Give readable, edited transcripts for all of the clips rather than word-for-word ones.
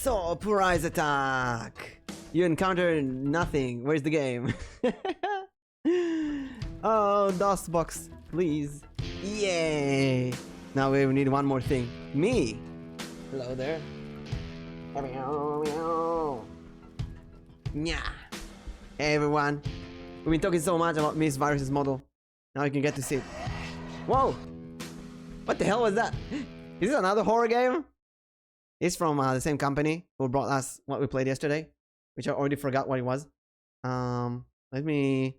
Surprise attack! You encounter nothing. Where's the game? Oh, dust box, please. Yay! Now we need one more thing. Me! Hello there. Yeah. Hey everyone. We've been talking so much about Miss Virus's model. Now you can get to see it. Whoa! What the hell was that? Is this another horror game? It's from the same company who brought us what we played yesterday, which I already forgot what it was. Let me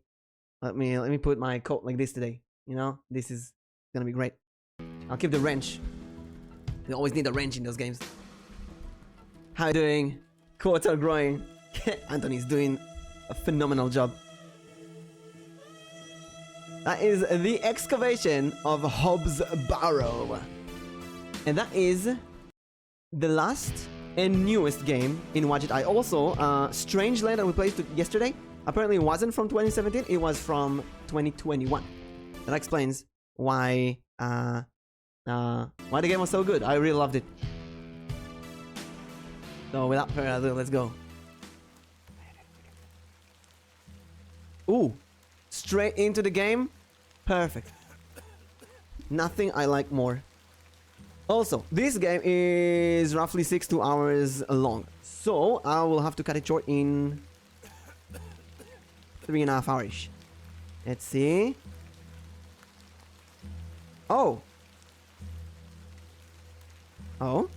put my coat like this today. You know, this is gonna be great. I'll keep the wrench. We always need a wrench in those games. How are you doing? Quotes are growing. Anthony's doing a phenomenal job. That is the excavation of Hobbs Barrow. And that is the last and newest game in Watch It Eye. Also, Strange Land that we played yesterday apparently wasn't from 2017, it was from 2021. That explains why the game was so good. I really loved it. So without further ado, let's go. Ooh, straight into the game. Perfect. Nothing I like more. Also, this game is roughly 2 hours long, so I will have to cut it short in 3.5 hours. Let's see. Oh. Oh.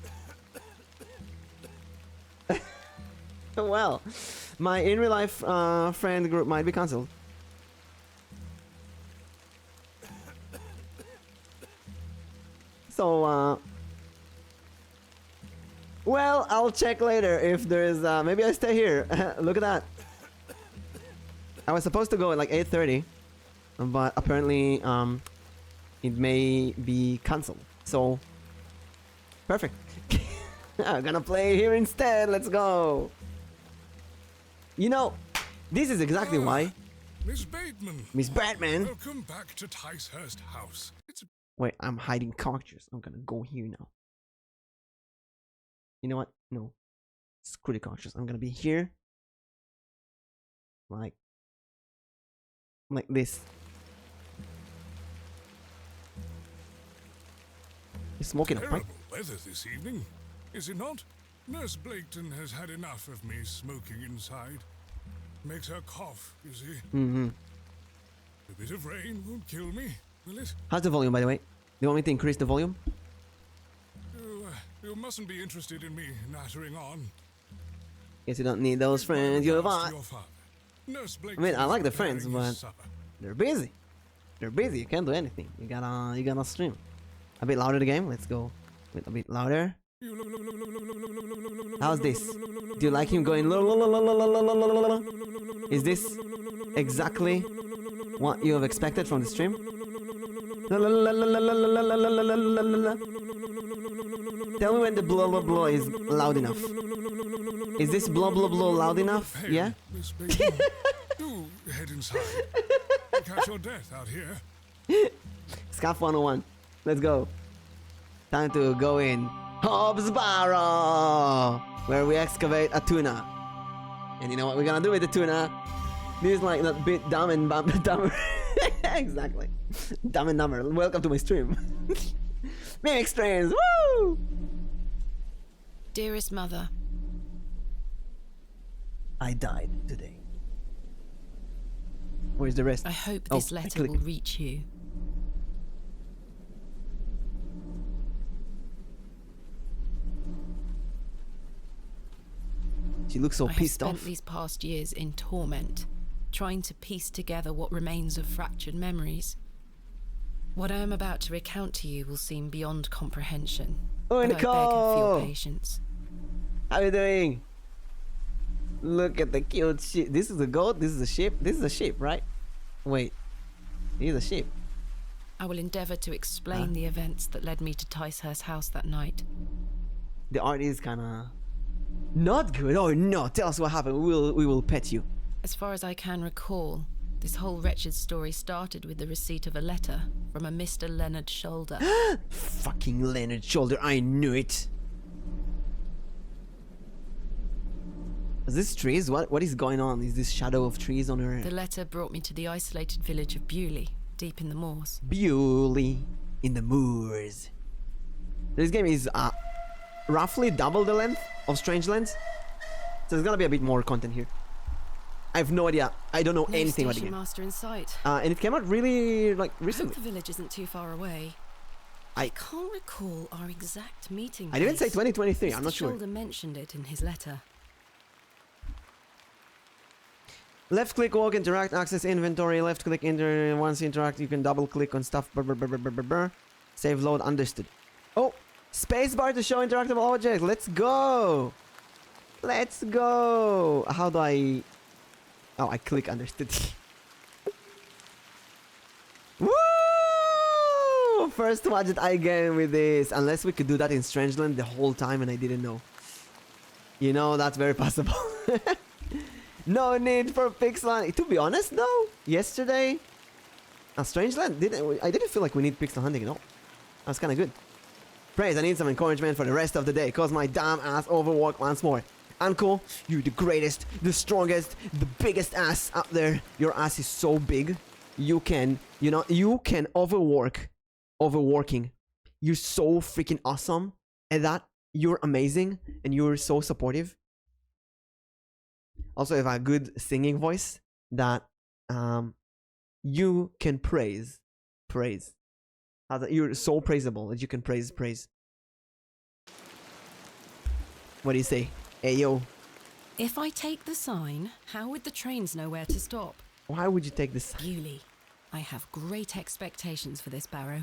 Well, my in real life friend group might be cancelled. So, well, I'll check later if there is, maybe I stay here. Look at that. I was supposed to go at like 8:30, but apparently, it may be cancelled. So, perfect. I'm gonna play here instead. Let's go. You know, this is exactly why. Miss Bateman. Miss Bateman. Welcome back to Ticehurst House. Wait, I'm hiding characters. I'm gonna go here now. You know what? No. Screw the characters. I'm gonna be here. Like this. You're smoking up, right? Terrible weather this evening, is it not? Nurse Blaketon has had enough of me smoking inside. Makes her cough, you see. Mm-hmm. A bit of rain won't kill me, will it? How's the volume, by the way? Do you want me to increase the volume? You mustn't be interested in me nattering on. Guess you don't need those friends you have. I mean, I like the friends, but they're busy. They're busy. You can't do anything. You gotta stream. A bit louder the game. Let's go. Wait, a bit louder. How's this? Do you like him going? Is this exactly what you have expected from the stream? Tell me when the blah blah blah is loud enough. Is this blah blah blah loud enough? Yeah? Do head inside. Catch your death out here. Scaff 101. Let's go. Time to go in Hobbs Barrow, where we excavate a tuna. And you know what we're gonna do with the tuna? This is like that bit dumb and dumber. Exactly. Dumb and dumber. Welcome to my stream. Mimic streams. Woo! Dearest mother, I died today. Where's the rest? I hope this letter will reach you. She looks so pissed off. I have spent these past years in torment, trying to piece together what remains of fractured memories. What I am about to recount to you will seem beyond comprehension. Oh, and Nicole! I beg for your patience. How are you doing? Look at the cute ship. This is a goat. This is a ship. This is a ship, right? Wait. This is a ship. I will endeavour to explain the events that led me to Ticehurst House that night. The art is kind of not good. Oh no! Tell us what happened. We will pet you. As far as I can recall, this whole wretched story started with the receipt of a letter from a Mr. Leonard Shoulder. Fucking Leonard Shoulder! I knew it. Is this trees? What is going on? Is this shadow of trees on her? The letter brought me to the isolated village of Bewley, deep in the moors. Bewley in the moors. This game is roughly double the length of Strangelands, so there's gonna be a bit more content here. I have no idea. I don't know No anything about the station game. master in sight. And it came out really like I hope recently. the village isn't too far away. I can't recall our exact meeting I didn't say place. 2023. I'm Mr. not sure. Shoulder mentioned it in his letter. Left click, walk, interact, access inventory. Left click, enter. Once you interact, you can double click on stuff. Brr, brr, brr, brr, brr, brr. Save load, understood. Oh, spacebar to show interactable objects. Let's go. Let's go. How do I? Oh, I click understood. Woo! First budget I get with this. Unless we could do that in Strangeland the whole time and I didn't know. You know, that's very possible. No need for pixel. To be honest, though, yesterday, Strangeland I didn't feel like we need pixel hunting at all. That's kind of good. Praise, I need some encouragement for the rest of the day, cause my damn ass overworked once more. Uncle, you're the greatest, the strongest, the biggest ass out there. Your ass is so big, you can overworking. You're so freaking awesome at that. You're amazing, and you're so supportive. Also, you have a good singing voice that you can praise. You're so praisable that you can praise. What do you say? Hey, yo. If I take the sign, how would the trains know where to stop? Why would you take this? Bewley. I have great expectations for this Barrow.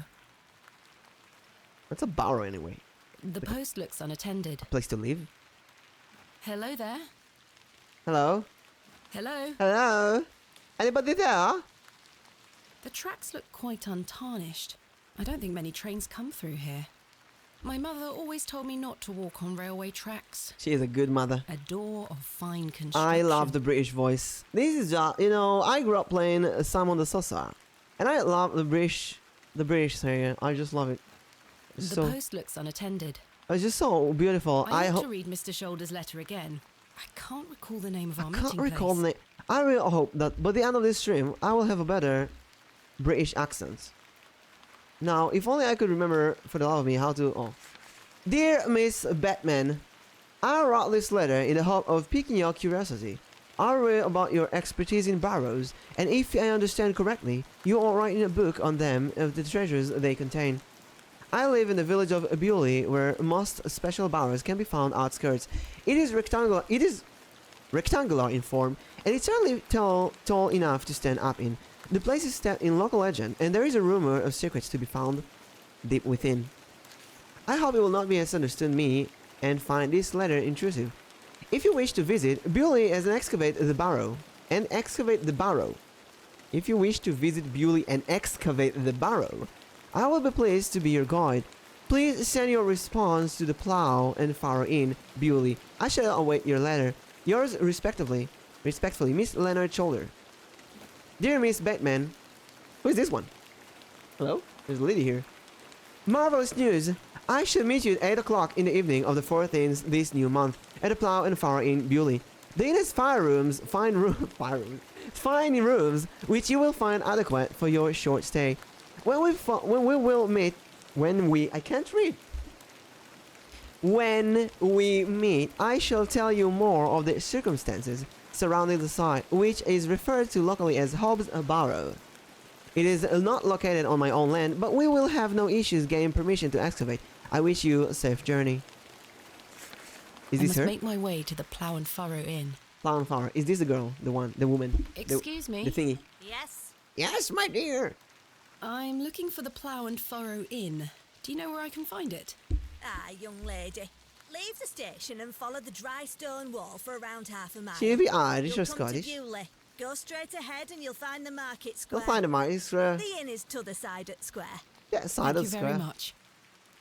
That's a Barrow anyway. The post looks unattended. Place to live. Hello there. Hello? Hello. Hello? Anybody there? The tracks look quite untarnished. I don't think many trains come through here. My mother always told me not to walk on railway tracks. She is a good mother. A door of fine construction. I love the British voice. This is just, I grew up playing Simon the Sorcerer. And I love the British singer. I just love it. The post looks unattended. It's just so beautiful. I hope to read Mr. Shoulder's letter again. I can't recall the name of our meeting place. I can't recall the name. I really hope that by the end of this stream, I will have a better British accent. Now, if only I could remember for the love of me how to... Oh. Dear Miss Batman, I wrote this letter in the hope of piquing your curiosity. I read about your expertise in barrows, and if I understand correctly, you are writing a book on them of the treasures they contain. I live in the village of Bewley, where most special barrows can be found outskirts. It is rectangular in form, and it's certainly tall enough to stand up in. The place is steeped in local legend, and there is a rumor of secrets to be found deep within. I hope you will not misunderstand me and find this letter intrusive. If you wish to visit Bewley and excavate the Barrow, If you wish to visit Bewley and excavate the Barrow, I will be pleased to be your guide. Please send your response to the Plough and Furrow Inn, Bewley. I shall await your letter. Yours respectfully, Miss Leonard Shoulder. Dear Miss Batman, who is this one? Hello? There's a lady here. Marvelous news! I shall meet you at 8 o'clock in the evening of the 14th this new month at the Plough and Furrow Inn, Bewley. The inn has fine rooms, which you will find adequate for your short stay. When we meet, I shall tell you more of the circumstances surrounding the site, which is referred to locally as Hobbs Barrow. It is not located on my own land, but we will have no issues getting permission to excavate. I wish you a safe journey. Is this her? I must make my way to the Plough and Furrow Inn. Plough and Furrow. Is this the girl? The woman? Excuse me? The thingy. Yes? Yes, my dear. I'm looking for the Plough and Furrow Inn. Do you know where I can find it? Ah, young lady. Leave the station and follow the dry stone wall for around half a mile. She'll be Irish You'll or come Scottish. To Bewley. Go straight ahead and you'll find the market square. You'll find the market square. The inn is t'other side at square. Yeah, side of the Thank you square. very much.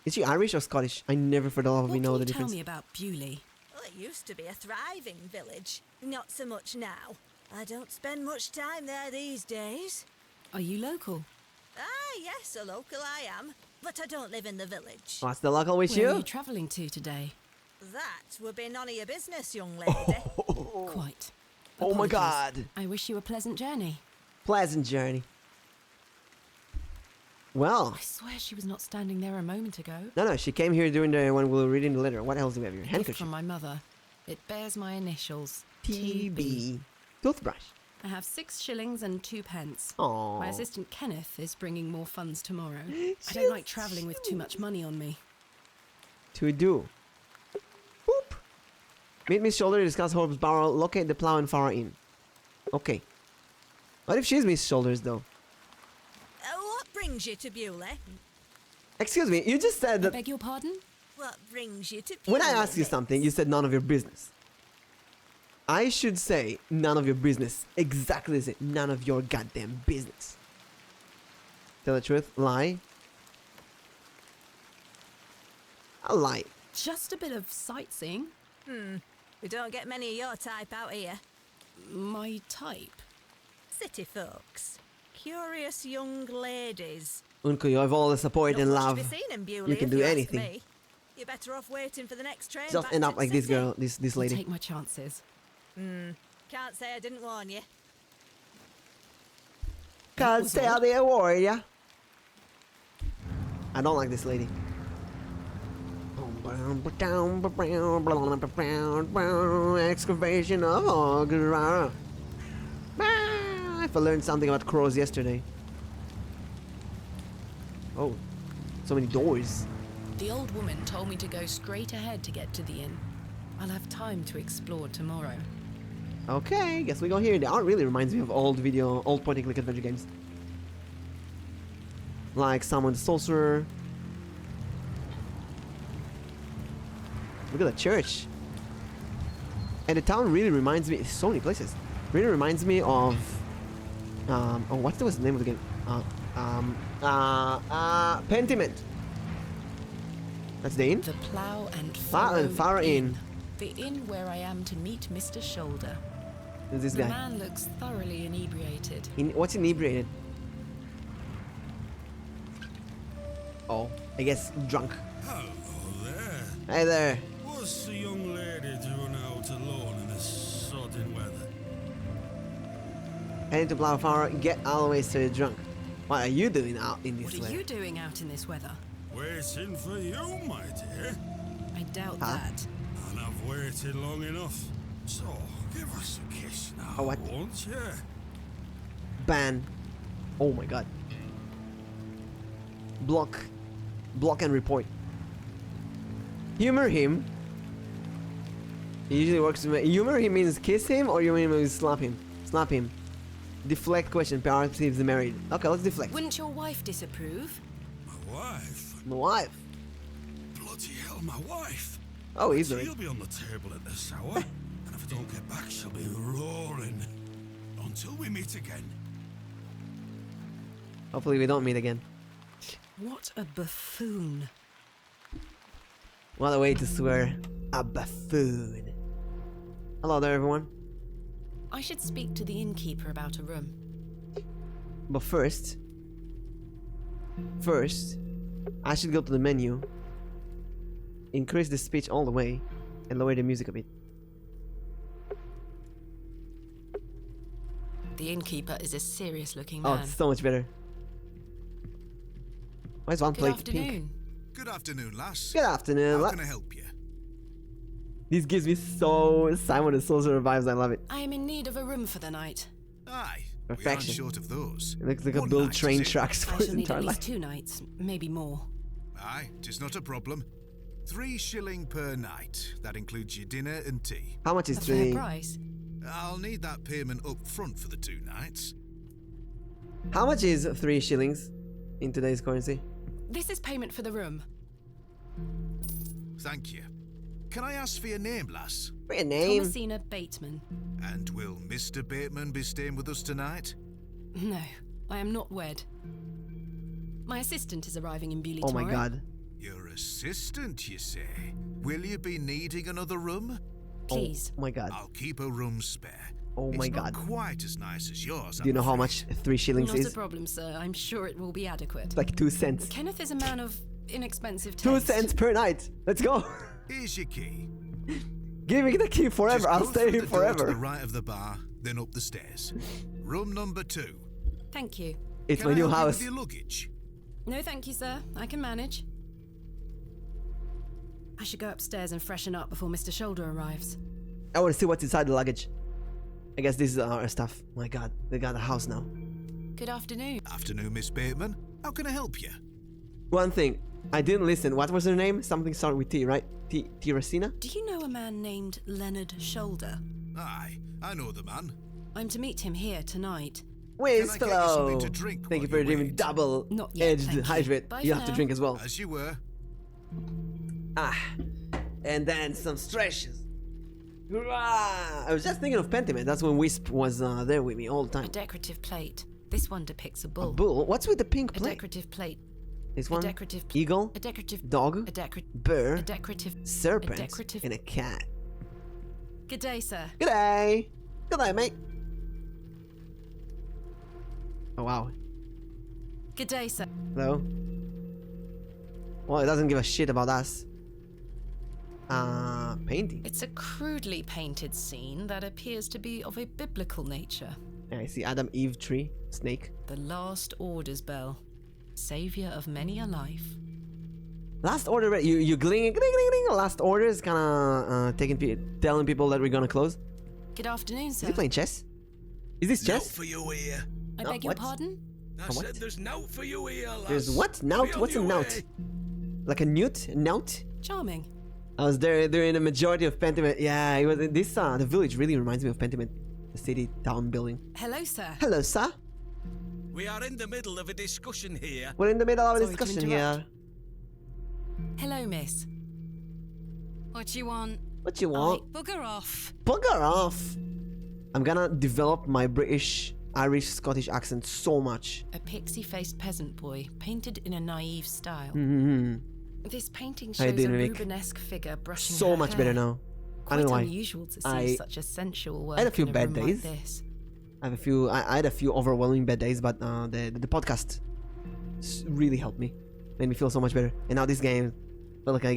Is she Irish or Scottish? I never for the love of me What know can the you tell difference. me about Bewley? Well, it used to be a thriving village. Not so much now. I don't spend much time there these days. Are you local? Ah, yes, a local I am. But I don't live in the village. What's the local with Where are you? you travelling to today? That would be none of your business, young lady. Quite. Oh my Apologies. god. I wish you a pleasant journey. Pleasant journey. Well. I swear she was not standing there a moment ago. No, she came here during the when we were reading the letter. What else do we have here? Gift Handkerchief. from my mother. It bears my initials. TB. Toothbrush. I have 6 shillings and 2 pence. Aww. My assistant Kenneth is bringing more funds tomorrow. I don't like travelling with too much money on me. To do. Boop. Meet Miss Shoulder to discuss Hope's Barrow. Locate the plow and far in. Okay. What if she's Miss Shoulders though? What brings you to Bewley? Excuse me, you just said I that beg your pardon? What brings you to Bewley? when I asked you miss? something, you said none of your business. I should say none of your business. Exactly the same. None of your goddamn business. Tell the truth. Lie. A lie. Just a bit of sightseeing. We don't get many of your type out here. My type. City folks. Curious young ladies. Uncle, you have all the support Not and much to love. be seen in Bewley, You can if do ask anything. me. You're better off waiting for the next train Just back end to up the like this city. girl, this I'll lady. take my chances. Can't say I didn't warn you. Can't was stay odd. out there, warrior. I don't like this lady. Excavation of Ogre. If I learned something about crows yesterday. Oh, so many doors. The old woman told me to go straight ahead to get to the inn. I'll have time to explore tomorrow. Okay, guess we go here. The art really reminds me of old point-and-click adventure games. Like Summon the Sorcerer. Look at the church. And the town really reminds me, so many places. Really reminds me of, oh, what was the name of the game? Pentiment. That's the inn? The Plough and Plough and Furrow Inn. The inn where I am to meet Mr. Shoulder. Who's this The guy? man looks thoroughly inebriated. What's inebriated? Oh, I guess drunk. Hello there. Hey there. What's the young lady doing out alone in this sodden weather? Heading to Plough Furrow, get always so drunk. What are you doing out in this What are weather? you doing out in this weather? Waiting for you, my dear. I doubt Huh? that. And I've waited long enough. So, give us a kiss now, Oh, what? won't you? Ban. Oh my god. Block. Block and report. Humor him. It usually works. Humor him means kiss him, or you mean slap him? Slap him. Deflect question. Perhaps he's married. Okay, let's deflect. Wouldn't your wife disapprove? My wife? My wife. Bloody hell, my wife. Oh, easily. She'll be on the table at this hour. And if I don't get back, she'll be roaring. Until we meet again. Hopefully we don't meet again. What a buffoon. What a way to swear. A buffoon. Hello there, everyone. I should speak to the innkeeper about a room. But first, I should go to the menu, increase the speech all the way, and lower the music a bit. The innkeeper is a serious-looking Oh, man. it's so much better. Why is one Good plate afternoon. pink? Good afternoon, lass. Good afternoon. How can I help you? This gives me so Simon the Sorcerer vibes. I love it. I am in need of a room for the night. Aye, we aren't Perfection. short of those. It looks like a One build night, train is it? tracks for I his shall need entire at life. least 2 nights, maybe more. Aye, 'tis not a problem. 3 shilling per night. That includes your dinner and tea. How much is A fair 3? price. I'll need that payment up front for the 2 nights. How much is 3 shillings in today's currency? This is payment for the room. Thank you. Can I ask for your name, lass? For your name? Thomasina Bateman. And will Mr. Bateman be staying with us tonight? No, I am not wed. My assistant is arriving in Bewley Oh tomorrow. my god. Your assistant, you say? Will you be needing another room? Please. Oh my god. I'll keep a room spare. Oh my it's god. not quite as nice as yours. Do you know how much 3 shillings Not a is? problem, sir. I'm sure it will be adequate. Like 2 cents. Kenneth is a man of inexpensive taste. 2 cents per night. Let's go. Here's your key. Give me the key forever. Just I'll go stay through here the door to forever. the right of the bar, then up the stairs. Room number 2. Thank you. It's Can my I new help you house. with your luggage? No, thank you, sir. I can manage. I should go upstairs and freshen up before Mr. Shoulder arrives. I want to see what's inside the luggage. I guess this is our stuff. My god, they got a house now. Good afternoon. Afternoon, Miss Bateman. How can I help you? One thing, I didn't listen. What was her name? Something started with T, right? T Racina? Do you know a man named Leonard Shoulder? Aye, I know the man. I'm to meet him here tonight. Whiz, Can I get you something hello. to drink Thank you while for you giving wait? double Not yet, edged thank you. hydrate. Bye You for have to now. drink as well. As you were. Ah, and then some stretches. Hurrah! I was just thinking of Pentiment. That's when Wisp was there with me all the A time. decorative plate. This one depicts a A bull. bull? What's with the pink A plate? decorative plate. This A one? decorative. Eagle? A decorative. Dog? A decorative. Bird? A decorative. Serpent? A decorative. And a cat. Good day, sir. Good day. Good day, mate. Oh, wow. Good day, sir. Hello? Well, it doesn't give a shit about us. Painting. It's a crudely painted scene that appears to be of a biblical nature. Yeah, I see Adam, Eve, tree, snake. The Last Order's bell. Savior of many a life. Last order, you gling. Last order is kind of telling people that we're gonna close. Good afternoon, Is sir. he playing chess? Is this Note chess? for you here. I No, beg your what? pardon? I what? said there's note for you here, lass. There's what? Be Nout? on What's a your nout? way. Like a newt? A nout? Charming. I was there during the majority of Pentiment. Yeah, it was this. The village really reminds me of Pentiment, the city town building. Hello, sir. Hello, sir. We are in the middle of a discussion here. We're in the middle of a Sorry to discussion interrupt. here. Hello, miss. What you want? What you want? Bugger off. Bugger off. I'm gonna develop my British, Irish, Scottish accent so much. A pixie-faced peasant boy, painted in a naive style. Mm-hmm. This painting How you shows a doing, Mick? Rubenesque figure brushing So her much hair. better now. I Quite don't know why. unusual to see I such a sensual work had a few in a bad room days. like this. I had a few overwhelming bad days, but the podcast really helped me, made me feel so much better. And now this game, feel like I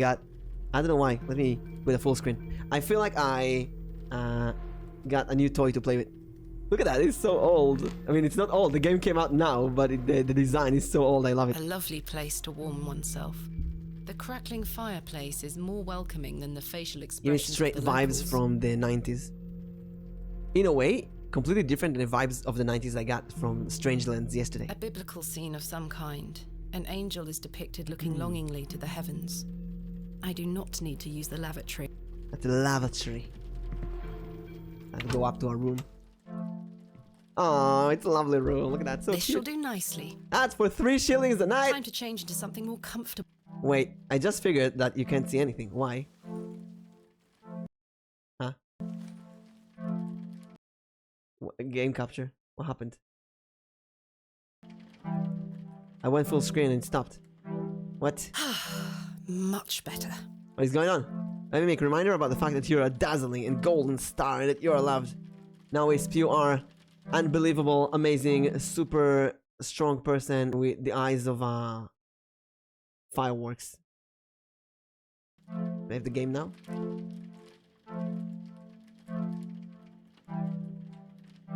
don't know why. Let me with a full screen. I feel like I got a new toy to play with. Look at that, it's so old. I mean, it's not old. The game came out now, but the design is so old. I love it. A lovely place to warm oneself. The crackling fireplace is more welcoming than the facial Give me expressions straight of the vibes locals. from the 90s. In a way, completely different than the vibes of the 90s I got from Strangelands yesterday. A biblical scene of some kind. An angel is depicted looking longingly to the heavens. I do not need to use the lavatory. At the lavatory. I have to go up to our room. Oh, it's a lovely room. Look at that, so This shall cute. do nicely. That's for 3 shillings a night. Time to change into something more comfortable. Wait, I just figured that you can't see anything. Why? Huh? Game capture. What happened? I went full screen and stopped. What? Much better. What is going on? Let me make a reminder about the fact that you're a dazzling and golden star and that you're loved. Now Wisp, you are unbelievable, amazing, super strong person with the eyes of fireworks. Do I have the game now?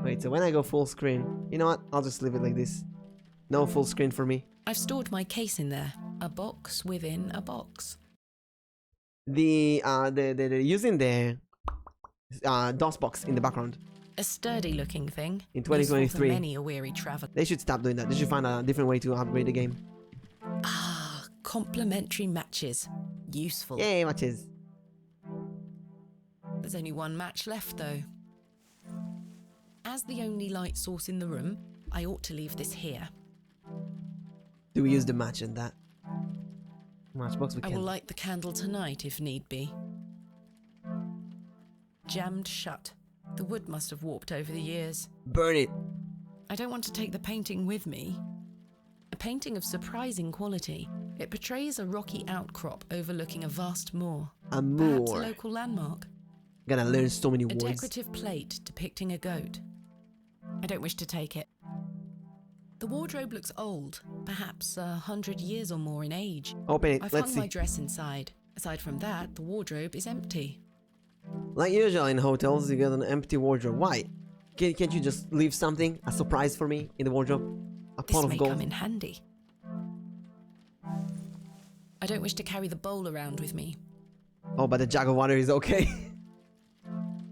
Wait, so when I go full screen, you know what? I'll just leave it like this. No full screen for me. I've stored my case in there. A box within a box. They're using the DOS box in the background. A sturdy-looking thing. In useful for 2023. many a weary traveller. They should stop doing that. They should find a different way to upgrade the game. Ah, complementary matches. Useful. Yay, matches. There's only one match left, though. As the only light source in the room, I ought to leave this here. Do we use the match in that? Matchbox we I can. will light the candle tonight if need be. Jammed shut. The wood must have warped over the years. Burn it. I don't want to take the painting with me. A painting of surprising quality. It portrays a rocky outcrop overlooking a vast moor. A Perhaps a moor. local landmark. Gonna learn so many A words. decorative plate depicting a goat. I don't wish to take it. The wardrobe looks old, perhaps 100 years or more in age. Open it. I've Let's hung see. my dress inside. A Aside from that, the wardrobe is empty. Like usual in hotels, you get an empty wardrobe. Why? Can't you just leave something, a surprise for me in the wardrobe? A This pot may of gold. come in handy. I don't wish to carry the bowl around with me. Oh, but the jug of water is okay.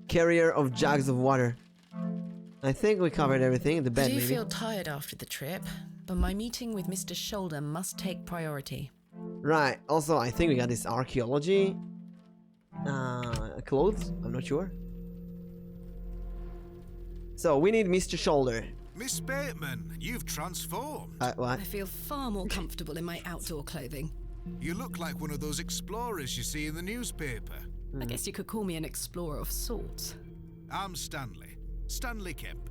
Carrier of jugs of water. I think we covered everything in the I bed, do maybe. feel tired after the trip, but my meeting with Mr. Shoulder must take priority. Right. Also, I think we got this archaeology. Clothes? I'm not sure. So, we need Mr. Shoulder. Miss Bateman, you've transformed. What? I feel far more comfortable in my outdoor clothing. You look like one of those explorers you see in the newspaper. I guess you could call me an explorer of sorts. I'm Stanley. Stanley Kemp.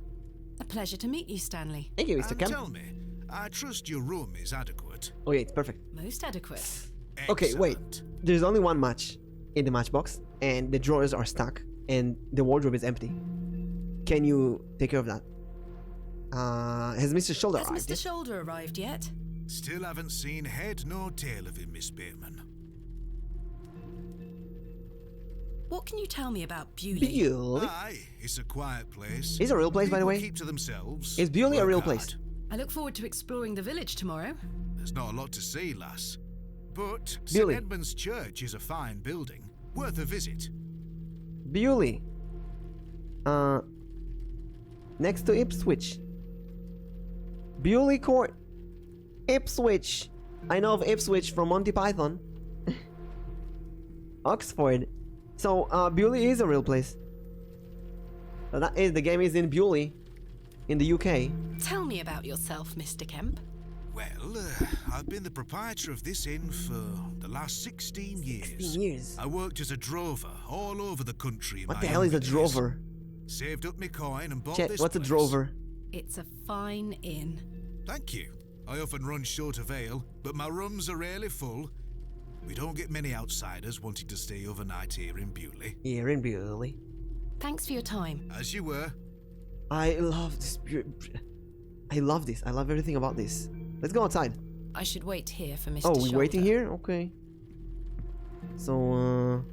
A pleasure to meet you, Stanley. Thank you, Mr. And Kemp. tell me, I trust your room is adequate. Oh, yeah, it's perfect. Most adequate. Okay, wait. Excellent. There's only one match in the matchbox, and the drawers are stuck, and the wardrobe is empty. Can you take care of that? Has Mr. Shoulder Has arrived? Mr. Shoulder arrived yet? Still haven't seen head nor tail of him, Miss Bateman. What can you tell me about Bewley? Bewley? Aye, it's a quiet place. It's a real place, by the People way. keep to themselves. Is Bewley a work real hard. place? I look forward to exploring the village tomorrow. There's not a lot to see, lass. But Bewley. St Edmund's Church is a fine building, worth a visit. Bewley. Next to Ipswich. Bewley Court. Ipswich. I know of Ipswich from Monty Python. Oxford. So, Bewley is a real place. So that is, the game is in Bewley, in the UK. Tell me about yourself, Mr. Kemp. Well, I've been the proprietor of this inn for the last 16 years. 16 years. I worked as a drover all over the country. In What my the hell is a younger days. drover? Saved up my coin and bought Chet, this what's a place. drover? It's a fine inn. Thank you. I often run short of ale, but my rooms are rarely full. We don't get many outsiders wanting to stay overnight here in Bewley. Here in Bewley. Thanks for your time. As you were. I love this. I love this. I love everything about this. Let's go outside. I should wait here for Mr. Oh, Shoulder. we're waiting here? Okay. So,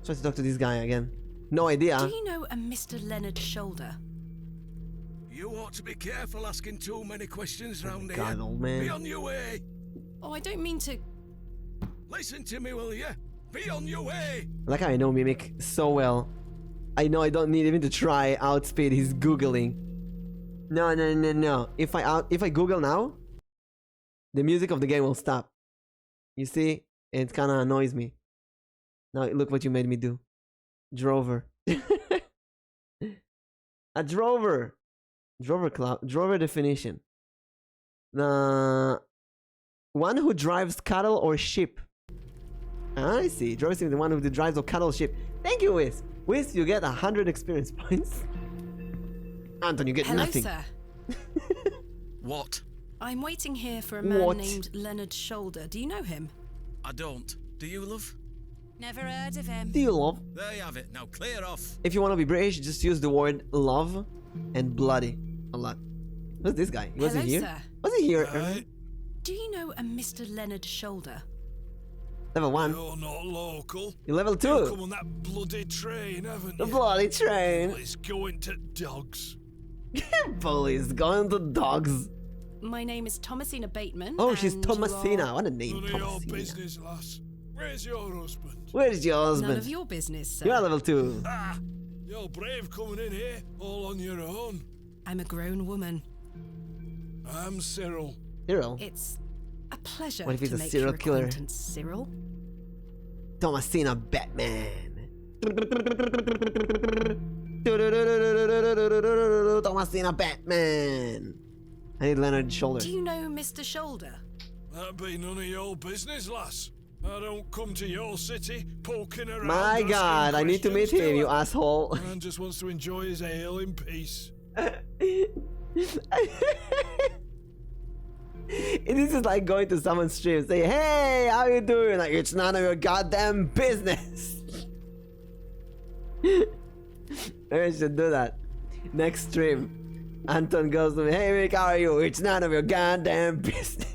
try to talk to this guy again. No idea. Do you know a Mr. Leonard Shoulder? You ought to be careful asking too many questions round here. God, old man. Be on your way. Oh, I don't mean to... Listen to me, will you? Be on your way. Like I know Mimic so well. I know I don't need even to try outspeed his googling. No. If I Google now, the music of the game will stop. You see, it kind of annoys me. Now look what you made me do. Drover. A drover. Drover club. Drover definition. The one who drives cattle or sheep. I see. Drover is the one who drives or cattle ship. Thank you, Wiz. Wiz, you get 100 experience points. Anton, you get Hello, nothing. sir. What? I'm waiting here for a man What? named Leonard Shoulder. Do you know him? I don't. Do you, love? Never heard of him. Do you love? There you have it. Now clear off. If you want to be British, just use the word love and bloody a lot. Who's this guy? Was Hello, he here? sir. Was he here? Do you know a Mr. Leonard Shoulder? Level 1. You're not local. You're level You 2. come on that bloody train, haven't The you? bloody train. It's going to dogs. Police going to dogs. My name is Thomasina Bateman. Oh, she's and you Thomasina. are- What a name, None of your Thomasina. business, lass. Where's your husband? Where's your husband? None of your business, sir. You're level 2. Ah, you're brave coming in here all on your own. I'm a grown woman. I'm Cyril. Cyril. It's a pleasure What if he's to a make serial your killer? acquaintance, Cyril. Thomasina Batman. Thomasina Batman. I need Leonard Shoulder. Do you know Mr. Shoulder? That be none of your business, lass. I don't come to your city poking around. My asking God, I need to meet questions, him, do you I? asshole. Man just wants to enjoy his ale in peace. This is like going to someone's stream, say, hey, how you doing? Like, it's none of your goddamn business. Maybe I should do that. Next stream, Anton goes to me, hey Rick, how are you? It's none of your goddamn business.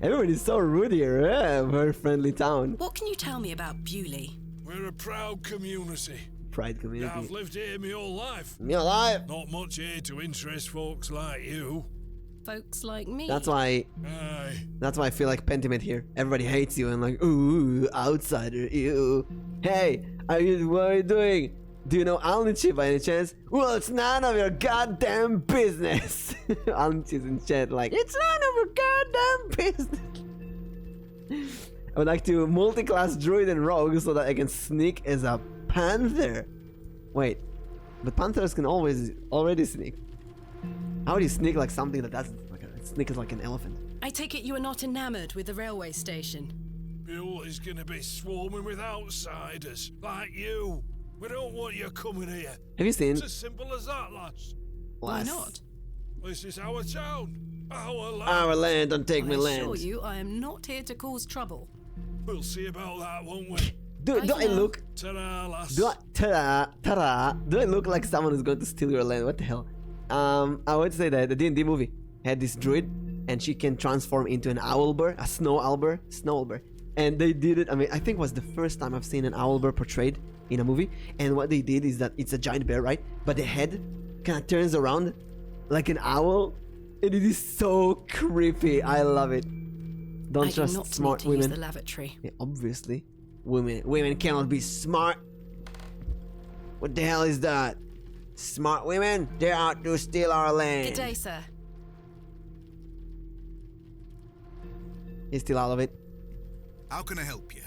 Everybody's so rude here. Very friendly town. What can you tell me about Bewley? We're a proud community. Pride I've community. lived here my whole life. Me alive. Not much here to interest folks like you. Folks like me. That's why. Aye. That's why I feel like Pentiment here. Everybody hates you and like, ooh, outsider, ew. Hey, what are you doing? Do you know Alnichi by any chance? Well, it's none of your goddamn business. Alnichi's in chat like, it's none of your goddamn business. I would like to multi-class druid and rogue so that I can sneak as a panther. Wait, but panthers can already sneak. How would you sneak like something that doesn't? Sneak is like an elephant. I take it you are not enamored with the railway station. Bill is gonna be swarming with outsiders like you. We don't want you coming here. Have you seen? It's as simple as that, lass. Why not? This is our town, our land. Our land, don't take I my land. assure you, I am not here to cause trouble. We'll see about that, won't we? Do I I know. look? Ta-da, lass. Do I look like someone who's going to steal your land? What the hell? I would say that the D&D movie had this druid, and she can transform into an owlbear, a snow owlbear, and they did it. I mean, I think it was the first time I've seen an owlbear portrayed in a movie. And what they did is that it's a giant bear, right? But the head kind of turns around like an owl, and it is so creepy. I love it. Don't I do trust not smart need to use women. the lavatory. Yeah, obviously, women cannot be smart. What the hell is that? Smart women, they're out to steal our land. Good day, sir. He's still out of it. How can I help you?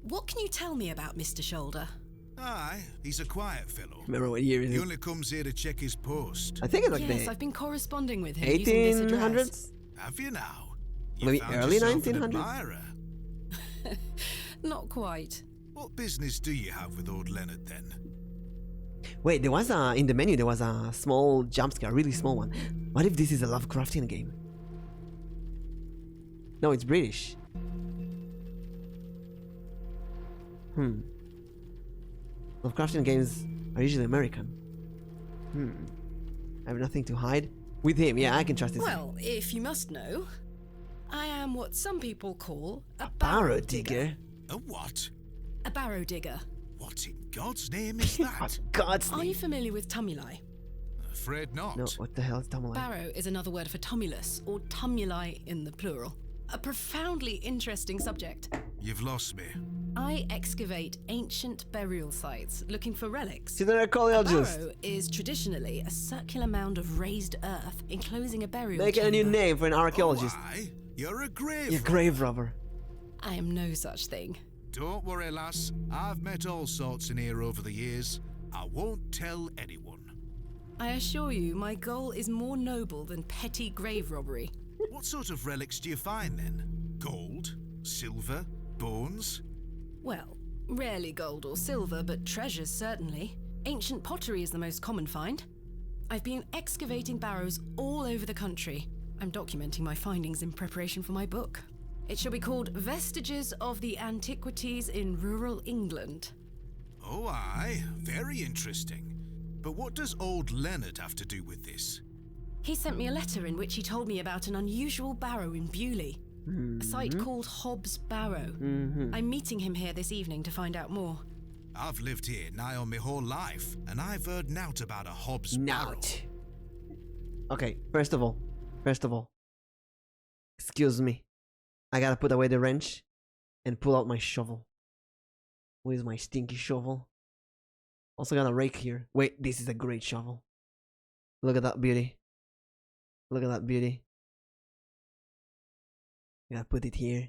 What can you tell me about Mr. Shoulder? Aye, he's a quiet fellow. Remember what year is He it? only comes here to check his post. I think it's like Yes, the I've been corresponding with him using this address. 1800s. Have you now? You Maybe found early yourself an 1900s? admirer. Not quite. What business do you have with old Leonard then? Wait, there was a in the menu. There was a small jump scare, a really small one. What if this is a Lovecraftian game? No, it's British. Lovecraftian games are usually American. I have nothing to hide. With him, yeah, I can trust this. Well, if you must know, I am what some people call a Barrow digger. A what? A barrow digger. What in God's name is What that? God's Are you name? familiar with tumuli? Afraid not. No, what the hell is Tamale? Barrow is another word for tumulus, or tumuli in the plural. A profoundly interesting subject. You've lost me. I excavate ancient burial sites looking for relics. She's an A archaeologist. barrow is traditionally a circular mound of raised earth enclosing a burial Make a new chamber. name for an archaeologist. Oh, aye. You're a grave. You're a grave robber. I am no such thing. Don't worry, lass. I've met all sorts in here over the years. I won't tell anyone. I assure you, my goal is more noble than petty grave robbery. What sort of relics do you find then? Gold? Silver? Bones? Well, rarely gold or silver, but treasures certainly. Ancient pottery is the most common find. I've been excavating barrows all over the country. I'm documenting my findings in preparation for my book. It shall be called Vestiges of the Antiquities in Rural England. Oh, aye. Very interesting. But what does old Leonard have to do with this? He sent me a letter in which he told me about an unusual barrow in Bewley, a site called Hobbs Barrow. I'm meeting him here this evening to find out more. I've lived here nigh on my whole life, and I've heard nought about a Hobbs Barrow. Nout. Okay, first of all, excuse me. I gotta put away the wrench and pull out my shovel. Where's my stinky shovel? Also got a rake here. Wait, this is a great shovel. Look at that beauty. Look at that beauty. Gotta put it here.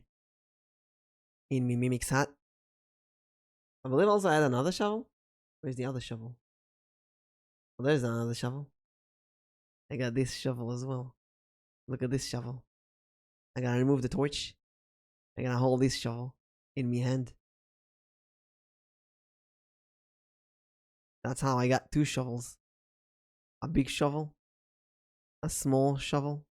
In me Mimic's hat. I believe also I had another shovel. Where's the other shovel? Oh, there's another shovel. I got this shovel as well. Look at this shovel. I gotta remove the torch. I gotta hold this shovel in me hand. That's how I got two shovels. A big shovel. A small shovel.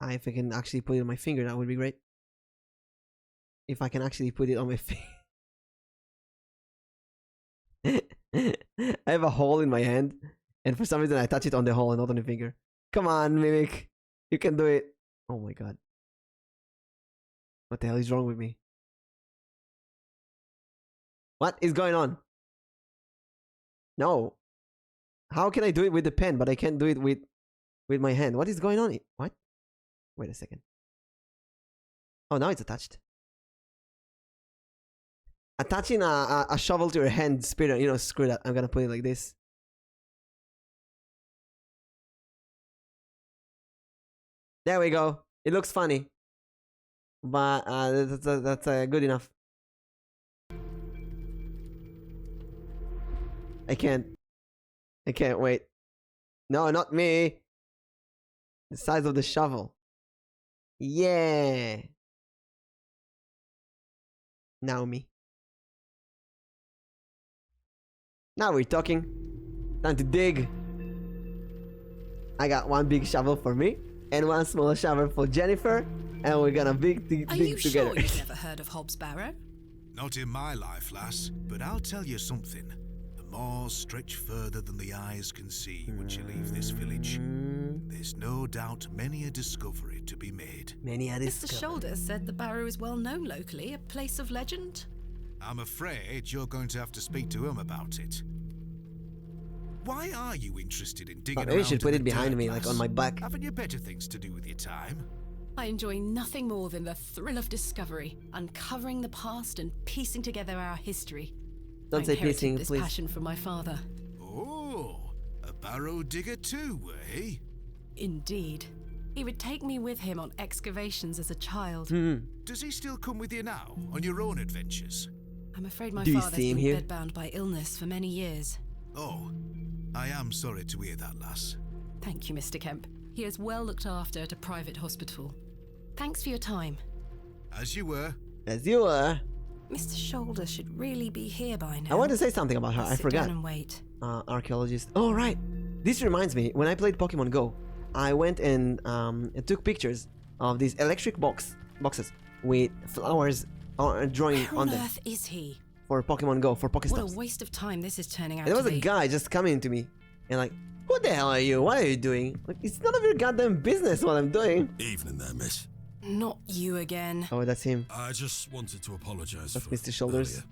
If I can actually put it on my finger, that would be great. If I can actually put it on my finger. I have a hole in my hand, and for some reason I touch it on the hole and not on the finger. Come on, Mimic. You can do it. Oh my god. What the hell is wrong with me? What is going on? No. How can I do it with the pen, but I can't do it with my hand? What is going on? What? Wait a second. Oh, now it's attached. Attaching a shovel to your hand, spirit, you know, screw that. I'm gonna put it like this. There we go. It looks funny. But that's good enough. I can't wait. No, not me. The size of the shovel. Yeah. Now me. Now we're talking. Time to dig. I got one big shovel for me and one small shovel for Jennifer, and we're gonna dig together. Are you sure you've never heard of Hobbs Barrow? Not in my life, lass, but I'll tell you something. The moors stretch further than the eyes can see once you leave this village. There's no doubt many a discovery to be made. Many a Mr. discovery. Shoulder said the Barrow is well known locally, a place of legend. I'm afraid you're going to have to speak to him about it. Why are you interested in digging Maybe around you should put in it the behind dirt, me, like lass? on my back. Haven't you better things to do with your time? I enjoy nothing more than the thrill of discovery, uncovering the past and piecing together our history. Don't I say inherited piecing, this please. passion from my father. Oh, a barrow digger too, were he? Indeed. He would take me with him on excavations as a child. Does he still come with you now, on your own adventures? I'm afraid my Do you father's see him been here? bedbound by illness for many years. Oh, I am sorry to hear that, lass. Thank you, Mr. Kemp. He is well looked after at a private hospital. Thanks for your time. As you were. As you were. Mr. Shoulder should really be here by now. I want to say something about her. I Sit forgot. down and wait. Archaeologist. Oh, right. This reminds me. When I played Pokemon Go, I went and took pictures of these electric boxes with flowers drawing Where on on them earth is he? for Pokemon Go, for What a Pokestops. waste of time this is turning out And there to was a be. guy just coming to me and like, "Who the hell are you? What are you doing? Like, it's none of your goddamn business what I'm doing." Evening there, miss. Not you again. Oh, that's him. I just wanted to apologise That's for Mr. Shoulders. earlier.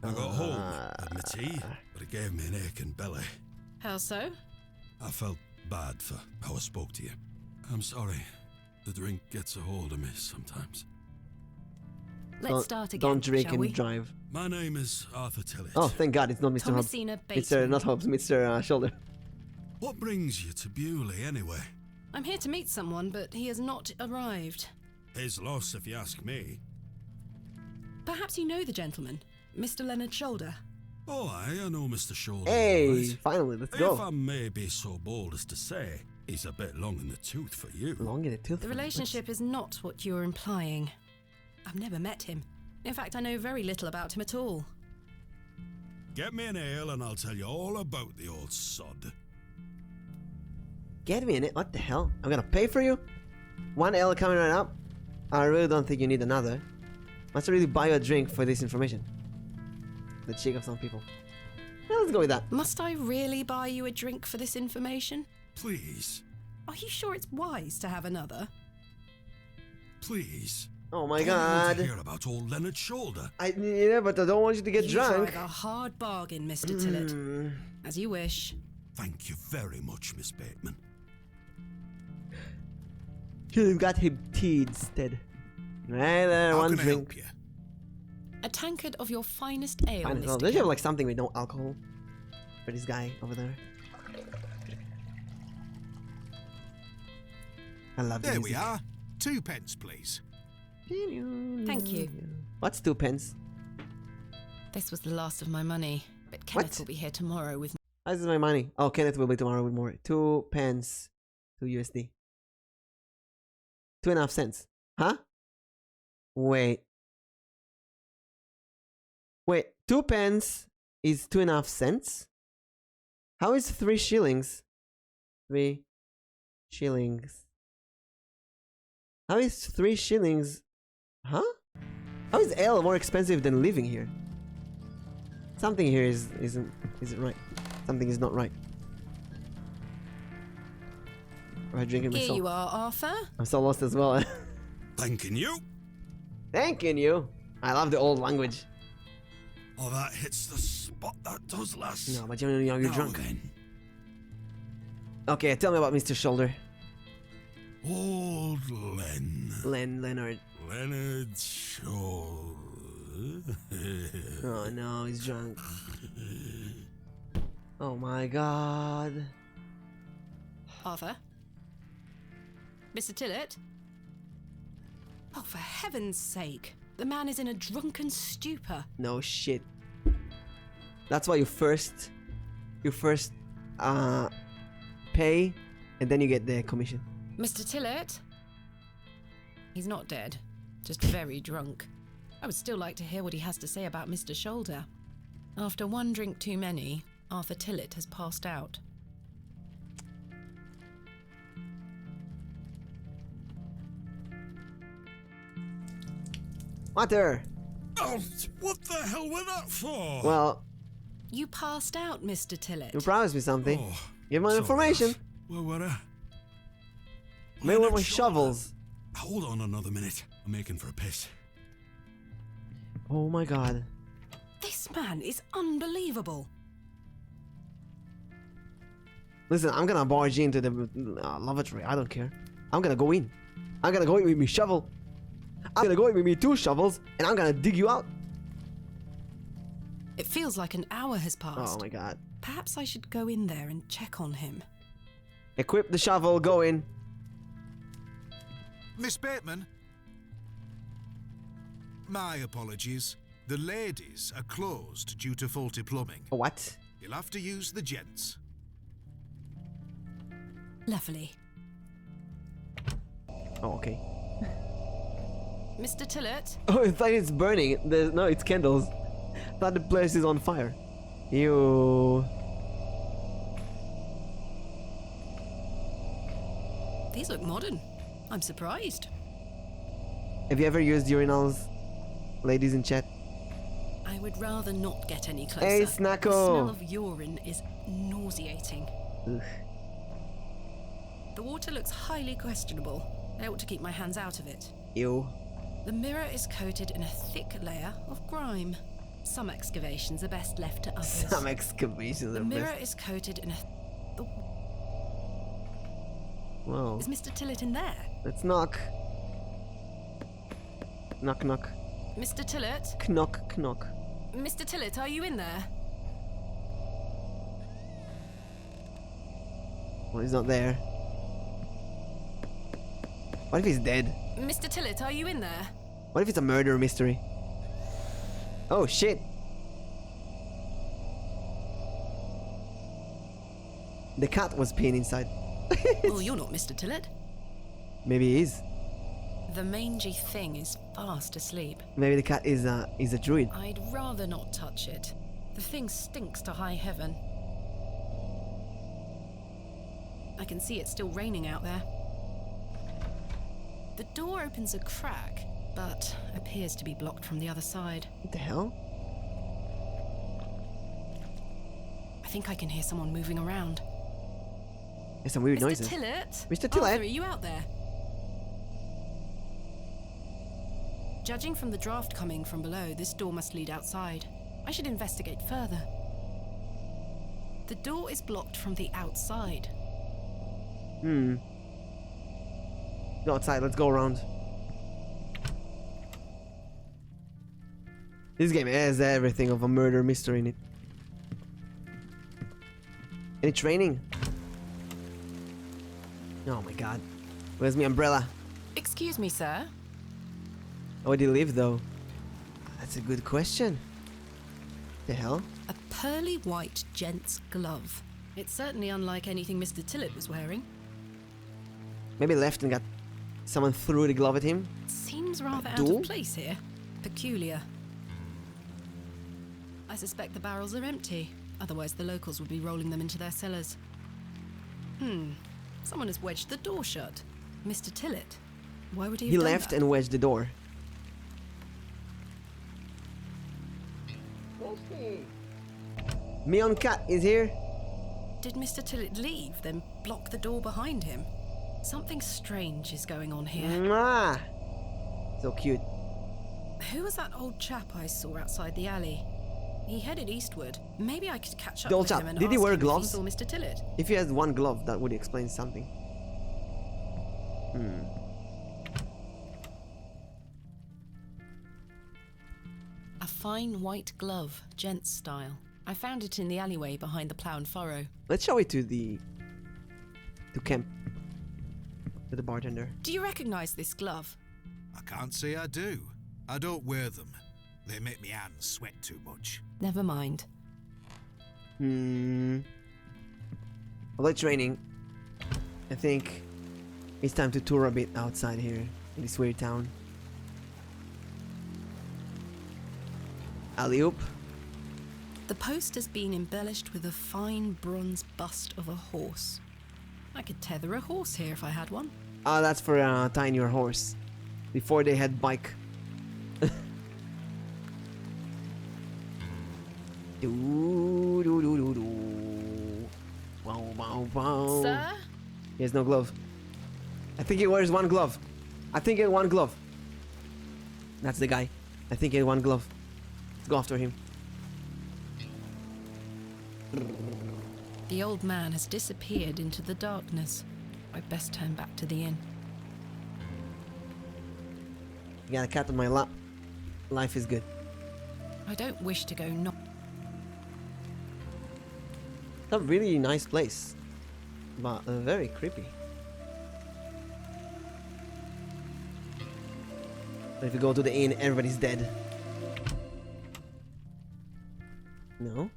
I got home, had my tea, but it gave me an aching belly. How so? I felt bad for how I spoke to you. I'm sorry. The drink gets a hold of me sometimes. Let's start again, Don't drink shall and we? drive. My name is Arthur Tillett. Oh, thank God, it's not Mr. Hobbs. Thomasina It's Bateman. not Hobbs, Mr. Shoulder. What brings you to Bewley, anyway? I'm here to meet someone, but he has not arrived. His loss, if you ask me. Perhaps you know the gentleman, Mr. Leonard Shoulder. Oh, I know Mr. Shoulder. Hey, all right. finally, let's If go. I may be so bold as to say, he's a bit long in the tooth for you. Long in the tooth. The relationship is not what you're implying. I've never met him. In fact, I know very little about him at all. Get me an ale and I'll tell you all about the old sod. Get me in it. What the hell? I'm gonna pay for you? One L coming right up? I really don't think you need another. Must really buy you a drink for this information. The cheek of some people. Yeah, let's go with that. Must I really buy you a drink for this information? Please, Are you sure it's wise to have another? please. Oh my All I want to God. hear about old Leonard Shoulder. Yeah, but I don't want you to get You drunk. drive a hard bargain, Mr. Tillett. As you wish. Thank you very much, Miss Bateman. You've got him tea instead. Right there, How one can I drink. help you? A tankard of your finest ale, Fine, Mr. well, don't you have Kemp. like something with no alcohol for this guy over there? I love the There we music. are. 2 pence, please. Thank you. What's 2 pence? This was the last of my money, but Kenneth will be here tomorrow with This is my money. Oh, Kenneth will be tomorrow with more. 2 pence. 2 USD. 2.5 cents. Huh? Wait. 2 pence is 2.5 cents? How is 3 shillings? 3 shillings. How is 3 shillings? Huh? How is ale more expensive than living here? Something here isn't right. Something is not right. Am I drinking Here myself? you are, Arthur. I'm so lost as well. Thanking you. Thanking you. I love the old language. Oh, that hits the spot, that does, lass. No, but you're Now drunk. then. Okay, tell me about Mr. Shoulder. Old Leonard. Leonard Shaw. Oh no, he's drunk. Oh my god. Arthur? Mr. Tillett? Oh, for heaven's sake. The man is in a drunken stupor. No shit. That's why you first pay and then you get the commission. Mr. Tillett? He's not dead, just very drunk. I would still like to hear what he has to say about Mr. Shoulder. After one drink too many, Arthur Tillett has passed out. Water! Oh, what the hell was that for? Well, You passed out, Mr. Tillett. you promised me something. Oh, Give me sorry, information. lass. Where were I? Maybe with Leonard my Shaw. shovels. Hold on another minute. I'm making for a piss. Oh my god. This man is unbelievable. Listen, I'm gonna barge into the lavatory. I don't care. I'm gonna go in. I'm gonna go in with my shovel. I'm gonna go in with me 2 shovels, and I'm gonna dig you out. It feels like an hour has passed. Oh my god. Perhaps I should go in there and check on him. Equip the shovel, go in. Miss Bateman? My apologies. The ladies are closed due to faulty plumbing. What? You'll have to use the gents. Lovely. Oh, okay. Mr. Tillett? Oh, it's like it's burning. No, it's candles. Thought the place is on fire. Ew. These look modern. I'm surprised. Have you ever used urinals, ladies in chat? I would rather not get any closer. Hey, The Snacko. smell of urine is nauseating. Ugh. The water looks highly questionable. I ought to keep my hands out of it. Ew. The mirror is coated in a thick layer of grime. Some excavations are best left to others. Some excavations The of mirror this. is coated in a... Whoa. Is Mr. Tillett in there? Let's knock. Knock, knock. Mr. Tillett? Knock, knock. Mr. Tillett, are you in there? Well, he's not there. What if he's dead? Mr. Tillett, are you in there? What if it's a murder mystery? Oh shit! The cat was peeing inside. Oh, you're not Mr. Tillett. Maybe he is. The mangy thing is fast asleep. Maybe the cat is a druid. I'd rather not touch it. The thing stinks to high heaven. I can see it's still raining out there. The door opens a crack, but appears to be blocked from the other side. What the hell? I think I can hear someone moving around. There's some weird Mr. noises. Tillett? Mr. Arthur, Tillett? are you out there? Judging from the draft coming from below, this door must lead outside. I should investigate further. The door is blocked from the outside. Hmm. Go outside, let's go around. This game has everything of a murder mystery in it. And it's raining. Oh my god. Where's my umbrella? Excuse me, sir. Where did he live though? That's a good question. The hell? A pearly white gent's glove. It's certainly unlike anything Mr. Tillett was wearing. Maybe left and got... Someone threw the glove at him? Seems rather out duel? of place here. Peculiar. I suspect the barrels are empty. Otherwise the locals would be rolling them into their cellars. Someone has wedged the door shut. Mr. Tillett. Why would he have He done left that? and wedged the door. Meon Cat is here. Did Mr. Tillett leave, then block the door behind him? Something strange is going on here. Mwah! So cute. Who was that old chap I saw outside the alley? He headed eastward. Maybe I could catch up The old with chap, him and did he ask wear him gloves? if he saw Mr. Tillett. If he has one glove, that would explain something. A fine white glove, gents style. I found it in the alleyway behind the plough and furrow. Let's show it to Kemp. To the bartender. Do you recognize this glove? I can't say I do. I don't wear them. They make me hands sweat too much. Never mind. Although it's raining, I think it's time to tour a bit outside here in this weird town. Alley-oop. The post has been embellished with a fine bronze bust of a horse. I could tether a horse here if I had one. Ah, that's for tying your horse. Before they had bike. Wow, wow, wow. Sir? He has no glove. I think he wears one glove. I think he had one glove. That's the guy. I think he had one glove. Let's go after him. The old man has disappeared into the darkness. I'd best turn back to the inn. You got a cat on my lap. Life is good. I don't wish to go not. It's a really nice place, but very creepy. But if you go to the inn, everybody's dead. No.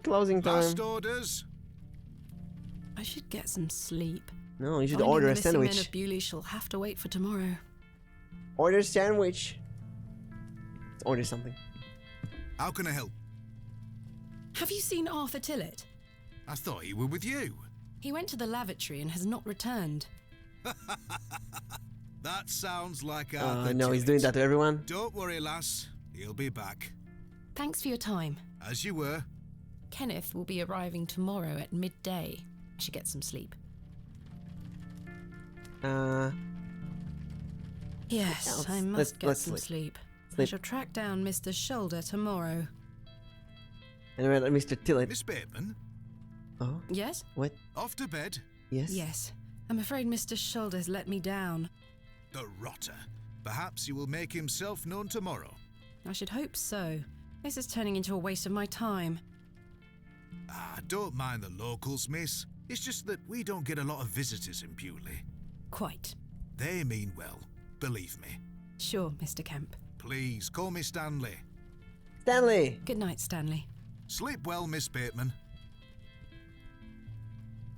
Closing time. Last orders. I should get some sleep. No, you should Finding order the a missing men sandwich. of Bewley shall have to wait for tomorrow. Order sandwich. Let's order something. How can I help? Have you seen Arthur Tillett? I thought you were with you. He went to the lavatory and has not returned. That sounds like Arthur No, he's doing that to everyone. Don't worry, lass. He'll be back. Thanks for your time. As you were. Kenneth will be arriving tomorrow at midday. I should get some sleep. Yes, I must get let's some sleep. sleep. I shall track down Mr. Shoulder tomorrow. Anyway, Mr. Tillett. Miss Bateman, Oh, Yes? what? off to bed. Yes? Yes. I'm afraid Mr. Shoulder's let me down. The rotter. Perhaps he will make himself known tomorrow. I should hope so. This is turning into a waste of my time. Don't mind the locals, miss. It's just that we don't get a lot of visitors in Bewley. Quite. They mean well, believe me. Sure, Mr. Kemp. Please, call me Stanley. Stanley! Good night, Stanley. Sleep well, Miss Bateman.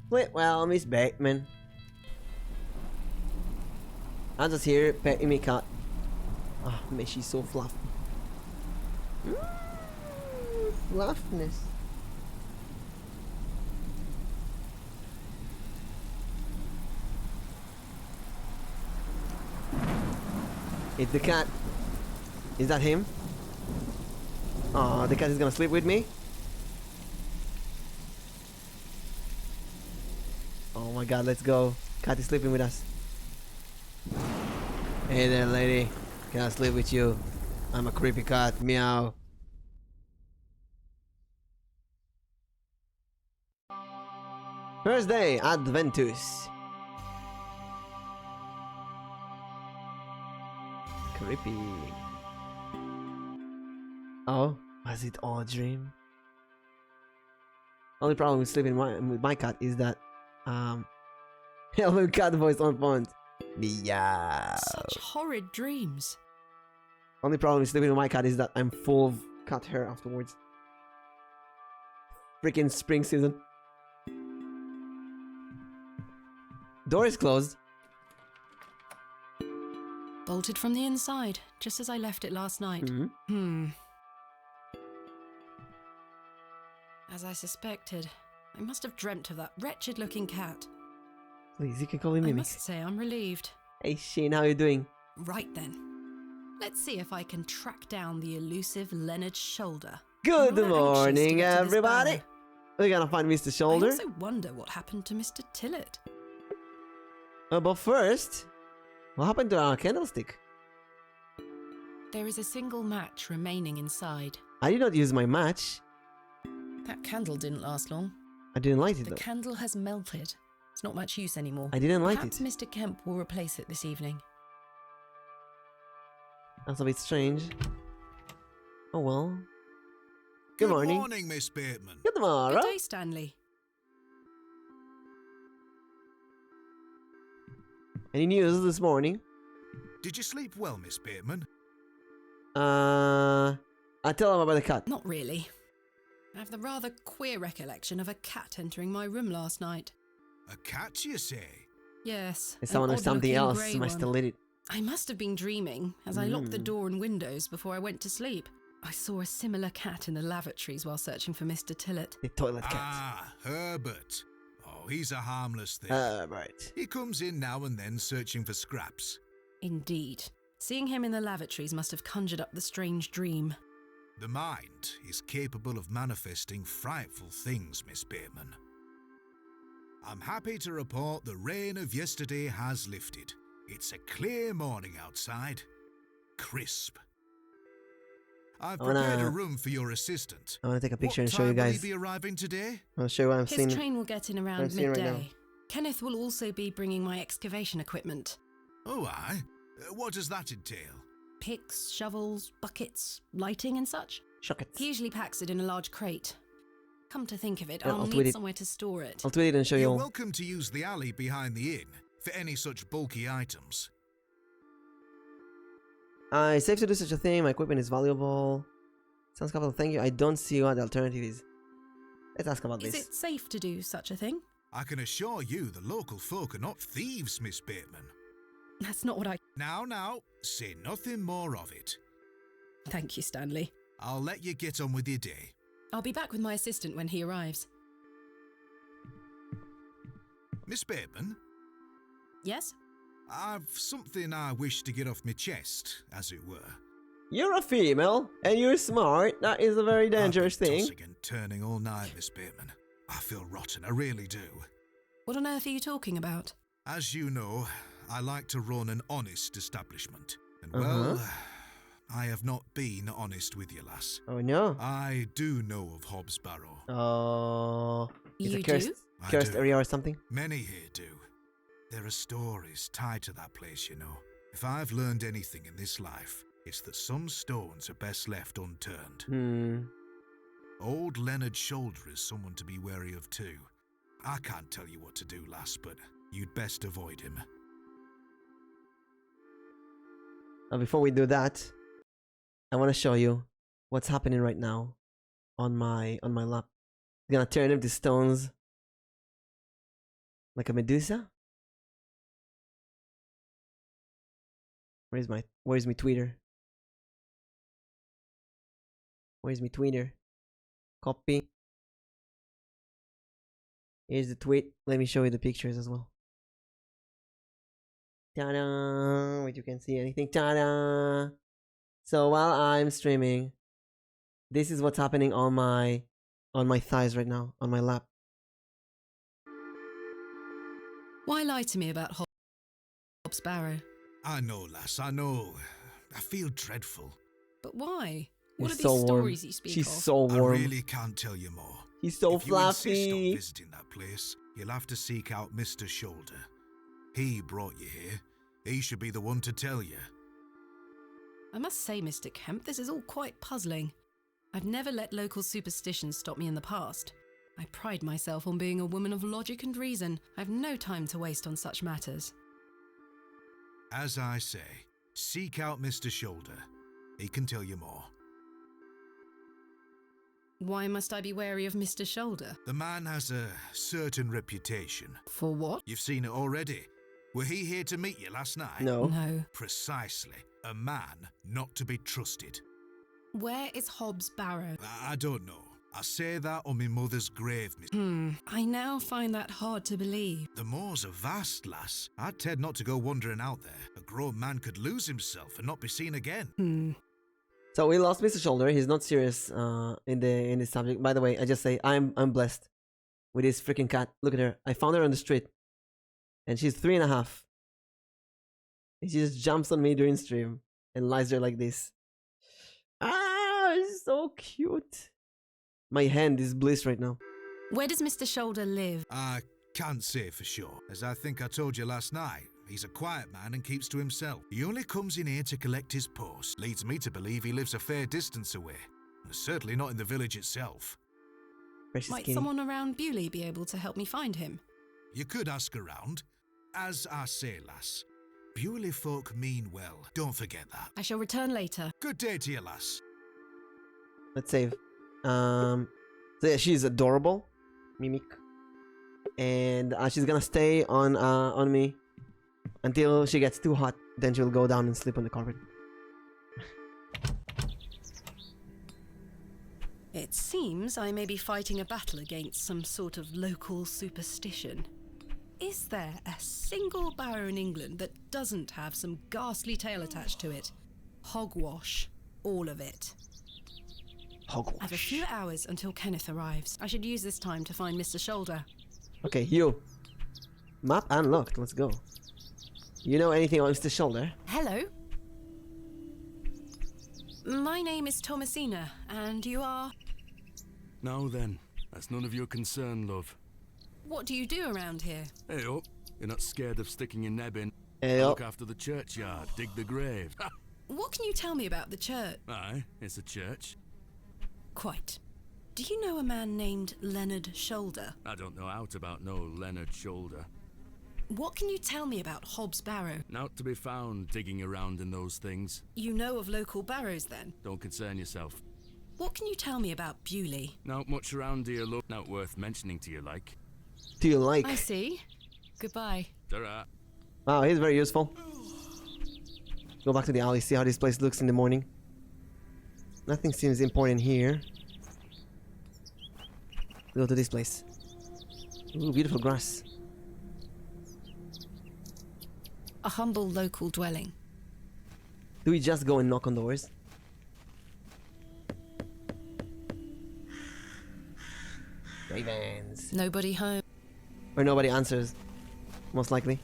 Wait, well, Miss Bateman. I'm just here petting me cat. Ah, man, she's so fluffy. Fluffiness. It's the cat. Is that him? Oh, the cat is gonna sleep with me? Oh my god, let's go. Cat is sleeping with us. Hey there, lady. Can I sleep with you? I'm a creepy cat. Meow. First day, Adventus. Creepy. Oh, was it all a dream? Only problem with sleeping with my cat is that Elboim cat voice on point. Meow. Such horrid dreams. Only problem with sleeping with my cat is that I'm full of cat hair afterwards. Freaking spring season. Door is closed. Bolted from the inside, just as I left it last night. As I suspected, I must have dreamt of that wretched-looking cat. Please, you can call him I Mimic. must say I'm relieved. Hey Shane, how you doing? Right then. Let's see if I can track down the elusive Leonard Shoulder. Good And on an anxious to morning, get to this everybody. Barrow. We're gonna find Mr. I Shoulder. also wonder what happened to Mr. Tillett. But first, what happened to our candlestick? There is a single match remaining inside. I did not use my match. That candle didn't last long. I didn't light it The though. candle has melted. It's not much use anymore. I didn't light Perhaps it. Mr. Kemp will replace it this evening. That's a bit strange. Oh well. Good morning. Good morning, Miss Bateman. Good morning. Good day, Stanley. Any news this morning? Did you sleep well, Miss Bateman? I'll tell him about the cat. Not really. I have the rather queer recollection of a cat entering my room last night. A cat, you say? Yes. If someone or something else grey must have lit it. I must have been dreaming as I locked the door and windows before I went to sleep. I saw a similar cat in the lavatories while searching for Mr. Tillett. The toilet cat. Ah, Herbert. Oh, he's a harmless thing. Right. He comes in now and then searching for scraps. Indeed. Seeing him in the lavatories must have conjured up the strange dream. The mind is capable of manifesting frightful things, Miss Bateman. I'm happy to report the rain of yesterday has lifted. It's a clear morning outside. Crisp. I've prepared a room for your assistant. I want to take a picture and What show you time will guys. he be arriving today? I'll show you what I'm His seeing. train will get in around seeing right midday. now. Kenneth will also be bringing my excavation equipment. Oh, aye. What does that entail? Picks, shovels, buckets, lighting and such. Shock it. He usually packs it in a large crate. Come to think of it, Yeah, I'll I'll tweet need it. somewhere to store it. I'll tweet it and show you You're all. welcome to use the alley behind the inn for any such bulky items. It's safe to do such a thing. My equipment is valuable. Sounds couple. Thank you. I don't see what the alternative is. Let's ask about Is this. it safe to do such a thing? I can assure you the local folk are not thieves, Miss Bateman. That's not what I... Now, say nothing more of it. Thank you, Stanley. I'll let you get on with your day. I'll be back with my assistant when he arrives. Miss Bateman, Yes? I've something I wish to get off my chest, as it were. You're a female and you're smart. That is a very dangerous I've been thing. tossing and turning all night, Miss Bateman. I feel rotten, I really do. What on earth are you talking about? As you know, I like to run an honest establishment. And well, I have not been honest with you, lass. Oh no. I do know of Hobbs Barrow. Oh. It's a You cursed, do? I cursed do. area or something. Many here do. There are stories tied to that place, you know. If I've learned anything in this life, it's that some stones are best left unturned. Old Leonard Shoulder is someone to be wary of too. I can't tell you what to do, lass, but you'd best avoid him. Now before we do that, I want to show you what's happening right now on my lap. I'm gonna turn into stones like a Medusa. Where's my tweeter? Where's my tweeter? Copy. Here's the tweet. Let me show you the pictures as well. Ta-da! Wait, you can see anything. Ta-da! So while I'm streaming, this is what's happening on my thighs right now, on my lap. Why lie to me about Hobbs Barrow? I know, lass, I know. I feel dreadful. But why? What He's are these so warm. stories you speak She's of? so warm. I really can't tell you more. He's so If you insist on fluffy. visiting that place, you'll have to seek out Mr. Shoulder. He brought you here. He should be the one to tell you. I must say, Mr. Kemp, this is all quite puzzling. I've never let local superstitions stop me in the past. I pride myself on being a woman of logic and reason. I've no time to waste on such matters. As I say, seek out Mr. Shoulder. He can tell you more. Why must I be wary of Mr. Shoulder? The man has a certain reputation. For what? You've seen it already. Were he here to meet you last night? No. No. Precisely. A man not to be trusted. Where is Hobbs Barrow? I don't know. I say that on my mother's grave, Miss. I now find that hard to believe. The moors are vast, lass. I'd tend not to go wandering out there. A grown man could lose himself and not be seen again. So we lost Mr. Shoulder. He's not serious in the subject. By the way, I just say I'm blessed with this freaking cat. Look at her. I found her on the street, and she's 3.5. And she just jumps on me during stream and lies there like this. Ah, it's so cute. My hand is blissed right now. Where does Mr. Shoulder live? I can't say for sure. As I think I told you last night, he's a quiet man and keeps to himself. He only comes in here to collect his post. Leads me to believe he lives a fair distance away. Certainly not in the village itself. Precious Might kitty. someone around Bewley be able to help me find him? You could ask around. As I say, lass, Bewley folk mean well. Don't forget that. I shall return later. Good day to you, lass. Let's save. So yeah, she's adorable, Mimic, and she's gonna stay on me until she gets too hot. Then she'll go down and sleep on the carpet. It seems I may be fighting a battle against some sort of local superstition. Is there a single barrow in England that doesn't have some ghastly tale attached to it? Hogwash. All of it. Hogwash. I have a few hours until Kenneth arrives. I should use this time to find Mr. Shoulder. Okay, you. Map unlocked. Let's go. You know anything about Mr. Shoulder? Hello. My name is Thomasina, and you are... Now then, that's none of your concern, love. What do you do around here? Hey up, you're not scared of sticking your neb in. Hey Look up. after the churchyard, dig the grave. What can you tell me about the church? Aye, it's a church. Quite. Do you know a man named Leonard Shoulder? I don't know out about no Leonard Shoulder. What can you tell me about Hobbs Barrow? Not to be found digging around in those things. You know of local barrows then? Don't concern yourself. What can you tell me about Bewley? Not much around here, love. Not worth mentioning to you, like. Do you like? I see. Goodbye. Ta-ra. Wow, he's very useful. Go back to the alley, see how this place looks in the morning. Nothing seems important here. Go to this place. Ooh, beautiful grass. A humble local dwelling. Do we just go and knock on doors? Ravens. Nobody home. Or nobody answers. Most likely.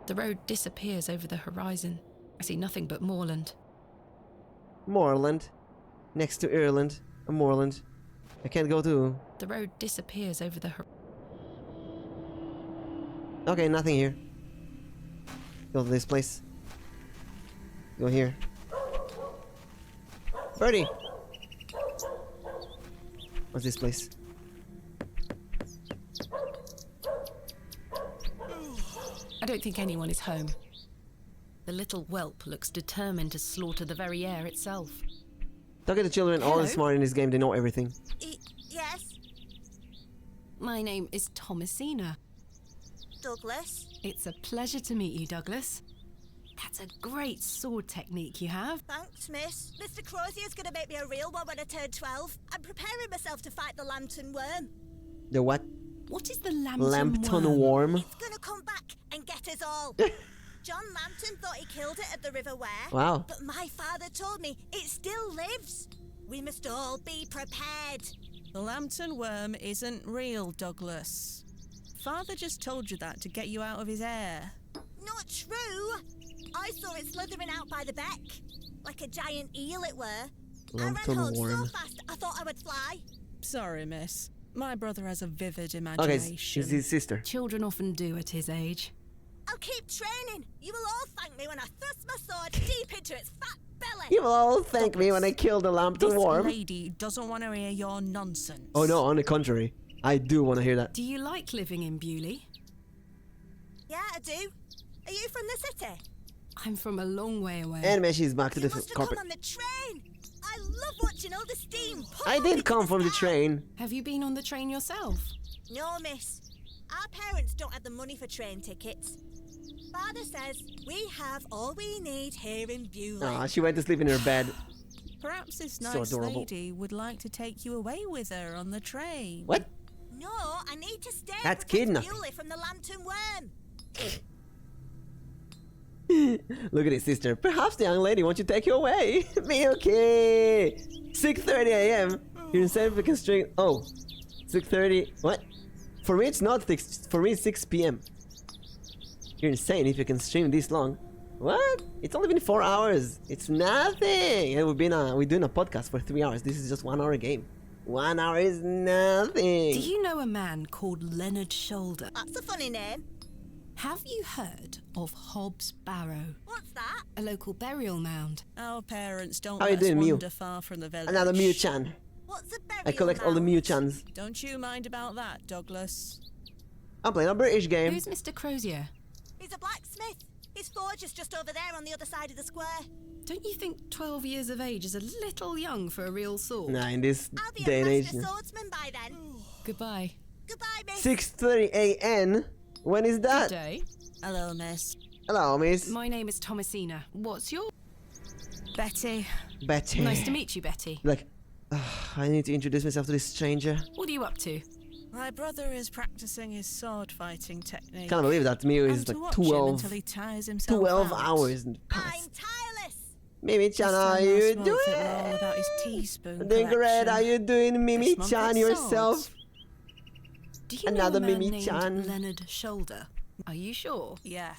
The road disappears over the horizon. I see nothing but moorland. Moorland. Next to Ireland. A moorland. I can't go to... The road disappears over the horizon. Okay, nothing here. Go to this place. Go here. Birdie! What's this place? I don't think anyone is home. The little whelp looks determined to slaughter the very air itself. Talking to children, all Hello? smart in this game, they know everything. Yes, My name is Thomasina. Douglas. It's a pleasure to meet you, Douglas. That's a great sword technique you have. Thanks, miss. Mr. Crozier's gonna make me a real one when I turn 12. I'm preparing myself to fight the lambton worm. The what? What is the Lambton Lambton worm? worm? It's gonna come back and get us all. John Lambton thought he killed it at the River Ware. Wow. But my father told me it still lives. We must all be prepared. The Lambton worm isn't real, Douglas. Father just told you that to get you out of his hair. Not true. I saw it slithering out by the beck. Like a giant eel it were. I Lambton ran home worm. so fast I thought I would fly. Sorry, miss. My brother has a vivid Okay, imagination. it's his sister. Children often do at his age. I'll keep training. You will all thank me when I thrust my sword deep into its fat belly. You will all thank me when I kill the Lambton This worm. lady doesn't want to hear your nonsense. Oh no, on the contrary. I do want to hear that. Do you like living in Bewley? Yeah, I do. Are you from the city? I'm from a long way away. And man, she's back to You the must have carpet. come on the train. I love watching all the steam. I pour did into come from the sky. train. Have you been on the train yourself? No, miss. Our parents don't have the money for train tickets. Father says we have all we need here in Bewley. Aw, she went to sleep in her bed. Perhaps this So nice adorable. lady would like to take you away with her on the train. What? No, I need to stay. That's and protect kidnapping. Bewley from the Lambton worm. Look at his sister. Perhaps the young lady wants you to take you away. Milky! 6:30 a.m. You're insane if you can string. Oh, 6:30. What? For me, it's not 6. For me, it's 6 p.m. You're insane if you can stream this long. What? It's only been 4 hours. It's nothing. And we're doing a podcast for 3 hours. This is just 1 hour game. 1 hour is nothing. Do you know a man called Leonard Shoulder? That's a funny name. Have you heard of Hobbs Barrow? What's that? A local burial mound. Our parents don't How you let us doing, Mew? wander far from the village. Another Mew-chan. What's a burial I collect all the mound? Mew-chans. Don't you mind about that, Douglas? I'm playing a British game. Who's Mr. Crozier? He's a blacksmith. His forge is just over there on the other side of the square. Don't you think 12 years of age is a little young for a real sword? Nah, in this I'll be day a and age. master swordsman by then. Goodbye. Goodbye, miss. 6:30 a.m. When is Good that? day. Hello, miss. Hello, miss. My name is Thomasina. What's your... Betty. Betty. Nice to meet you, Betty. Like, I need to introduce myself to this stranger. What are you up to? My brother is practicing his sword fighting technique. Can't believe that Mew I'm is to like watch him 12, until he tires himself 12 out. hours in the I'm past. tireless. Mimi-chan, This how time you last month, doing? it were all about his teaspoon Doing great. collection. How you doing, This month Mimi-chan, it's yourself? swords. Do you Another know a man Mimi-chan. named Leonard Shoulder? Are you sure? Yeah.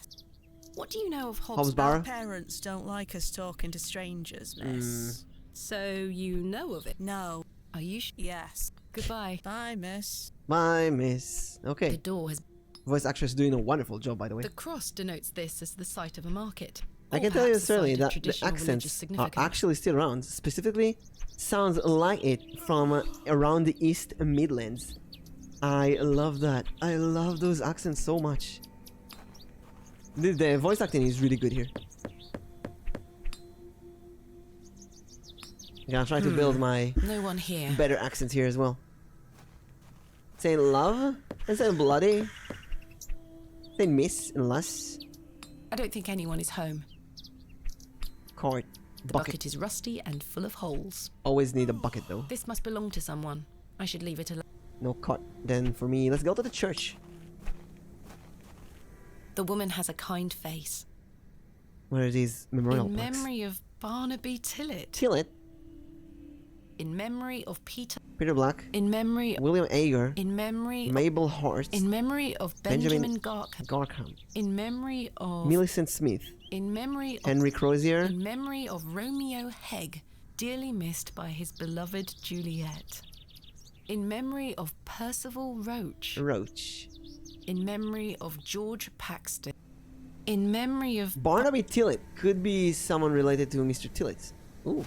What do you know of Hobbs Hobbs Barrow? Our parents don't like us talking to strangers, miss. So you know of it? No. Are you Yes. Goodbye. Bye, miss. My miss. The Okay. door has... Voice actress doing a wonderful job, by the way. The cross denotes this as the site of a market. I Or can tell you perhaps a certainly site of that the traditional religious accents are significance. actually still around. Specifically, sounds like it from around the East Midlands. I love that. I love those accents so much. The voice acting is really good here. I'm gonna try to build my No one here. better accents here as well. Saying love and saying bloody. Saying miss and less. I don't think anyone is home. Cart. The Bucket. bucket is rusty and full of holes. Always need a bucket though. This must belong to someone. I should leave it alone. No cart. Then for me, let's go to the church. The woman has a kind face. Where are these memorial In plaques? memory of Barnaby Tillett. Tillett, In memory of Peter. Peter Black, In memory. William Ager, In memory. Mabel Hart, In memory of Benjamin Garkham. Garkham, In memory of. Millicent Smith, In memory of. Henry Crozier, In memory of Romeo Hegg, dearly missed by his beloved Juliet. In memory of Percival Roach. Roach, In memory of George Paxton. In memory of. Barnaby Tillett. Could be someone related to Mr. Tillett. Ooh.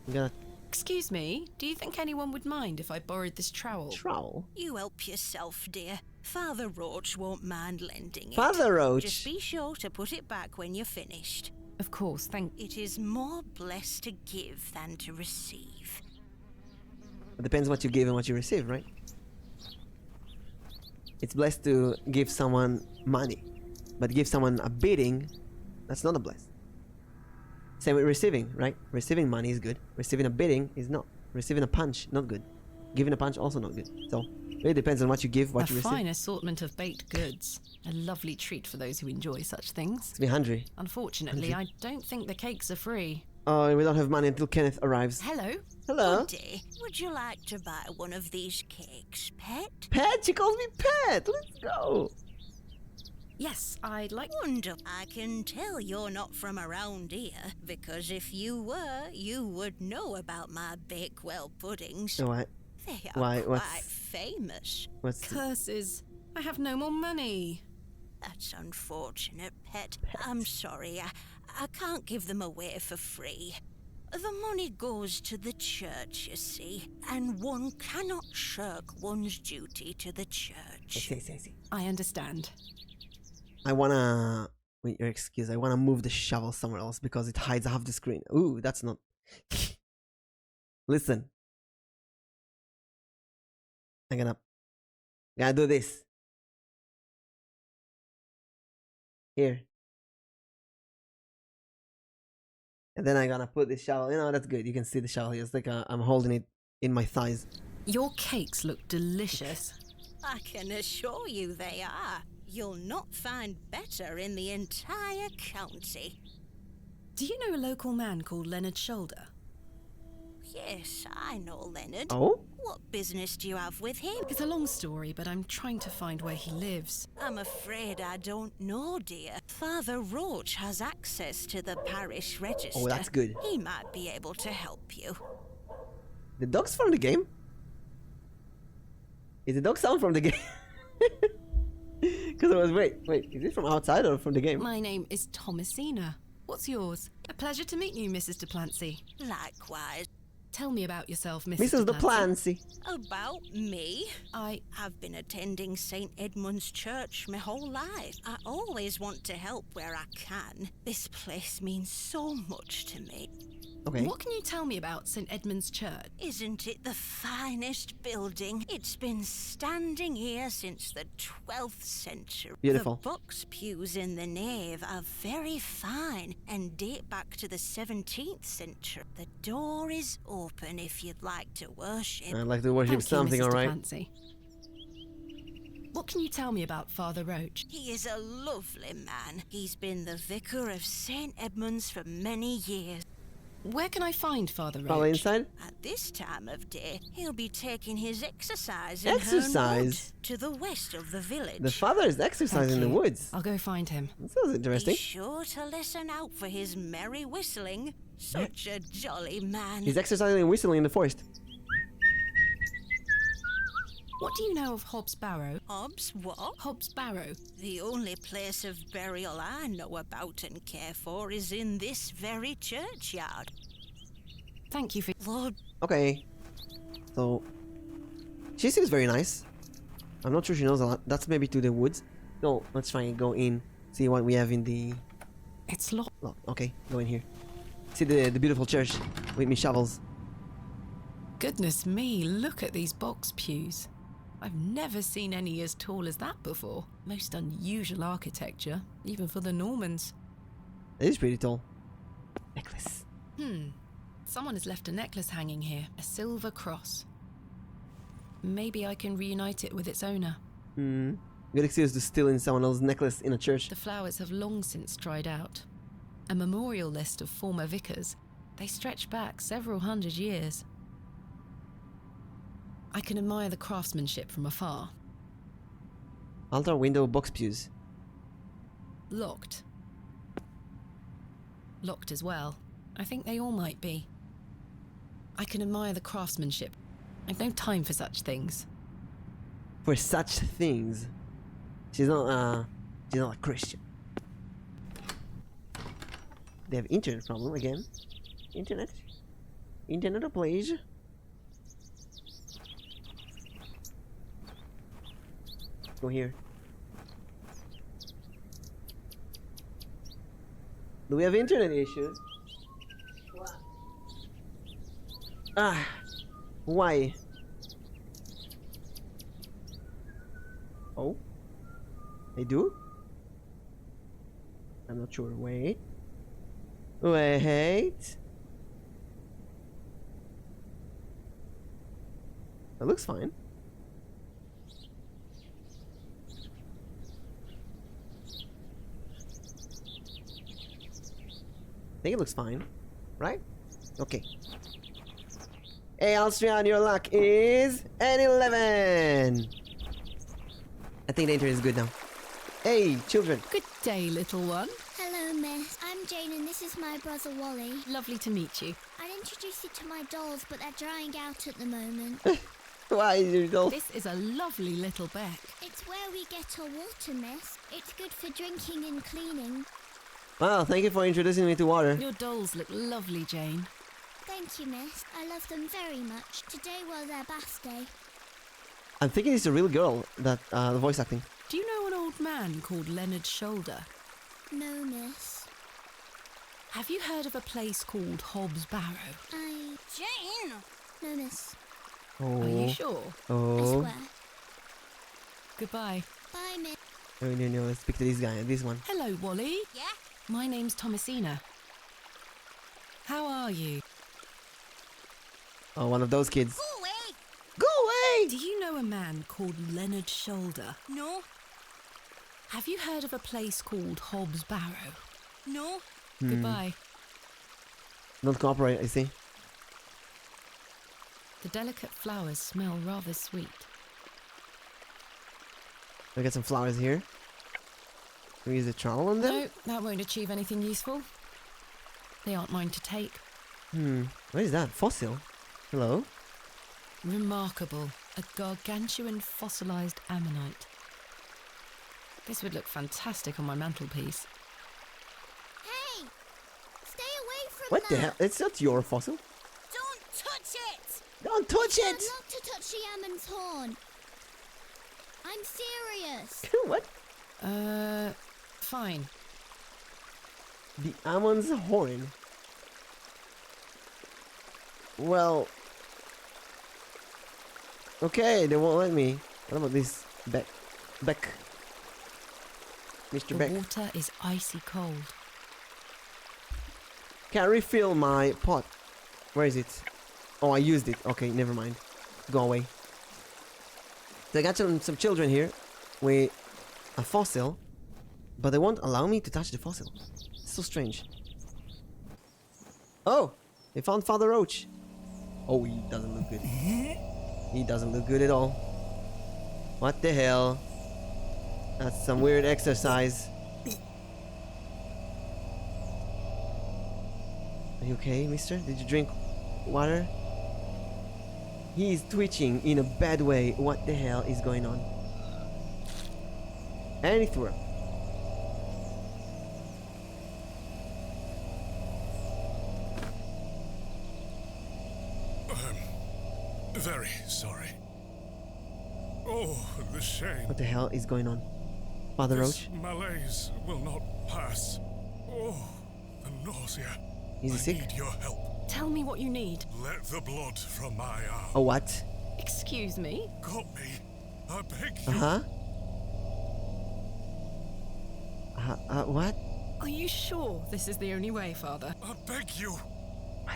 I'm gonna Excuse me, do you think anyone would mind if I borrowed this trowel? trowel. You help yourself, dear. Father Roach won't mind lending it. Father Roach. Just be sure to put it back when you're finished. Of course, thank. It is more blessed to give than to receive. It depends what you give and what you receive, right? It's blessed to give someone money, but give someone a bidding, that's not a bless. Same with receiving, right? Receiving money is good. Receiving a bidding is not. Receiving a punch, not good. Giving a punch, also not good. So, it really depends on what you give, what A you receive. fine assortment of baked goods. A lovely treat for those who enjoy such things. It's me hungry. Unfortunately, I don't think the cakes are free. Oh, we don't have money until Kenneth arrives. Hello? Hello? Good day. Would you like to buy one of these cakes, pet? Pet? She calls me Pet! Let's go! Yes, I'd like. Wonderful. I can tell you're not from around here, because if you were, you would know about my Bakewell puddings. Oh, what? They are Why, quite what's- famous. What's the... Curses. I have no more money. That's unfortunate, pet. I'm sorry. I can't give them away for free. The money goes to the church, you see, and one cannot shirk one's duty to the church. I see. I understand. I wanna... With your excuse, I wanna move the shovel somewhere else because it hides half the screen. Ooh, that's not... Listen. I'm gonna do this. Here. And then I'm gonna put this shovel. You know, that's good. You can see the shovel here. It's like I'm holding it in my thighs. Your cakes look delicious. I can assure you they are. You'll not find better in the entire county. Do you know a local man called Leonard Shoulder? Yes, I know Leonard. Oh? What business do you have with him? It's a long story, but I'm trying to find where he lives. I'm afraid I don't know, dear. Father Roach has access to the parish register. Oh, that's good. He might be able to help you. The dog's from the game? Is the dog sound from the game? Because I was, wait, is it from outside or from the game? My name is Thomasina. What's yours? A pleasure to meet you, Mrs. Duplancy. Likewise. Tell me about yourself, Mrs. Duplancy. About me? I've been attending St. Edmund's Church my whole life. I always want to help where I can. This place means so much to me. Okay. What can you tell me about St. Edmund's Church? Isn't it the finest building? It's been standing here since the 12th century. Beautiful. The box pews in the nave are very fine and date back to the 17th century. The door is open if you'd like to worship. I'd like to worship Thank something, you, Mrs. alright? Duplancy. What can you tell me about Father Roach? He is a lovely man. He's been the vicar of St. Edmund's for many years. Where can I find Father Roach? Follow inside? At this time of day, he'll be taking his exercise in Exercise? Herne Wood, to the west of the village. The father is exercising in the woods. I'll go find him. That sounds interesting. Be sure to listen out for his merry whistling. Such a jolly man. He's exercising and whistling in the forest. What do you know of Hobbs Barrow? Hobbs what? Hobbs Barrow. The only place of burial I know about and care for is in this very churchyard. Thank you for... Lord... Okay. So... She seems very nice. I'm not sure she knows a lot. That's maybe to the woods. No, let's try and go in. See what we have in the... It's locked. Oh, okay, go in here. See the beautiful church with me shovels. Goodness me, look at these box pews. I've never seen any as tall as that before. Most unusual architecture, even for the Normans. It is pretty tall. Necklace. Someone has left a necklace hanging here. A silver cross. Maybe I can reunite it with its owner. Good excuse to steal in someone else's necklace in a church. The flowers have long since dried out. A memorial list of former vicars. They stretch back several hundred years. I can admire the craftsmanship from afar. Altar window box pews. Locked. Locked as well. I think they all might be. I can admire the craftsmanship. I've no time for such things. For such things. She's not a Christian. They have internet problem again. Internet? Internet, please. Go here. Do we have internet issues? Ah, why? Oh, they do? I'm not sure. Wait. That looks fine. I think it looks fine, right? Okay. Hey, Austrian, your luck is an 11. I think the internet is good now. Hey, children. Good day, little one. Hello, miss. I'm Jane and this is my brother Wally. Lovely to meet you. I'd introduce you to my dolls, but they're drying out at the moment. Why is your doll? This is a lovely little beck. It's where we get our water, miss. It's good for drinking and cleaning. Wow, thank you for introducing me to water. Your dolls look lovely, Jane. Thank you, miss. I love them very much. Today was their bath day. I'm thinking it's a real girl, that the voice acting. Do you know an old man called Leonard Shoulder? No, miss. Have you heard of a place called Hobbs Barrow? Jane! No, miss. Oh. Are you sure? I Oh. swear. Goodbye. Bye, miss. No, let's speak to this guy, this one. Hello, Wally. Yeah? My name's Thomasina. How are you? Oh, one of those kids. Go away! Go away! Do you know a man called Leonard Shoulder? No. Have you heard of a place called Hobbs Barrow? No? Goodbye. Don't cooperate, I see. The delicate flowers smell rather sweet. I get some flowers here. Can we use a trowel on them? No, that won't achieve anything useful. They aren't mine to take. What is that? Fossil? Hello? Remarkable. A gargantuan fossilized ammonite. This would look fantastic on my mantelpiece. Hey! Stay away from What the that! hell? It's not your fossil. Don't touch it! Don't touch Tell it! not to touch the almond's horn. I'm serious. What? Fine. The Ammon's horn. Well. Okay, they won't let me. What about this Beck? Mr. The Beck. water is icy cold. Can I refill my pot? Where is it? Oh, I used it. Okay, never mind. Go away. So I got some children here with a fossil, but they won't allow me to touch the fossil. It's so strange. Oh, they found Father Roach. Oh, he doesn't look good. He doesn't look good at all. What the hell? That's some weird exercise. Are you okay, mister? Did you drink water? He's twitching in a bad way. What the hell is going on? And he threw up. Very sorry. Oh, the shame. What the hell is going on? Father This Roach? malaise will not pass. Oh, the nausea. Is he I sick? need your help. Tell me what you need. Let the blood from my arm. Oh, what? Excuse me? Got me. I beg you. Uh-huh. What? Are you sure this is the only way, Father? I beg you.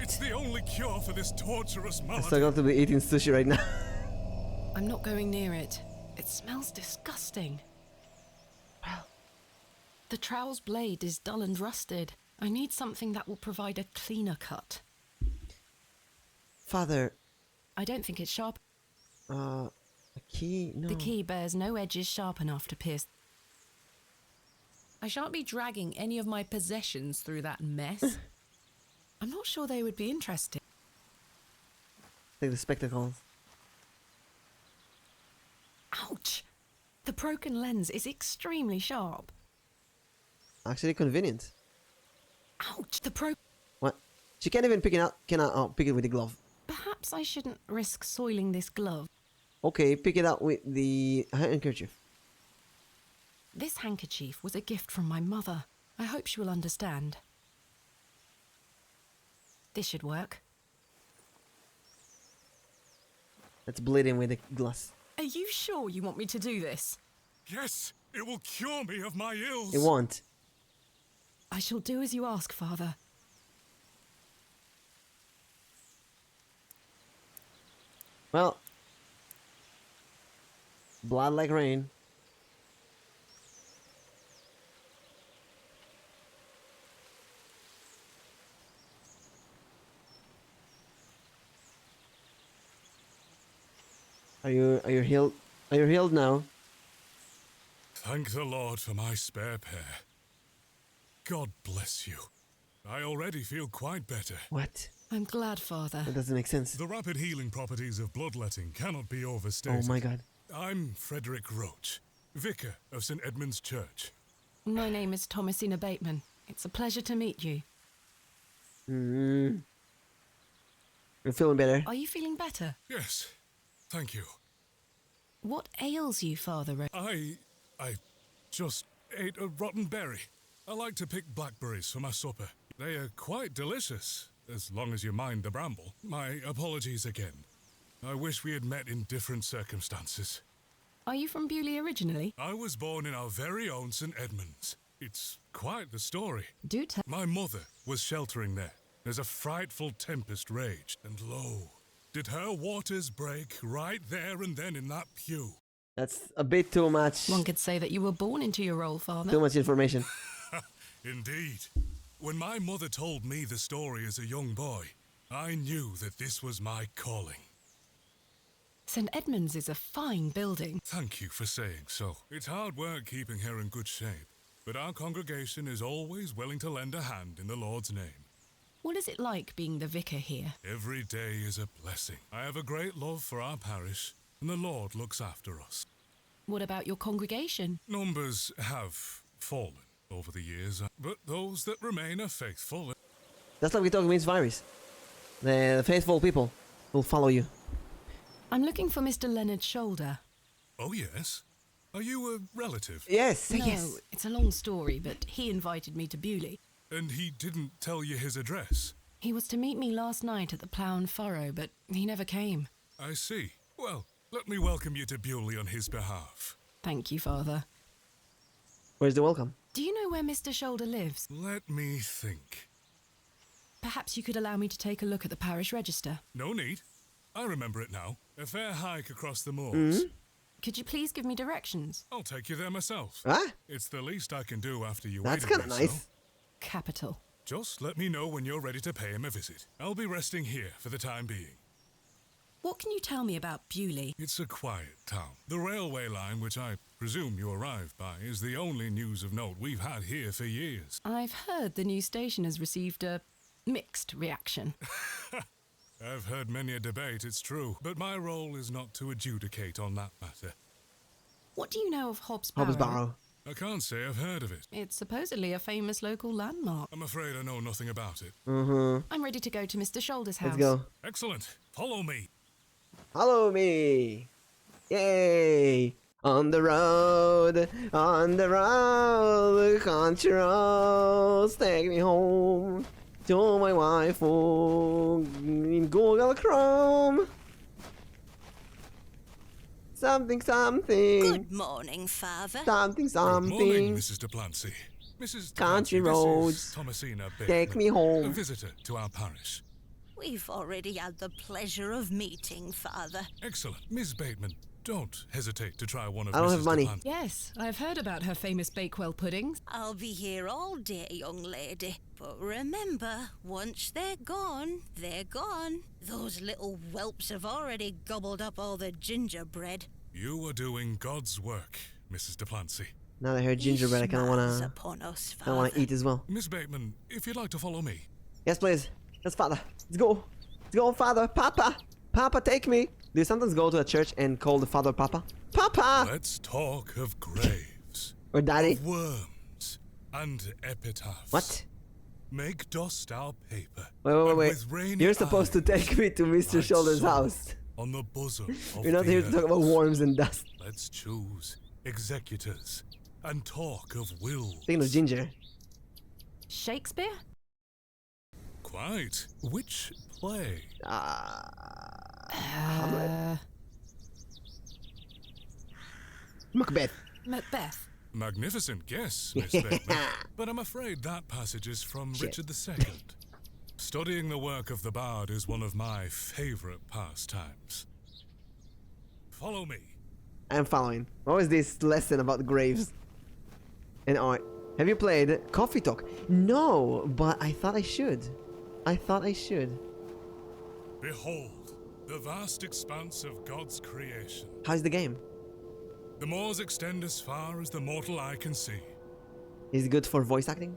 It's the only cure for this torturous I'm malady. still going to be eating sushi right now. I'm not going near it. It smells disgusting. Well, the trowel's blade is dull and rusted. I need something that will provide a cleaner cut. Father, I don't think it's sharp. a key? No. The key bears no edges sharp enough to pierce. I shan't be dragging any of my possessions through that mess. I'm not sure they would be interested. Take the spectacles. Ouch! The broken lens is extremely sharp. Actually convenient. Ouch! What? She can't even pick it out. Cannot pick it with the glove. Perhaps I shouldn't risk soiling this glove. Okay, pick it out with the handkerchief. This handkerchief was a gift from my mother. I hope she will understand. This should work. Let's bleed in with the glass. Are you sure you want me to do this? Yes, it will cure me of my ills. It won't. I shall do as you ask, Father. Well. Blood like rain. Are you healed? Are you healed now? Thank the Lord for my spare pair. God bless you. I already feel quite better. What? I'm glad, Father. That doesn't make sense. The rapid healing properties of bloodletting cannot be overstated. Oh my god. I'm Frederick Roach, vicar of St. Edmund's Church. My name is Thomasina Bateman. It's a pleasure to meet you. You're feeling better? Are you feeling better? Yes, thank you. What ails you, Father? I just ate a rotten berry. I like to pick blackberries for my supper. They are quite delicious, as long as you mind the bramble. My apologies again. I wish we had met in different circumstances. Are you from Bewley originally? I was born in our very own St. Edmunds. It's quite the story. Do tell. My mother was sheltering there as a frightful tempest raged, and lo, did her waters break right there and then in that pew. That's a bit too much. One could say that you were born into your role, Father. Too much information. Indeed. When my mother told me the story as a young boy, I knew that this was my calling. St. Edmund's is a fine building. Thank you for saying so. It's hard work keeping her in good shape, but our congregation is always willing to lend a hand in the Lord's name. What is it like being the vicar here? Every day is a blessing. I have a great love for our parish, and the Lord looks after us. What about your congregation? Numbers have fallen over the years, but those that remain are faithful. That's like we talk means virus. The faithful people will follow you. I'm looking for Mr. Leonard Shoulder. Oh, yes? Are you a relative? Yes, No, yes. it's a long story, but he invited me to Bewley. And he didn't tell you his address? He was to meet me last night at the Plough and Furrow, but he never came. I see. Well, let me welcome you to Bewley on his behalf. Thank you, Father. Where's the welcome? Do you know where Mr. Shoulder lives? Let me think. Perhaps you could allow me to take a look at the parish register. No need. I remember it now. A fair hike across the moors. Could you please give me directions? I'll take you there myself. Huh? It's the least I can do after you That's waited kind of me nice. so. Capital. Just let me know when you're ready to pay him a visit. I'll be resting here for the time being. What can you tell me about Bewley? It's a quiet town. The railway line, which I presume you arrived by, is the only news of note we've had here for years. I've heard the new station has received a mixed reaction. I've heard many a debate, it's true, but my role is not to adjudicate on that matter. What do you know of Hobbs Barrow? Hobbs Barrow. I can't say I've heard of it. It's supposedly a famous local landmark. I'm afraid I know nothing about it. I'm ready to go to Mr. Shoulder's house. Let's go. Excellent. Follow me. Follow me. Yay. On the road, country roads, take me home to my wife in Google Chrome. Something, something. Good morning, Father. Something, Good morning, something. Mrs. DePlancy. Mrs. Country DePlancy, roads. This is Thomasina Bateman, Take me home. a visitor to our parish. We've already had the pleasure of meeting, Father. Excellent. Miss Bateman, don't hesitate to try one of I don't Mrs. have money. DePlancy. Yes, I've heard about her famous Bakewell puddings. I'll be here all day, young lady. But remember, once they're gone, they're gone. Those little whelps have already gobbled up all the gingerbread. You are doing God's work, Mrs. DePlancy. Now that I heard gingerbread, I kind of Smiles wanna, upon us, I wanna Father. eat as well. Miss Bateman, if you'd like to follow me. Yes, please. Yes, Father. Let's go. Let's go, Father. Papa. Papa, take me. Do you sometimes go to a church and call the Father Papa? Papa! Let's talk of graves, Or Daddy? of worms, and epitaphs. What? Make dust our paper. Wait. and with rainy You're supposed to take me to Mr. write Shoulder's songs house. On the bosom of You're not the here to talk earth. about worms and dust. Let's choose executors and talk of wills. Speaking of ginger. Shakespeare? Quite. Which play? Hamlet? Macbeth. Macbeth. Magnificent guess, Miss Bateman. But I'm afraid that passage is from Shit. Richard II. Studying the work of the bard is one of my favorite pastimes. Follow me. I'm following. What was this lesson about graves and art? Have you played Coffee Talk? No, but I thought I should. Behold, the vast expanse of God's creation. How's the game? The moors extend as far as the mortal eye can see. Is it good for voice acting?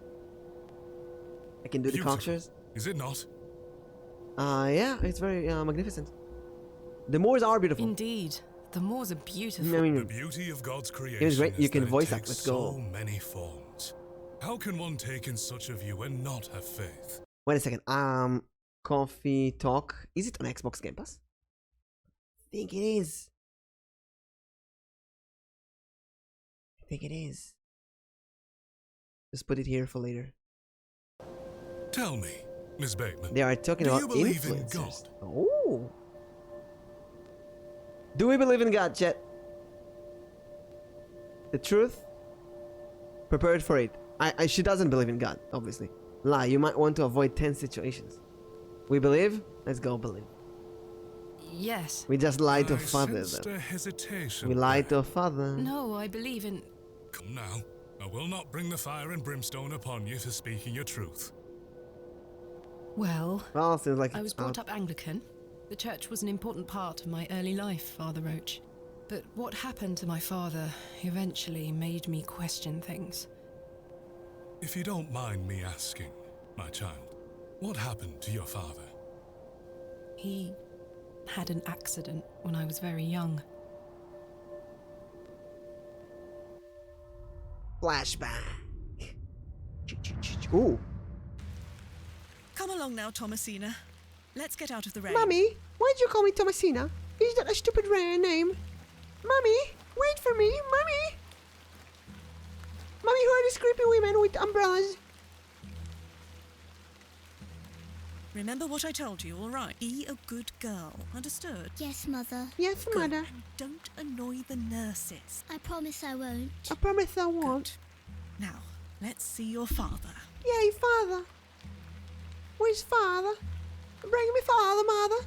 I can do the Beautiful, cultures. is it not? Yeah, it's very magnificent. The moors are beautiful. Indeed. The moors are beautiful. I The mean, beauty of God's creation great. is You can that it voice act. takes Let's go. so many forms. How can one take in such a view and not have faith? wait a second. Coffee Talk. Is it on Xbox Game Pass? I think it is. Just put it here for later. Tell me, Miss Bateman. They are talking Do about you believe in influencers. God? Oh. Do we believe in God, Chet? The truth? Prepared for it. She doesn't believe in God, obviously. Lie, you might want to avoid tense situations. We believe? Let's go believe. Yes. We just lied to I father. sensed Though. a hesitation We lied there. to father. No, I believe in. Come now. I will not bring the fire and brimstone upon you for speaking your truth. Well, Well, seems like I was it's brought out. up Anglican. The church was an important part of my early life, Father Roach. But what happened to my father eventually made me question things. If you don't mind me asking, my child, what happened to your father? He had an accident when I was very young. Flashback. Ooh. Come along now, Thomasina. Let's get out of the rain. Mummy, why'd you call me Thomasina? Is that a stupid rare name? Mummy, wait for me, Mummy! Mummy, who are these creepy women with umbrellas? Remember what I told you, all right? Be a good girl. Understood? Yes, Mother. Yes, Good. Mother. And don't annoy the nurses. I promise I won't. I promise I won't. Now, let's see your father. Yay, Father. Where's Father? Bring me Father, Mother.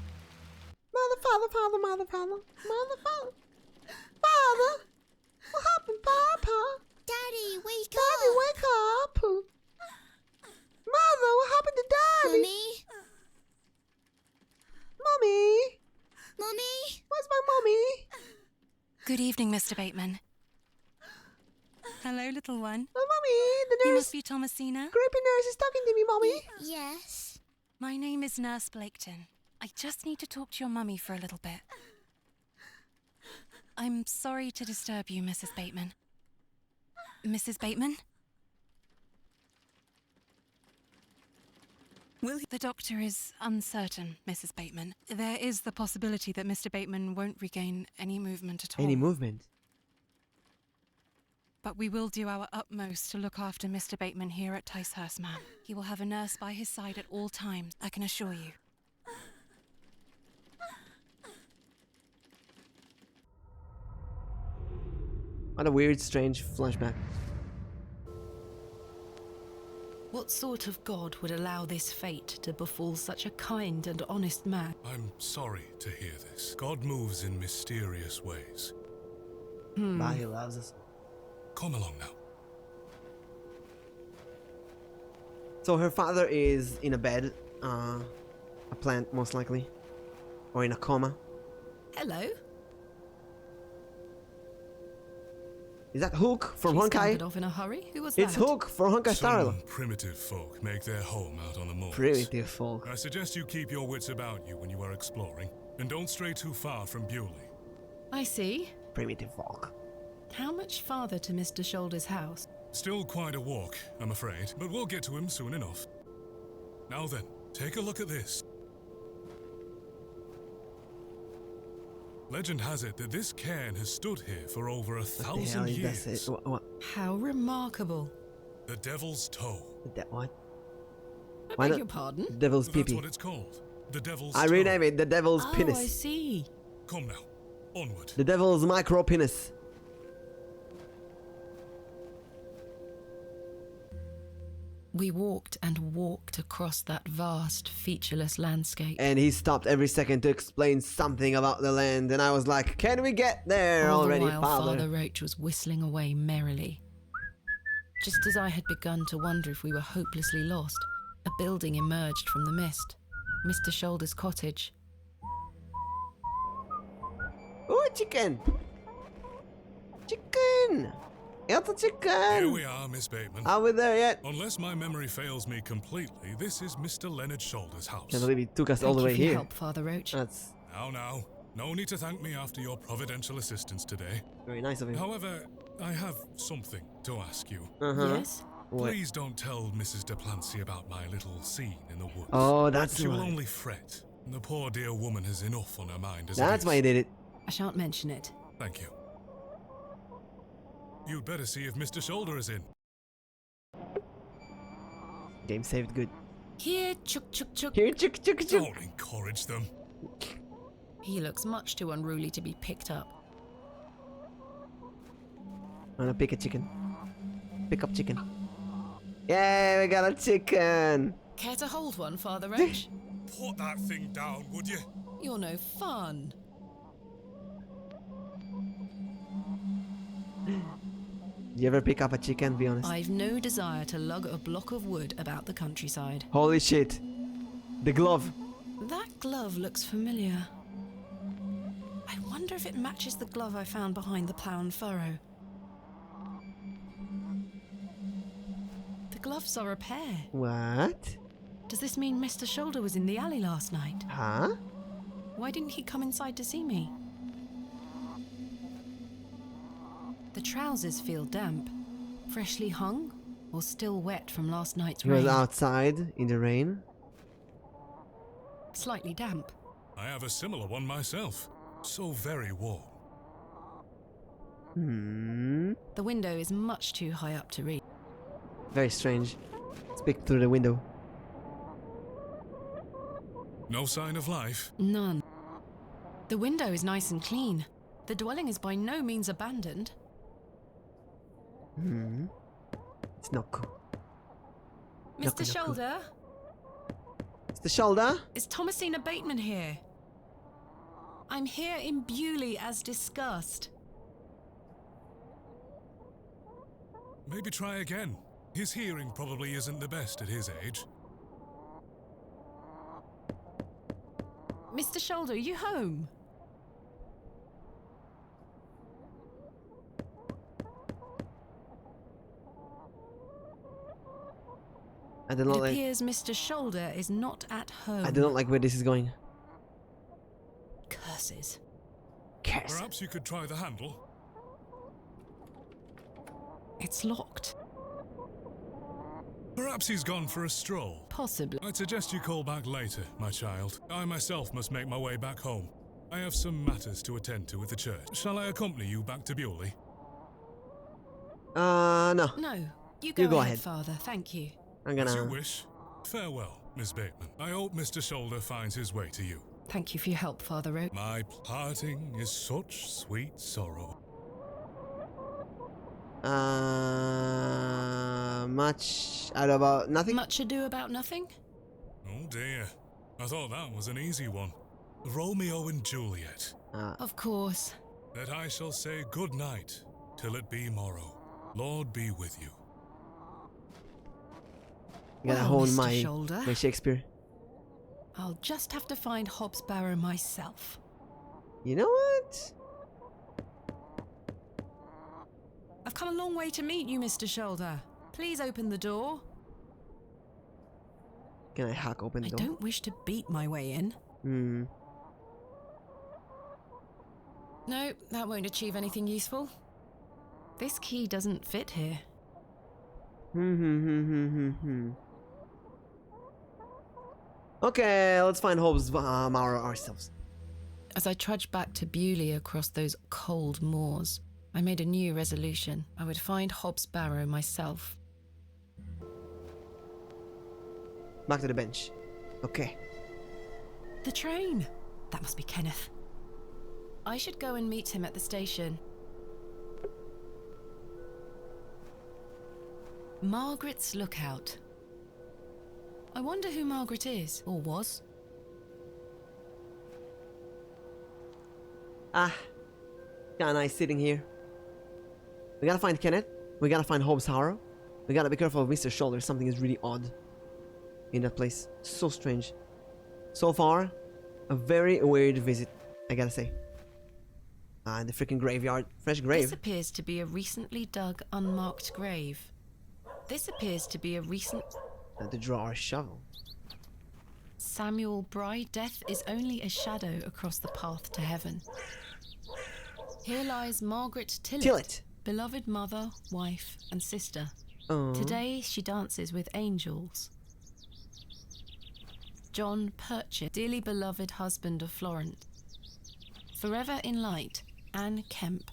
Mother, Father, Father, Mother, Father. Mother, Father. Father! What happened, Papa? Daddy, wake Daddy, up! wake up! Mother, what happened to Daddy? Mummy? Mummy? Mummy? Where's my mummy? Good evening, Mr. Bateman. Hello, little one. Oh, Mummy, the You nurse. must be Thomasina. Creepy nurse is talking to me, Mummy. Yes. My name is Nurse Blaketon. I just need to talk to your mummy for a little bit. I'm sorry to disturb you, Mrs. Bateman. Mrs. Bateman? The doctor is uncertain, Mrs. Bateman. There is the possibility that Mr. Bateman won't regain any movement at all. Any movement? But we will do our utmost to look after Mr. Bateman here at Ticehurst, ma'am. He will have a nurse by his side at all times, I can assure you. What a weird, strange flashback. What sort of god would allow this fate to befall such a kind and honest man? I'm sorry to hear this. God moves in mysterious ways. Bah, he loves us. Come along now. So her father is in a bed, a plant most likely, or in a coma. Hello? Is that Hook from She Honkai? scampered off in a hurry? Who was It's that? Hook from Honkai Star Some primitive folk make their home out on the moors. Primitive folk. I suggest you keep your wits about you when you are exploring, and don't stray too far from Bewley. I see. Primitive folk. How much farther to Mr. Shoulder's house? Still quite a walk, I'm afraid, but we'll get to him soon enough. Now then, take a look at this. Legend has it that this cairn has stood here for over 1,000 years. That's it. What? How remarkable. The Devil's Toe. What? I Why beg not your pardon? Devil's That's pee-pee. what it's called. The Devil's I Toe. rename it the Devil's Oh, Penis. I see. Come now, onward. The Devil's Micro Penis. We walked and walked across that vast, featureless landscape. And he stopped every second to explain something about the land, and I was like, can we get there All already, the while, Father? Father Roach was whistling away merrily. Just as I had begun to wonder if we were hopelessly lost, a building emerged from the mist. Mr. Shoulder's cottage. Ooh, chicken! Chicken! It's a chicken! Here we are, Miss Bateman. Are we there yet? Unless my memory fails me completely, this is Mr. Leonard Shoulder's house. Can't believe he took us all the Thank way you for your here. help, Father Roach. That's Now, no need to thank me after your providential assistance today. very nice of him. However, I have something to ask you. Yes? What? Please don't tell Mrs. Duplancy about my little scene in the woods. Oh, that's She will why. only fret. The poor dear woman has enough on her mind as That's it why is. he did it. I shan't mention it. Thank you. You'd better see if Mr. Shoulder is in. Game saved good. Here, chuk chuk chuk. Here, chick, chick, chick. Don't encourage them. He looks much too unruly to be picked up. I'm gonna pick a chicken. Pick up chicken. Yay, we got a chicken! Care to hold one, Father Roach? Put that thing down, would you? You're no fun. You ever pick up a chicken, be honest? I've no desire to lug a block of wood about the countryside. Holy shit. The glove. That glove looks familiar. I wonder if it matches the glove I found behind the plough and furrow. The gloves are a pair. What? Does this mean Mr. Shoulder was in the alley last night? Huh? Why didn't he come inside to see me? The trousers feel damp. Freshly hung or still wet from last night's He rain? was outside in the rain. Slightly damp. I have a similar one myself. So very warm. The window is much too high up to reach. Very strange. Let's peek through the window. No sign of life? None. The window is nice and clean. The dwelling is by no means abandoned. It's not cool. Mr. Shoulder? Mr. Shoulder? Is Thomasina Bateman here? I'm here in Bewley as discussed. Maybe try again. His hearing probably isn't the best at his age. Mr. Shoulder, are you home? I do It not like. appears Mr. Shoulder is not at home. I do not like where this is going. Curses. Curse. Perhaps you could try the handle? It's locked. Perhaps he's gone for a stroll. Possibly. I'd suggest you call back later, my child. I myself must make my way back home. I have some matters to attend to at the church. Shall I accompany you back to Bewley? No. No. You go go ahead, ahead. Father. Thank you. I'm As you gonna. wish. Farewell, Miss Bateman. I hope Mr. Shoulder finds his way to you. Thank you for your help, Father Rowe. My parting is such sweet sorrow. Much out about nothing. Much ado about nothing? Oh dear. I thought that was an easy one. Romeo and Juliet. Of course. That I shall say good night till it be morrow. Lord be with you. Gotta Well, hone Mr. Shoulder. my Shakespeare. I'll just have to find Hobbs Barrow myself. You know what? I've come a long way to meet you, Mr. Shoulder. Please open the door. Can I hack open the I door? don't wish to beat my way in. No, that won't achieve anything useful. This key doesn't fit here. Okay, let's find Hobbs Barrow ourselves. As I trudged back to Bewley across those cold moors, I made a new resolution. I would find Hobbs Barrow myself. Back to the bench. Okay. The train! That must be Kenneth. I should go and meet him at the station. Margaret's Lookout. I wonder who Margaret is, or was. Kinda nice sitting here. We gotta find Kenneth. We gotta find Hobbs Barrow. We gotta be careful of Mr. Shoulder. Something is really odd in that place. So strange. So far, a very weird visit, I gotta say. The freaking graveyard. Fresh grave. This appears to be a recently dug, unmarked grave. This appears to be a recent... To draw our shovel. Samuel Bry, death is only a shadow across the path to heaven. Here lies Margaret Tillett, beloved mother, wife, and sister. Today she dances with angels. John Purchase, dearly beloved husband of Florence. Forever in light, Anne Kemp.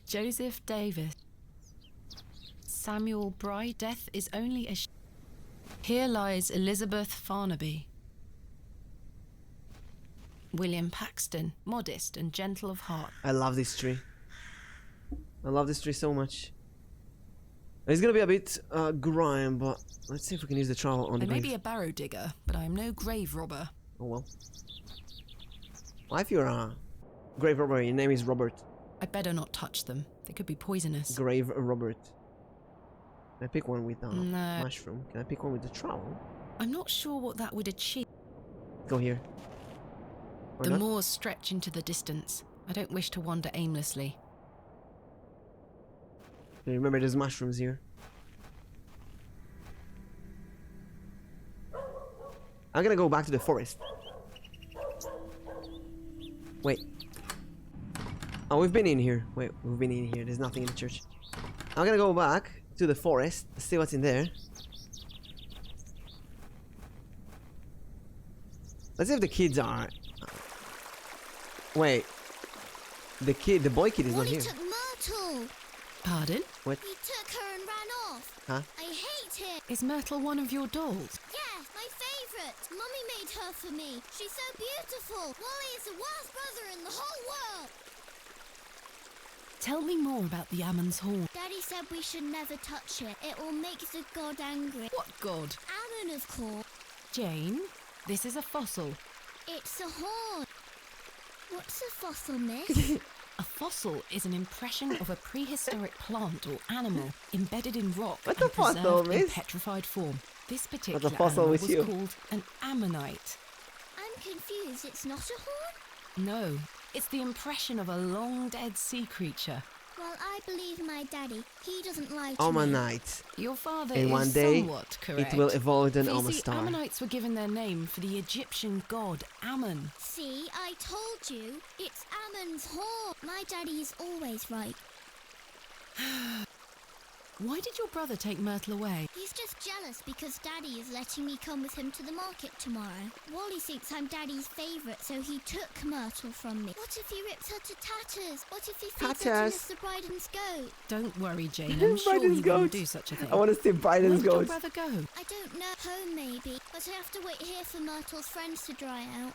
Joseph Davis. Samuel Bry, death is only a... Here lies Elizabeth Farnaby. William Paxton, modest and gentle of heart. I love this tree. I love this tree so much. It's gonna be a bit grime, but let's see if we can use the trowel on the I may grave. be a barrow digger, but I am no grave robber. Oh well. Well, if you're a grave robber, your name is Robert. I'd better not touch them. They could be poisonous. Grave Robert. Can I pick one with a No. mushroom? Can I pick one with a trowel? I'm not sure what that would achieve. Go here. Or The not? moors stretch into the distance. I don't wish to wander aimlessly. Remember, there's mushrooms here. I'm gonna go back to the forest. Wait. Oh, we've been in here. Wait, we've been in here. There's nothing in the church. I'm gonna go back to the forest, see what's in there. Let's see if the kids are... Wait. The boy kid is not Wally here. took Myrtle. Pardon? What? He took her and ran off. Huh? I hate him. Is Myrtle one of your dolls? Yeah, my favourite. Mummy made her for me. She's so beautiful. Wally is the worst brother in the whole world. Tell me more about the Ammon's horn. Daddy said we should never touch it. It will make the god angry. What god? Ammon, of course. Jane, this is a fossil. It's a horn. What's a fossil, miss? A fossil is an impression of a prehistoric plant or animal embedded in rock What's and a fossil, preserved in miss? petrified form. This particular What's a fossil animal with was you? called an ammonite. I'm confused. It's not a horn? No, it's the impression of a long-dead sea creature. Well, I believe my daddy. He doesn't lie to me. Ammonite. Your father And is one day, somewhat correct. it will evolve into an You Alma see, star. Ammonites were given their name for the Egyptian god Ammon. See, I told you. It's Ammon's horn. My daddy is always right. Why did your brother take Myrtle away? He's just jealous because Daddy is letting me come with him to the market tomorrow. Wally thinks I'm Daddy's favourite, so he took Myrtle from me. What if he rips her to tatters? What if he feeds her to Mr. Bryden's goat? Don't worry, Jane. I'm sure he Bryden's won't goat. do such a thing. I want to see Where Biden's did your goats. brother go? I don't know. Home, maybe. But I have to wait here for Myrtle's friends to dry out.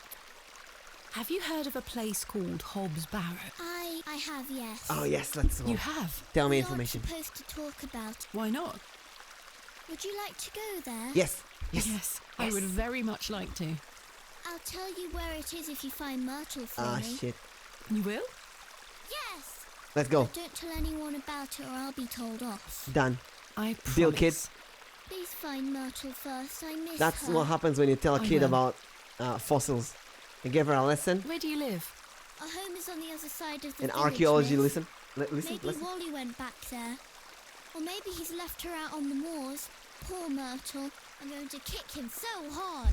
Have you heard of a place called Hobbs Barrow? I have, yes. Oh yes, let's go. You have? Tell me We information. aren't supposed to talk about it. Why not? Would you like to go there? Yes. Yes. Yes, I would very much like to. I'll tell you where it is if you find Myrtle for Ah me. shit. You will? Yes! Let's go. But don't tell anyone about it or I'll be told off. Done. I promise. Deal, kids. Please find Myrtle first. I miss That's her. what happens when you tell a I kid will. about fossils. You give her a lesson. Where do you live? Our home is on the other side of the In village, archaeology, miss. listen. Listen. Maybe Listen. Wally went back there. Or maybe he's left her out on the moors. Poor Myrtle. I'm going to kick him so hard.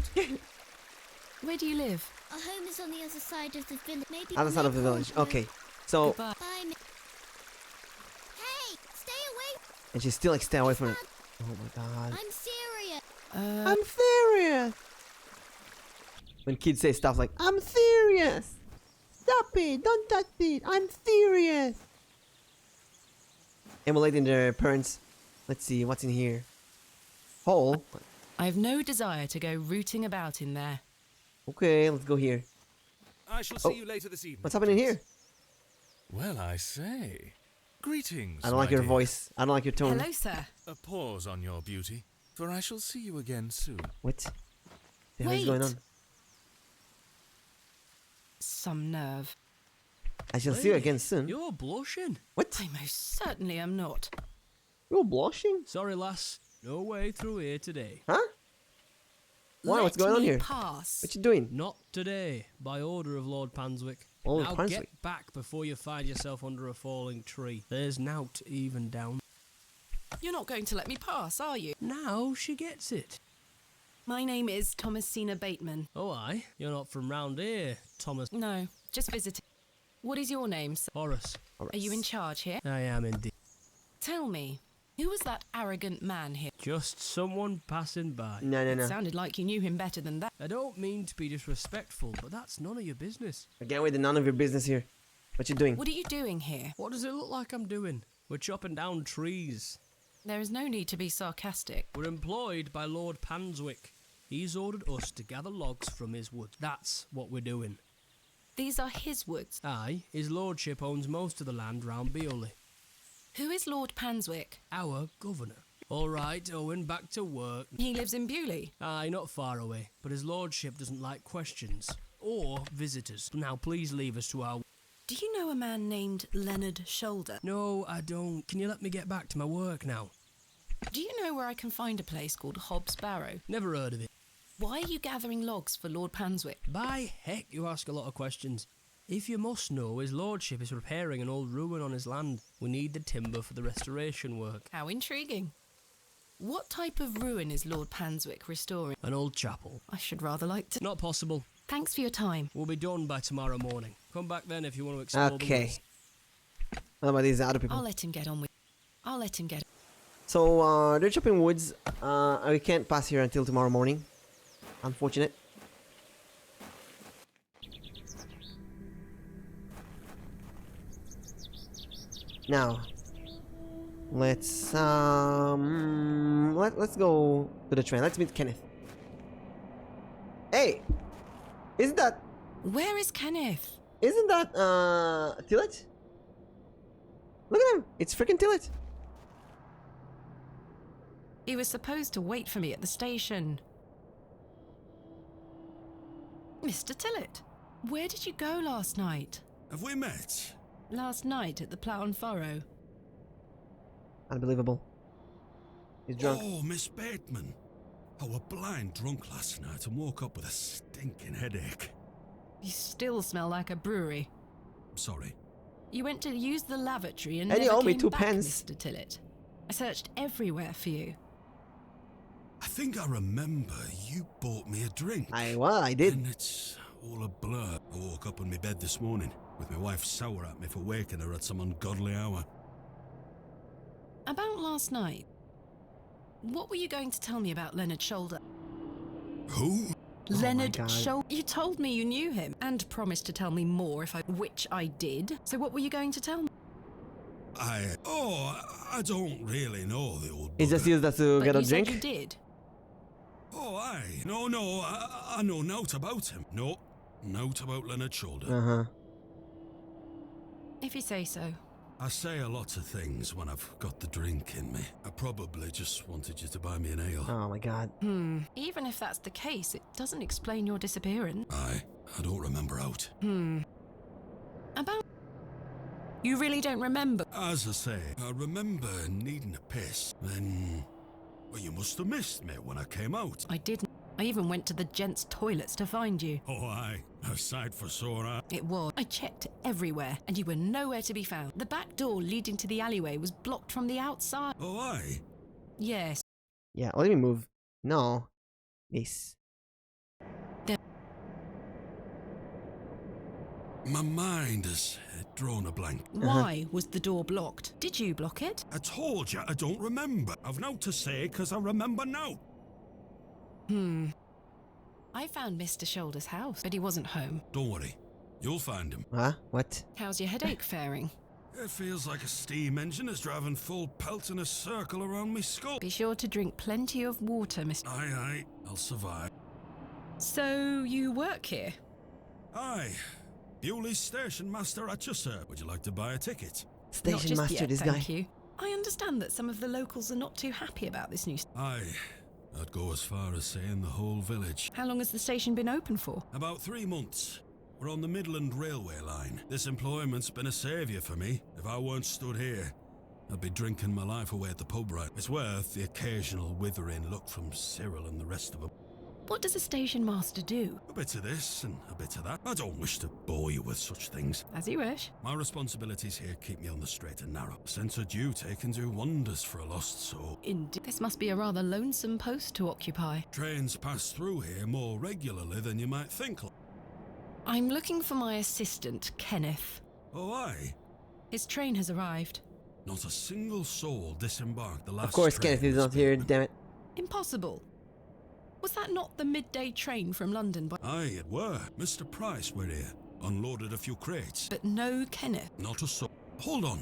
Where do you live? Our home is on the other side of the village. Maybe Other side of the village. Okay. So, Goodbye. Bye, Hey, stay away. and she's still like, stay away from it. Oh my god. I'm serious. I'm serious. When kids say stuff like, I'm serious. Stop it. Don't touch it. I'm serious. Emulating their parents. Let's see, what's in here? Hole. I have no desire to go rooting about in there. Okay, let's go here. I shall Oh, see you later this evening. What's happening here? Well, I say. Greetings. I don't like my your dear. voice. I don't like your tone. Hello, sir. A pause on your beauty, for I shall see you again soon. What? The hell is going on? Some nerve. I shall see you again soon. You're blushing. What? I most certainly am not. You're blushing? Sorry, lass. No way through here today. Huh? Why? What's Let going on me here? Pass. What you doing? Not today, by order of Lord Panswick. Lord now Panswick? get back before you find yourself under a falling tree. There's nought even down. You're not going to let me pass, are you? Now she gets it. My name is Thomasina Bateman. Oh, aye. You're not from round here, Thomas. No, just visiting. What is your name, sir? Horace. Are you in charge here? I am indeed. Tell me, who was that arrogant man here? Just someone passing by. No. It sounded like you knew him better than that. I don't mean to be disrespectful, but that's none of your business. Again with the none of your business here. What you doing? What are you doing here? What does it look like I'm doing? We're chopping down trees. There is no need to be sarcastic. We're employed by Lord Panswick. He's ordered us to gather logs from his wood. That's what we're doing. These are his woods. Aye, his lordship owns most of the land round Beorley. Who is Lord Panswick? Our governor. All right, Owen, back to work. He lives in Bewley. Aye, not far away, but his lordship doesn't like questions. or visitors. Now, please leave us to our... Do you know a man named Leonard Shoulder? No, I don't. Can you let me get back to my work now? Do you know where I can find a place called Hobbs Barrow? Never heard of it. Why are you gathering logs for Lord Panswick? By heck, you ask a lot of questions. If you must know, his lordship is repairing an old ruin on his land. We need the timber for the restoration work. How intriguing. What type of ruin is Lord Panswick restoring? An old chapel. I should rather like to... Not possible. Thanks for your time. We'll be done by tomorrow morning. Come back then if you want to explore the woods. What about these other people? I'll let him get on with... So, they're chopping woods. We can't pass here until tomorrow morning. Unfortunate. Now, let's let's go to the train. Let's meet Kenneth. Hey, isn't that? Where is Kenneth? Isn't that Tillet? Look at him. It's freaking Tillet. He was supposed to wait for me at the station. Mr. Tillet, where did you go last night? Have we met? Last night at the Plough and Furrow. Unbelievable. He's drunk. Oh, Miss Bateman. I were blind drunk last night and woke up with a stinking headache. You still smell like a brewery. Sorry. You went to use the lavatory and you never owe me came 2 back, pence. Mr. Tillet. I searched everywhere for you. I think I remember you bought me a drink. I did. And it's all a blur. I woke up in my bed this morning with my wife sour at me for waking her at some ungodly hour. About last night. What were you going to tell me about Leonard Shoulder? Who? Leonard Shoulder. You told me you knew him and promised to tell me more which I did. So what were you going to tell me? I don't really know the old He just used that to get a drink? Said you did. Oh, aye. No, I know naught about him. No, naught about Leonard Shoulder. Uh-huh. If you say so. I say a lot of things when I've got the drink in me. I probably just wanted you to buy me an ale. Oh my god. Even if that's the case, it doesn't explain your disappearance. Aye, I don't remember out. About... You really don't remember? As I say, I remember needing a piss. Then... Well, you must have missed me when I came out. I didn't. I even went to the gents' toilets to find you. Oh, aye. A sight for sore eyes. It was. I checked everywhere, and you were nowhere to be found. The back door leading to the alleyway was blocked from the outside. Oh, aye? Yes. Yeah, let me move. No. This. My mind has drawn a blank. Why was the door blocked? Did you block it? I told you I don't remember. I've naught to say because I remember now. I found Mr. Shoulder's house, but he wasn't home. Don't worry. You'll find him. Huh? What? How's your headache faring? It feels like a steam engine is driving full pelt in a circle around me skull. Be sure to drink plenty of water, Mr. Aye, I'll survive. So, you work here? Aye. Bewley's station master at your service. Would you like to buy a ticket? Station master, yet, this thank guy. you. I understand that some of the locals are not too happy about this new... Aye. I'd go as far as saying the whole village. How long has the station been open for? About 3 months. We're on the Midland Railway line. This employment's been a saviour for me. If I weren't stood here, I'd be drinking my life away at the pub right. It's worth the occasional withering look from Cyril and the rest of them. What does a station master do? A bit of this and a bit of that. I don't wish to bore you with such things. As you wish. My responsibilities here keep me on the straight and narrow. A sense of duty can do wonders for a lost soul. Indeed. This must be a rather lonesome post to occupy. Trains pass through here more regularly than you might think. I'm looking for my assistant, Kenneth. Oh, aye? His train has arrived. Not a single soul disembarked the last Of course, train Kenneth is not here, damn it. Impossible. Was that not the midday train from London? Aye, it were. Mr. Price were here. Unloaded a few crates. But no Kenneth. Not a soul. Hold on.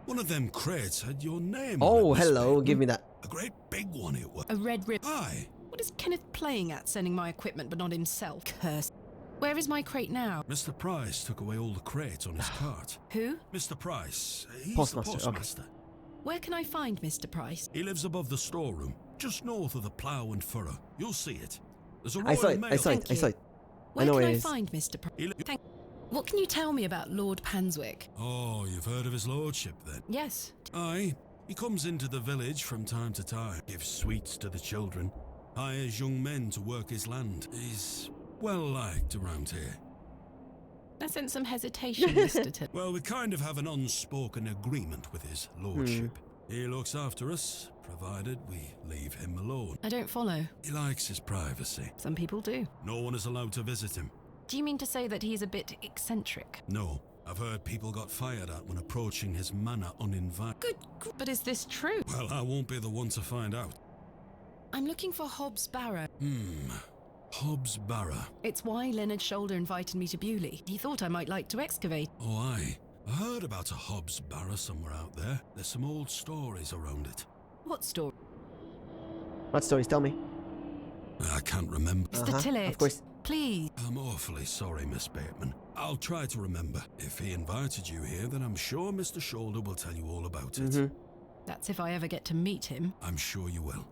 One of them crates had your name Oh, on it, Miss hello. Bateman. Give me that. A great big one it was. A red rib. Aye. What is Kenneth playing at, sending my equipment but not himself? Curse. Where is my crate now? Mr. Price took away all the crates on his cart. Who? Mr. Price. He's Postmaster, the postmaster. okay. Where can I find Mr. Price? He lives above the storeroom, just north of the Plough and Furrow. You'll see it. There's a I saw Royal it, Mail. I saw it, I saw it. Where know can where I it is. find Mr. What can you tell me about Lord Panswick? Oh, you've heard of his lordship then? Yes. Aye. He comes into the village from time to time, gives sweets to the children, hires young men to work his land. He's well liked around here. I sense some hesitation, Mr. Till. Well, we kind of have an unspoken agreement with his lordship. He looks after us, provided we leave him alone. I don't follow. He likes his privacy. Some people do. No one is allowed to visit him. Do you mean to say that he's a bit eccentric? No. I've heard people got fired at when approaching his manor uninvited. But is this true? Well, I won't be the one to find out. I'm looking for Hobbs Barrow. Hobbs Barrow. It's why Leonard Shoulder invited me to Bewley. He thought I might like to excavate. Oh, aye. I heard about a Hobbs Barrow somewhere out there. There's some old stories around it. What story? What stories? Tell me. I can't remember. Mr. Tillett. Of course. Please. I'm awfully sorry, Miss Bateman. I'll try to remember. If he invited you here, then I'm sure Mr. Shoulder will tell you all about it. That's if I ever get to meet him. I'm sure you will.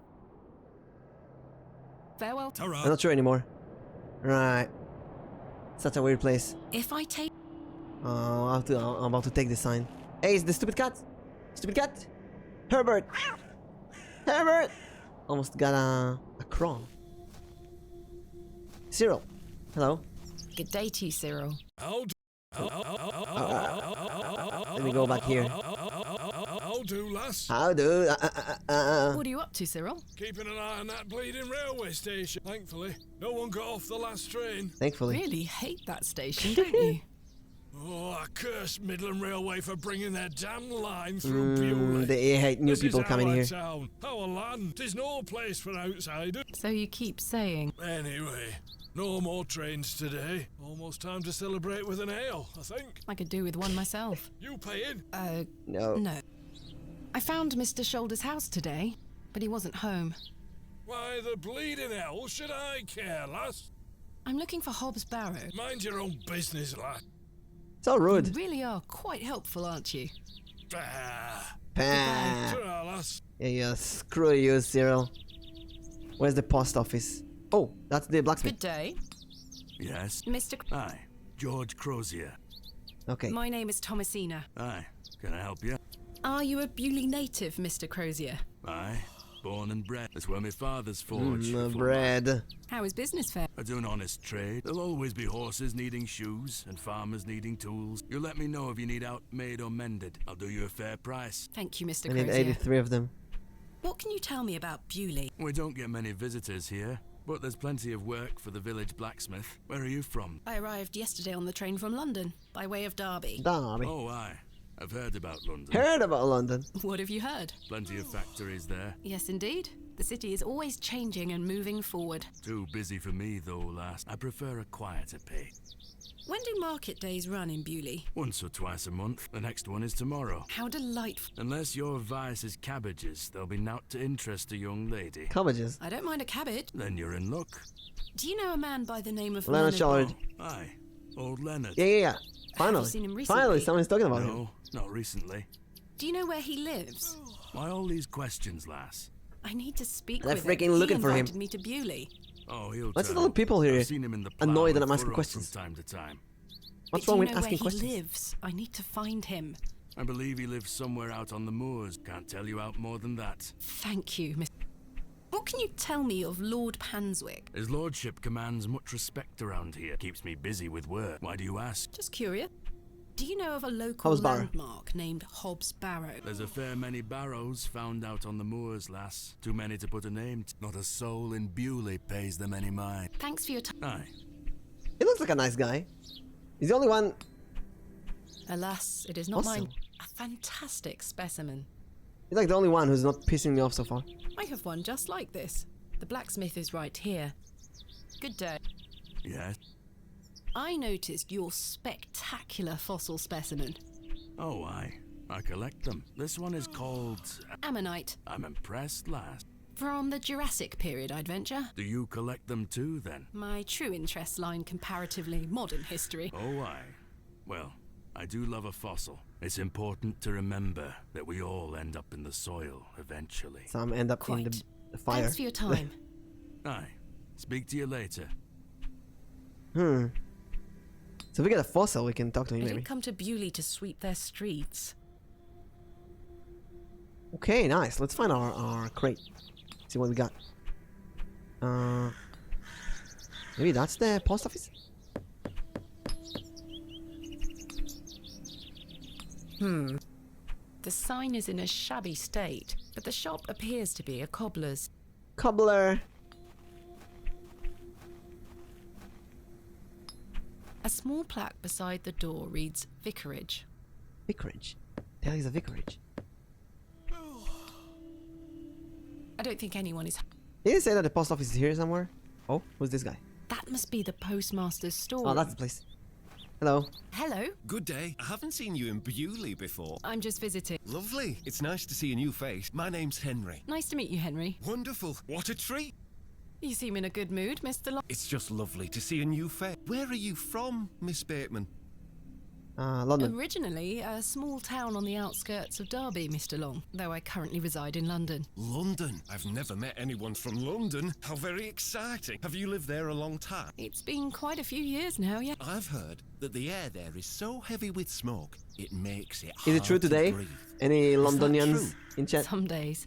Farewell. Ta-ra. I'm not sure anymore. Right. Such a weird place. If I take... Oh, I'm about to take the sign. Hey, it's the stupid cat! Stupid cat! Herbert! Herbert! Almost got a crawl. Cyril. Hello. Good day to you, Cyril. Let me go back here. How do, lass? How do? What are you up to, Cyril? Keeping an eye on that bleeding railway station. Thankfully, no one got off the last train. Thankfully. Really hate that station, don't you? Oh, I curse Midland Railway for bringing their damn line through Bewley. They hate new This people is coming our here. Town, our land. There's no place for outsiders. So you keep saying. Anyway, no more trains today. Almost time to celebrate with an ale, I think. I could do with one myself. You paying? No. No. I found Mr. Shoulder's house today, but he wasn't home. Why the bleeding hell should I care, lass? I'm looking for Hobbs Barrow. Mind your own business, lass. So rude. You really are quite helpful, aren't you? Pah. Ta-ra, lass. Yeah, screw you, Cyril. Where's the post office? Oh, that's the blacksmith. Good day. Yes? Mr. Aye, George Crozier. Okay. My name is Thomasina. Aye, can I help you? Are you a Bewley native, Mr. Crozier? Aye, born and bred. That's where my father's forged. Bread. How is business fair? I do an honest trade. There'll always be horses needing shoes and farmers needing tools. You let me know if you need out made or mended. I'll do you a fair price. Thank you, Mr. I need Crozier. 83 of them. What can you tell me about Bewley? We don't get many visitors here, but there's plenty of work for the village blacksmith. Where are you from? I arrived yesterday on the train from London, by way of Derby. Derby. Oh, aye. I've heard about London. Heard about London. What have you heard? Plenty of factories there. Yes, indeed. The city is always changing and moving forward. Too busy for me, though, lass. I prefer a quieter pace. When do market days run in Bewley? Once or twice a month. The next one is tomorrow. How delightful. Unless your vice is cabbages, there'll be naught to interest a young lady. Cabbages. I don't mind a cabbage. Then you're in luck. Do you know a man by the name of Leonard Shoulder. Aye, old Leonard. Yeah. Finally. Have you seen him recently? Finally, someone's talking about him. No, not recently. Do you know where he lives? Why all these questions, lass? I need to speak They're with freaking him. looking He for him. invited me to Bewley. Oh, he'll What's turn with all the up. people here I've seen him in the annoyed plough that I'm and asking furrow questions? From time to time. What's But wrong do with you know asking where questions? he lives? I need to find him. I believe he lives somewhere out on the moors. Can't tell you out more than that. Thank you, Miss. What can you tell me of Lord Panswick? His lordship commands much respect around here. Keeps me busy with work. Why do you ask? Just curious. Do you know of a local Hobbs Barrow. landmark named Hobbs Barrow? There's a fair many barrows found out on the moors, lass. Too many to put a name to. Not a soul in Bewley pays them any mind. Thanks for your time. Aye. He looks like a nice guy. He's the only one. Alas, it is not Awesome. mine. A fantastic specimen. He's like the only one who's not pissing me off so far. I have one just like this. The blacksmith is right here. Good day. Yes. I noticed your spectacular fossil specimen. Oh, aye. I collect them. This one is called... Ammonite. I'm impressed, lass. From the Jurassic period, I'd venture. Do you collect them too, then? My true interests lie in comparatively modern history. Oh, aye. Well, I do love a fossil. It's important to remember that we all end up in the soil eventually. Some end up in Quite. the fire. Thanks for your time. Aye. Speak to you later. So if we get a fossil, we can talk to him I maybe. didn't come to Bewley to sweep their streets. Okay, nice. Let's find our crate. See what we got. Maybe that's the post office? The sign is in a shabby state, but the shop appears to be a cobbler's. Cobbler. A small plaque beside the door reads Vicarage. Vicarage? The hell is a vicarage? I don't think anyone is. Did it say that the post office is here somewhere? Oh, who's this guy? That must be the postmaster's store. Oh, that's the place. Hello. Hello. Good day. I haven't seen you in Bewley before. I'm just visiting. Lovely. It's nice to see a new face. My name's Henry. Nice to meet you, Henry. Wonderful. What a treat. You seem in a good mood, Mr. Long. It's just lovely to see a new face. Where are you from, Miss Bateman? London. Originally a small town on the outskirts of Derby, Mr. Long, though I currently reside in London. London? I've never met anyone from London. How very exciting. Have you lived there a long time? It's been quite a few years now, yeah. I've heard that the air there is so heavy with smoke, it makes it hard Is it true to today? breathe. Any Is that Londonians true? in chat? Some days.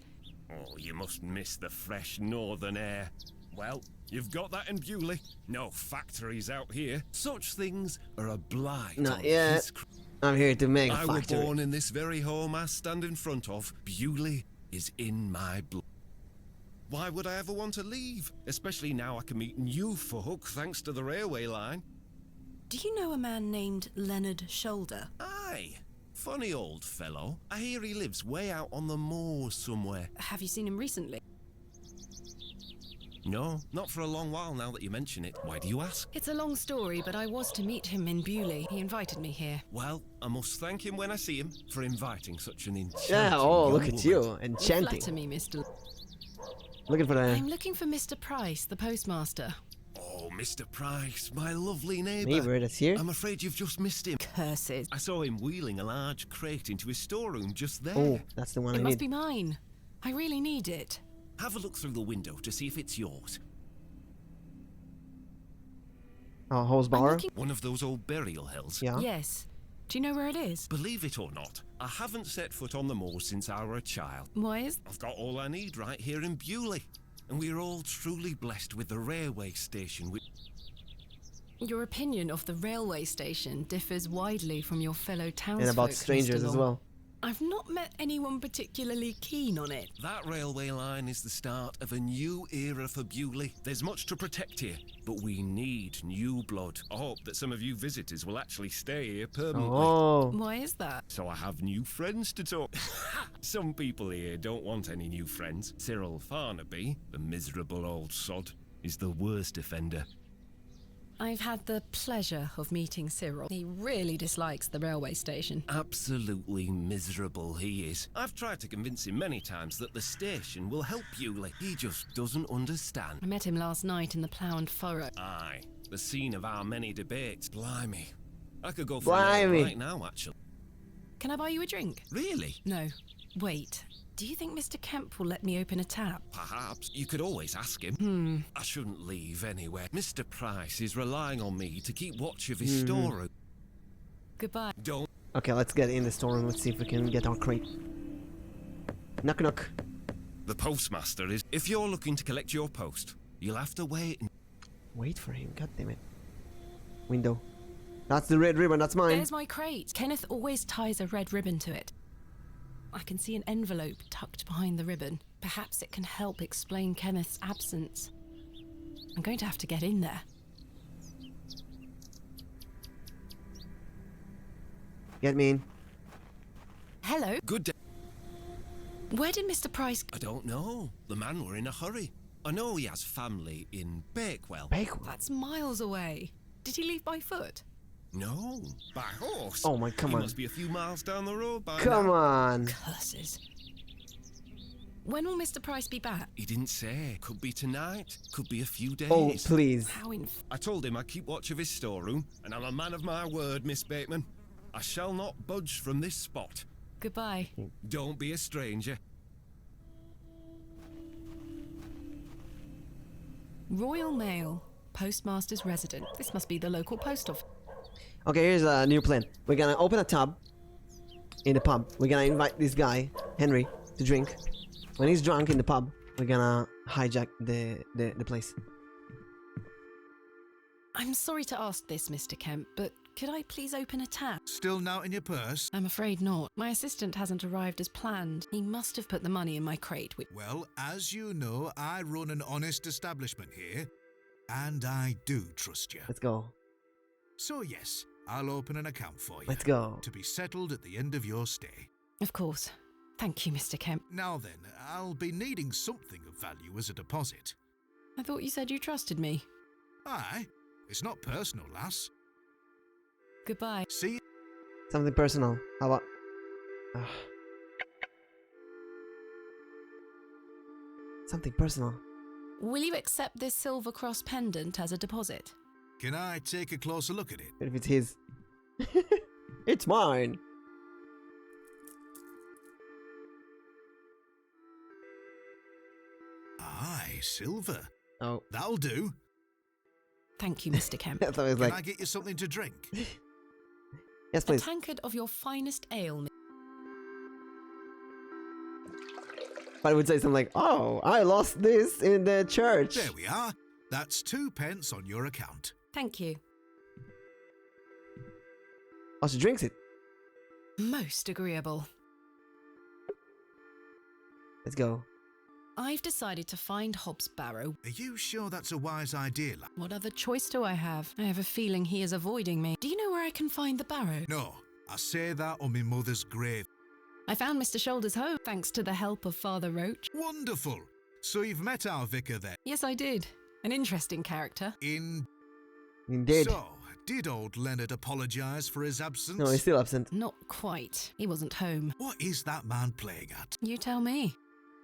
Oh, you must miss the fresh northern air. Well, you've got that in Bewley. No factories out here. Such things are a blight. Not on yet. his I'm here to make a I was factory. born in this very home I stand in front of. Bewley is in my blood. Why would I ever want to leave? Especially now I can meet new folk thanks to the railway line. Do you know a man named Leonard Shoulder? Aye. Funny old fellow. I hear he lives way out on the moors somewhere. Have you seen him recently? No, not for a long while now that you mention it. Why do you ask? It's a long story, but I was to meet him in Bewley. He invited me here. Well, I must thank him when I see him for inviting such an enchanting Yeah, oh, look young at woman. you. You Enchanting. flatter me, Mr. Looking for the... I'm looking for Mr. Price, the postmaster. Oh, Mr. Price, my lovely neighbour that's here? I'm afraid you've just missed him. Curses. I saw him wheeling a large crate into his storeroom just there. Oh, that's the one It I must need. be mine. I really need it. Have a look through the window to see if it's yours. Oh, hose bar? One of those old burial hills? Yeah. Yes. Do you know where it is? Believe it or not, I haven't set foot on the moors since I were a child. Why is... I've got all I need right here in Bewley. And we're all truly blessed with the railway station. Your opinion of the railway station differs widely from your fellow townsfolk, And about Mr. strangers as Long. well. I've not met anyone particularly keen on it. That railway line is the start of a new era for Bewley. There's much to protect here, but we need new blood. I hope that some of you visitors will actually stay here permanently. Oh. Why is that? So I have new friends to talk. Some people here don't want any new friends. Cyril Farnaby, the miserable old sod, is the worst offender. I've had the pleasure of meeting Cyril. He really dislikes the railway station. Absolutely miserable he is. I've tried to convince him many times that the station will help Bewley. He just doesn't understand. I met him last night in the Plough and Furrow. Aye, the scene of our many debates. Blimey. I could go for a Blimey. right now, actually. Can I buy you a drink? Really? No. Wait. Do you think Mr. Kemp will let me open a tap? Perhaps. You could always ask him. I shouldn't leave anywhere. Mr. Price is relying on me to keep watch of his storeroom. Goodbye. Don't. Okay, let's get in the storeroom. Let's see if we can get our crate. Knock knock. The postmaster is... If you're looking to collect your post, you'll have to wait and... Wait for him. God damn it. Window. That's the red ribbon. That's mine. There's my crate. Kenneth always ties a red ribbon to it. I can see an envelope tucked behind the ribbon. Perhaps it can help explain Kenneth's absence. I'm going to have to get in there. Get me in. Hello. Good day. Where did Mr. Price... I don't know. The man were in a hurry. I know he has family in Bakewell. Bakewell? That's miles away. Did he leave by foot? No, by horse. Oh my, come he on. Must be a few miles down the road by Come now. on. Curses. When will Mr. Price be back? He didn't say. Could be tonight. Could be a few days. Oh, please. How in... I told him I'd keep watch of his storeroom, and I'm a man of my word, Miss Bateman. I shall not budge from this spot. Goodbye. Don't be a stranger. Royal Mail. postmaster's residence. This must be the local post office. Okay, here's a new plan. We're gonna open a tab in the pub. We're gonna invite this guy, Henry, to drink. When he's drunk in the pub, we're gonna hijack the place. I'm sorry to ask this, Mr. Kemp, but could I please open a tab? Still not in your purse? I'm afraid not. My assistant hasn't arrived as planned. He must have put the money in my crate. Well, as you know, I run an honest establishment here, and I do trust you. Let's go. So yes, I'll open an account for you. Let's go. To be settled at the end of your stay. Of course. Thank you, Mr. Kemp. Now then, I'll be needing something of value as a deposit. I thought you said you trusted me. Aye, it's not personal, lass. Goodbye. See you. Something personal. How about... Something personal. Will you accept this silver cross pendant as a deposit? Can I take a closer look at it? If it's his. It's mine. Aye, silver. Oh. That'll do. Thank you, Mr. Kemp. I thought it was Can like... I get you something to drink? Yes, A please. tankard of your finest ale. But I would say something like, oh, I lost this in the church. There we are. That's 2 pence on your account. Thank you. Oh, she drinks it. Most agreeable. Let's go. I've decided to find Hobbs Barrow. Are you sure that's a wise idea, lad? What other choice do I have? I have a feeling he is avoiding me. Do you know where I can find the Barrow? No, I say that on my mother's grave. I found Mr. Shoulder's home, thanks to the help of Father Roach. Wonderful. So you've met our vicar then? Yes, I did. An interesting character. Indeed. So, did old Leonard apologise for his absence? No, he's still absent. Not quite. He wasn't home. What is that man playing at? You tell me.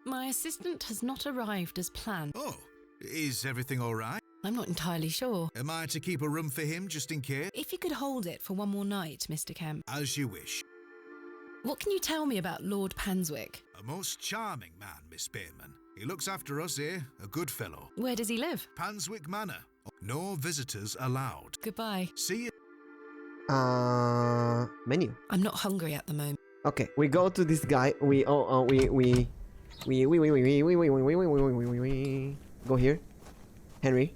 My assistant has not arrived as planned. Oh, is everything all right? I'm not entirely sure. Am I to keep a room for him just in case? If you could hold it for one more night, Mr. Kemp. As you wish. What can you tell me about Lord Panswick? A most charming man, Miss Bateman. He looks after us here, a good fellow. Where does he live? Panswick Manor. No visitors allowed. Goodbye. See you. Menu. I'm not hungry at the moment. Okay, we go to this guy. We go here. Henry,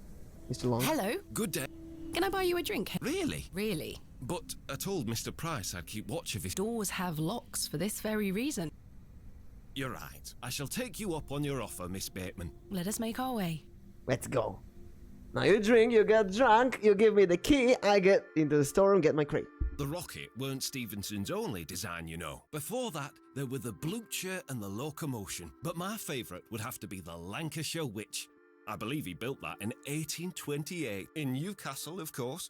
Mr. Long. Hello. Good day. Can I buy you a drink? Really? Really? But I told Mr. Price I'd keep watch of his... Doors have locks for this very reason. You're right. I shall take you up on your offer, Miss Bateman. Let us make our way. Let's go. Now you drink, you get drunk, you give me the key, I get into the storeroom, get my crate. The rocket weren't Stevenson's only design, you know. Before that, there were the Blucher and the Locomotion. But my favourite would have to be the Lancashire Witch. I believe he built that in 1828, in Newcastle, of course.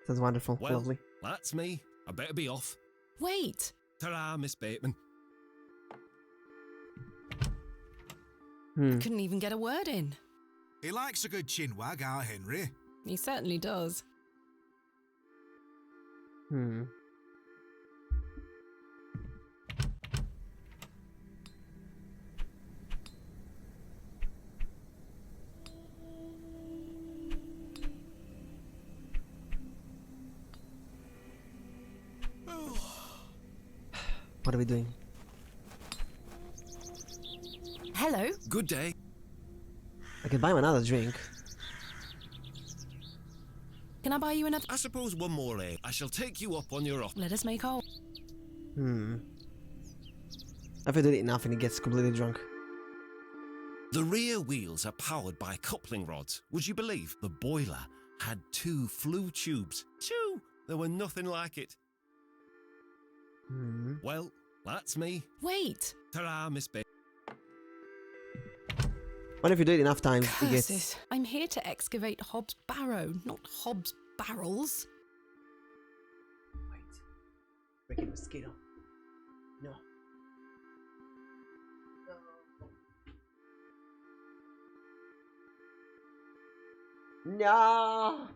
Sounds wonderful, Well, lovely. that's me. I better be off. Wait! Ta-ra, Miss Bateman. Couldn't even get a word in. He likes a good chinwag, our Henry. He certainly does. What are we doing? Hello? Good day. I can buy him another drink. Can I buy you another? I suppose one more ale. I shall take you up on your offer. Let us make our... I've did it enough and he gets completely drunk. The rear wheels are powered by coupling rods. Would you believe the boiler had 2 flue tubes? 2! There were nothing like it. Well, that's me. Wait! Ta-ra, Miss Bateman. What if you do it enough times, he Curses. gets... I'm here to excavate Hobbs Barrow, not Hobbs barrels. Wait. Freaking mosquito. No. No!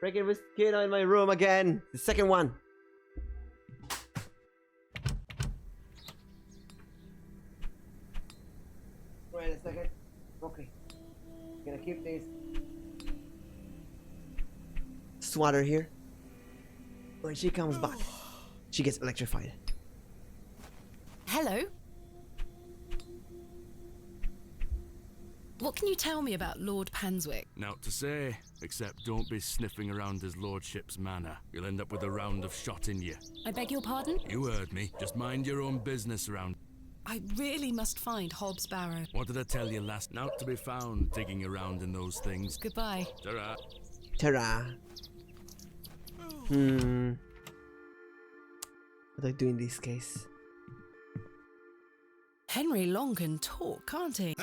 Freaking mosquito in my room again. The second one. Wait a second. Okay. Gonna keep this swat her here. When she comes back, she gets electrified. Hello? What can you tell me about Lord Panswick? Naught to say, except don't be sniffing around his lordship's manor. You'll end up with a round of shot in you. I beg your pardon? You heard me. Just mind your own business around. I really must find Hobbs Barrow. What did I tell you last? Naught to be found digging around in those things. Goodbye. Ta-ra. Ta-ra. What do I do in this case? Henry Long can talk, can't he?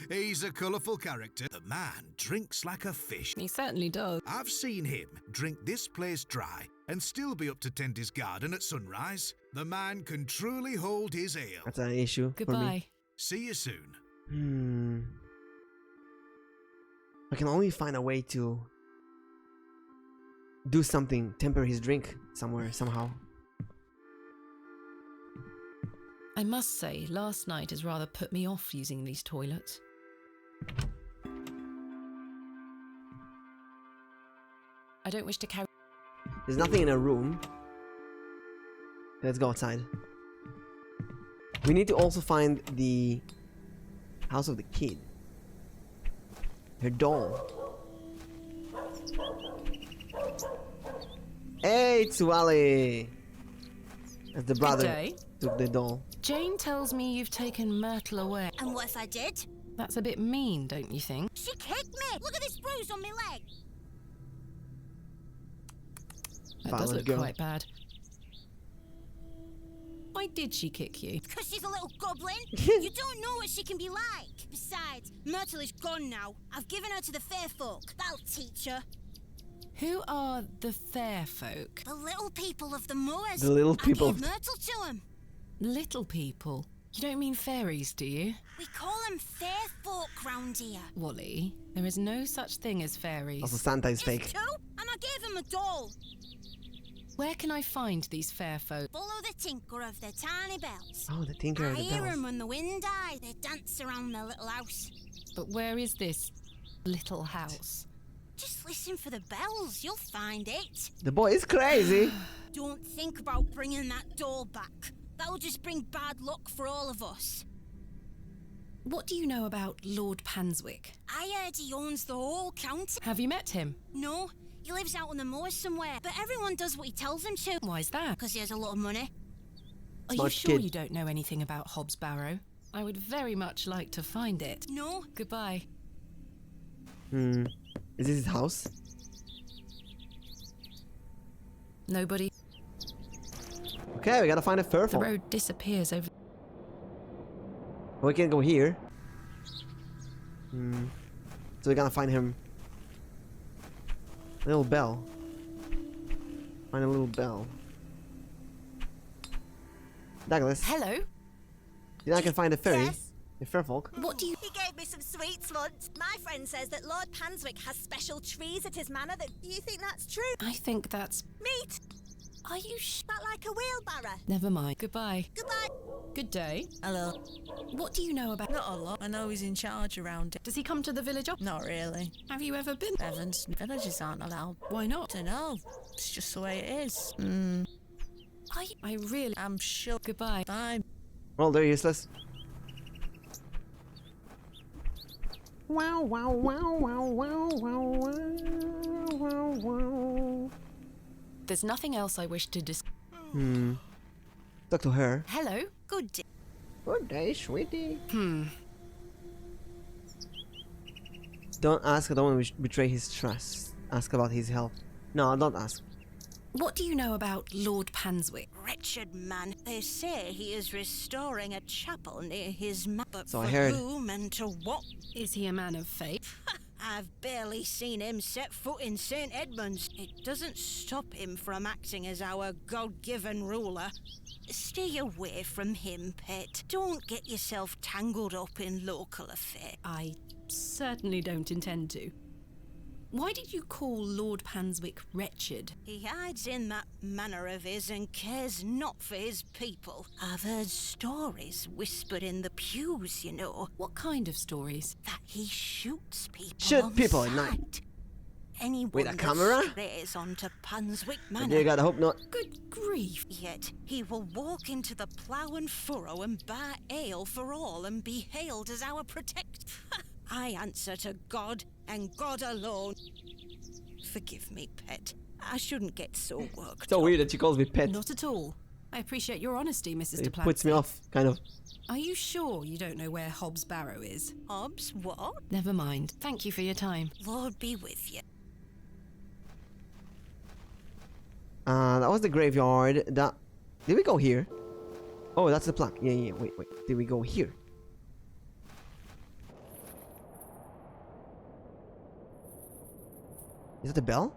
He's a colourful character. The man drinks like a fish. He certainly does. I've seen him drink this place dry and still be up to tend his garden at sunrise. The man can truly hold his ale. That's an issue for Goodbye. me. See you soon. I can only find a way to do something, temper his drink somewhere, somehow. I must say, last night has rather put me off using these toilets. I don't wish to carry... There's nothing in a room. Let's go outside. We need to also find the house of the kid. Her doll. Hey, it's Wally! That's the brother. Good day. Took the doll. Jane tells me you've taken Myrtle away. And what if I did? That's a bit mean, don't you think? She kicked me! Look at this bruise on my leg! That does look quite bad. Why did she kick you? Because she's a little goblin. You don't know what she can be like. Besides, Myrtle is gone now. I've given her to the fair folk. That'll teach her. Who are the fair folk? The little people of the moors. The little people. I gave Myrtle to them. Little people? You don't mean fairies, do you? We call them fair folk round here. Wally, there is no such thing as fairies. Also, Santa is fake. It's true, and I gave him a doll. Where can I find these fair folk? Follow the tinkle of their tiny bells. Oh, the tinker of I the hear bells. them when the wind dies. They dance around their little house. But where is this little house? Just listen for the bells. You'll find it. The boy is crazy. Don't think about bringing that doll back. That'll just bring bad luck for all of us. What do you know about Lord Panswick? I heard he owns the whole county. Have you met him? No, he lives out on the moors somewhere, but everyone does what he tells them to. Why is that? Because he has a lot of money. Are you Smart sure kid. you don't know anything about Hobbs Barrow? I would very much like to find it. No. Goodbye. Is this his house? Nobody. Okay, we gotta find a fur The folk. road disappears over... We can go here. So we gotta find him. A little bell. Find a little bell. Douglas. Hello? You think I can find a fairy? Yes. A fur folk? What do you... He gave me some sweets once. My friend says that Lord Panswick has special trees at his manor. Do you think that's true? I think that's... Meat! Are you That like a wheelbarrow? Never mind. Goodbye. Goodbye. Good day. Hello. What do you know about... Not a lot. I know he's in charge around it. Does he come to the village often? Not really. Have you ever been? Villages aren't allowed. Why not? Dunno. It's just the way it is. I really... I'm sure. Goodbye. Bye. Well, they're useless. Wow, wow, wow, wow, wow, wow, wow, wow. There's nothing else I wish to dis... Talk to her. Hello? Good day. Good day, sweetie. Don't ask. I don't want to betray his trust. Ask about his health. No, don't ask. What do you know about Lord Panswick? Wretched man. They say he is restoring a chapel near his but So for I heard. whom and to what? Is he a man of faith? I've barely seen him set foot in St. Edmunds. It doesn't stop him from acting as our God-given ruler. Stay away from him, pet. Don't get yourself tangled up in local affairs. I certainly don't intend to. Why did you call Lord Panswick wretched? He hides in that manner of his and cares not for his people. I've heard stories whispered in the pews, you know. What kind of stories? That he shoots people Shoot on people at sight. night. anyone With a that camera? strays onto Punswick Oh, Manor. dear God, I hope not. Good grief. Yet he will walk into the plough and furrow and bar ale for all and be hailed as our protector. I answer to God and God alone. Forgive me, pet. I shouldn't get so worked So up. weird that she calls me pet. Not at all. I appreciate your honesty, Mrs. It Duplancy. puts me off, kind of. Are you sure you don't know where Hobbs Barrow is? Hobbs, what? Never mind. Thank you for your time. Lord be with you. That was the graveyard. That... Did we go here? Oh, that's the plaque. Yeah. Wait. Did we go here? Is that the bell?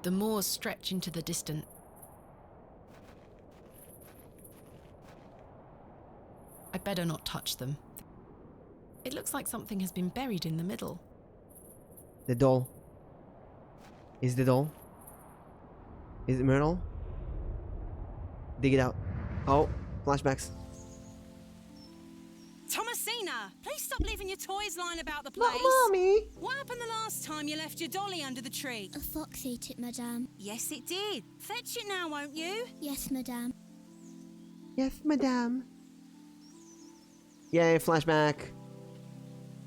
The moors stretch into the distant. I'd better not touch them. It looks like something has been buried in the middle. The doll. Is the doll? Is it Myrtle? Dig it out. Oh, flashbacks. Thomasina, please stop leaving your toys lying about the place. Mommy! What happened the last time you left your dolly under the tree? A fox ate it, madame. Yes, it did. Fetch it now, won't you? Yes, madame. Yes, madame. Yay, flashback.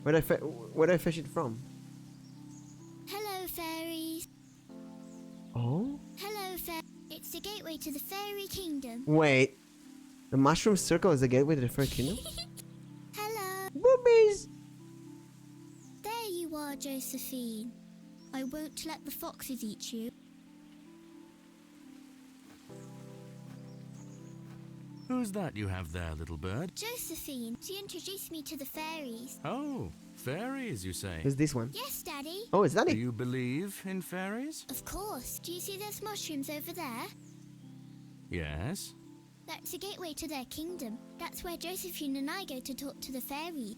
Where did I fish it from? Hello, fairies. Oh? Hello, fairies. It's the gateway to the fairy kingdom. Wait. The mushroom circle is the gateway to the fairy kingdom? Hello. Boobies! There you are, Josephine. I won't let the foxes eat you. Who's that you have there, little bird? Josephine, she introduced me to the fairies. Oh, fairies, you say? Who's this one? Yes, Daddy. Oh, it's Daddy. Do you believe in fairies? Of course. Do you see those mushrooms over there? Yes. That's the gateway to their kingdom. That's where Josephine and I go to talk to the fairies.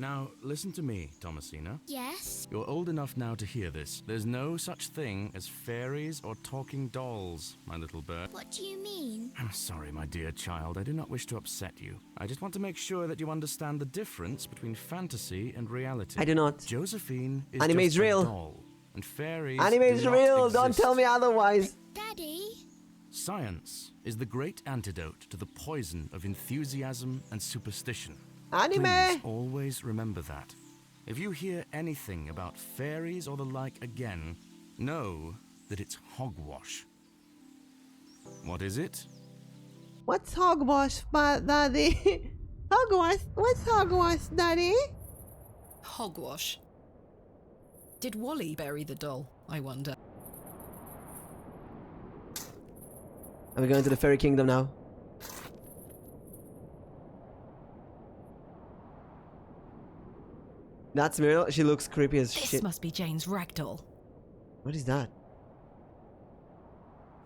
Now, listen to me, Thomasina. Yes? You're old enough now to hear this. There's no such thing as fairies or talking dolls, my little bird. What do you mean? I'm sorry, my dear child. I do not wish to upset you. I just want to make sure that you understand the difference between fantasy and reality. I do not. Josephine is Anime just is real. a doll, and fairies Anime is do not real. Don't exist. tell me otherwise. Daddy? Science is the great antidote to the poison of enthusiasm and superstition. Anime! Please always remember that. If you hear anything about fairies or the like again, know that it's hogwash. What is it? What's hogwash, Daddy? Hogwash? What's hogwash, Daddy? Hogwash. Did Wally bury the doll, I wonder? Are we going to the fairy kingdom now? That's Myrtle. She looks creepy as This shit. must be Jane's ragdoll. What is that?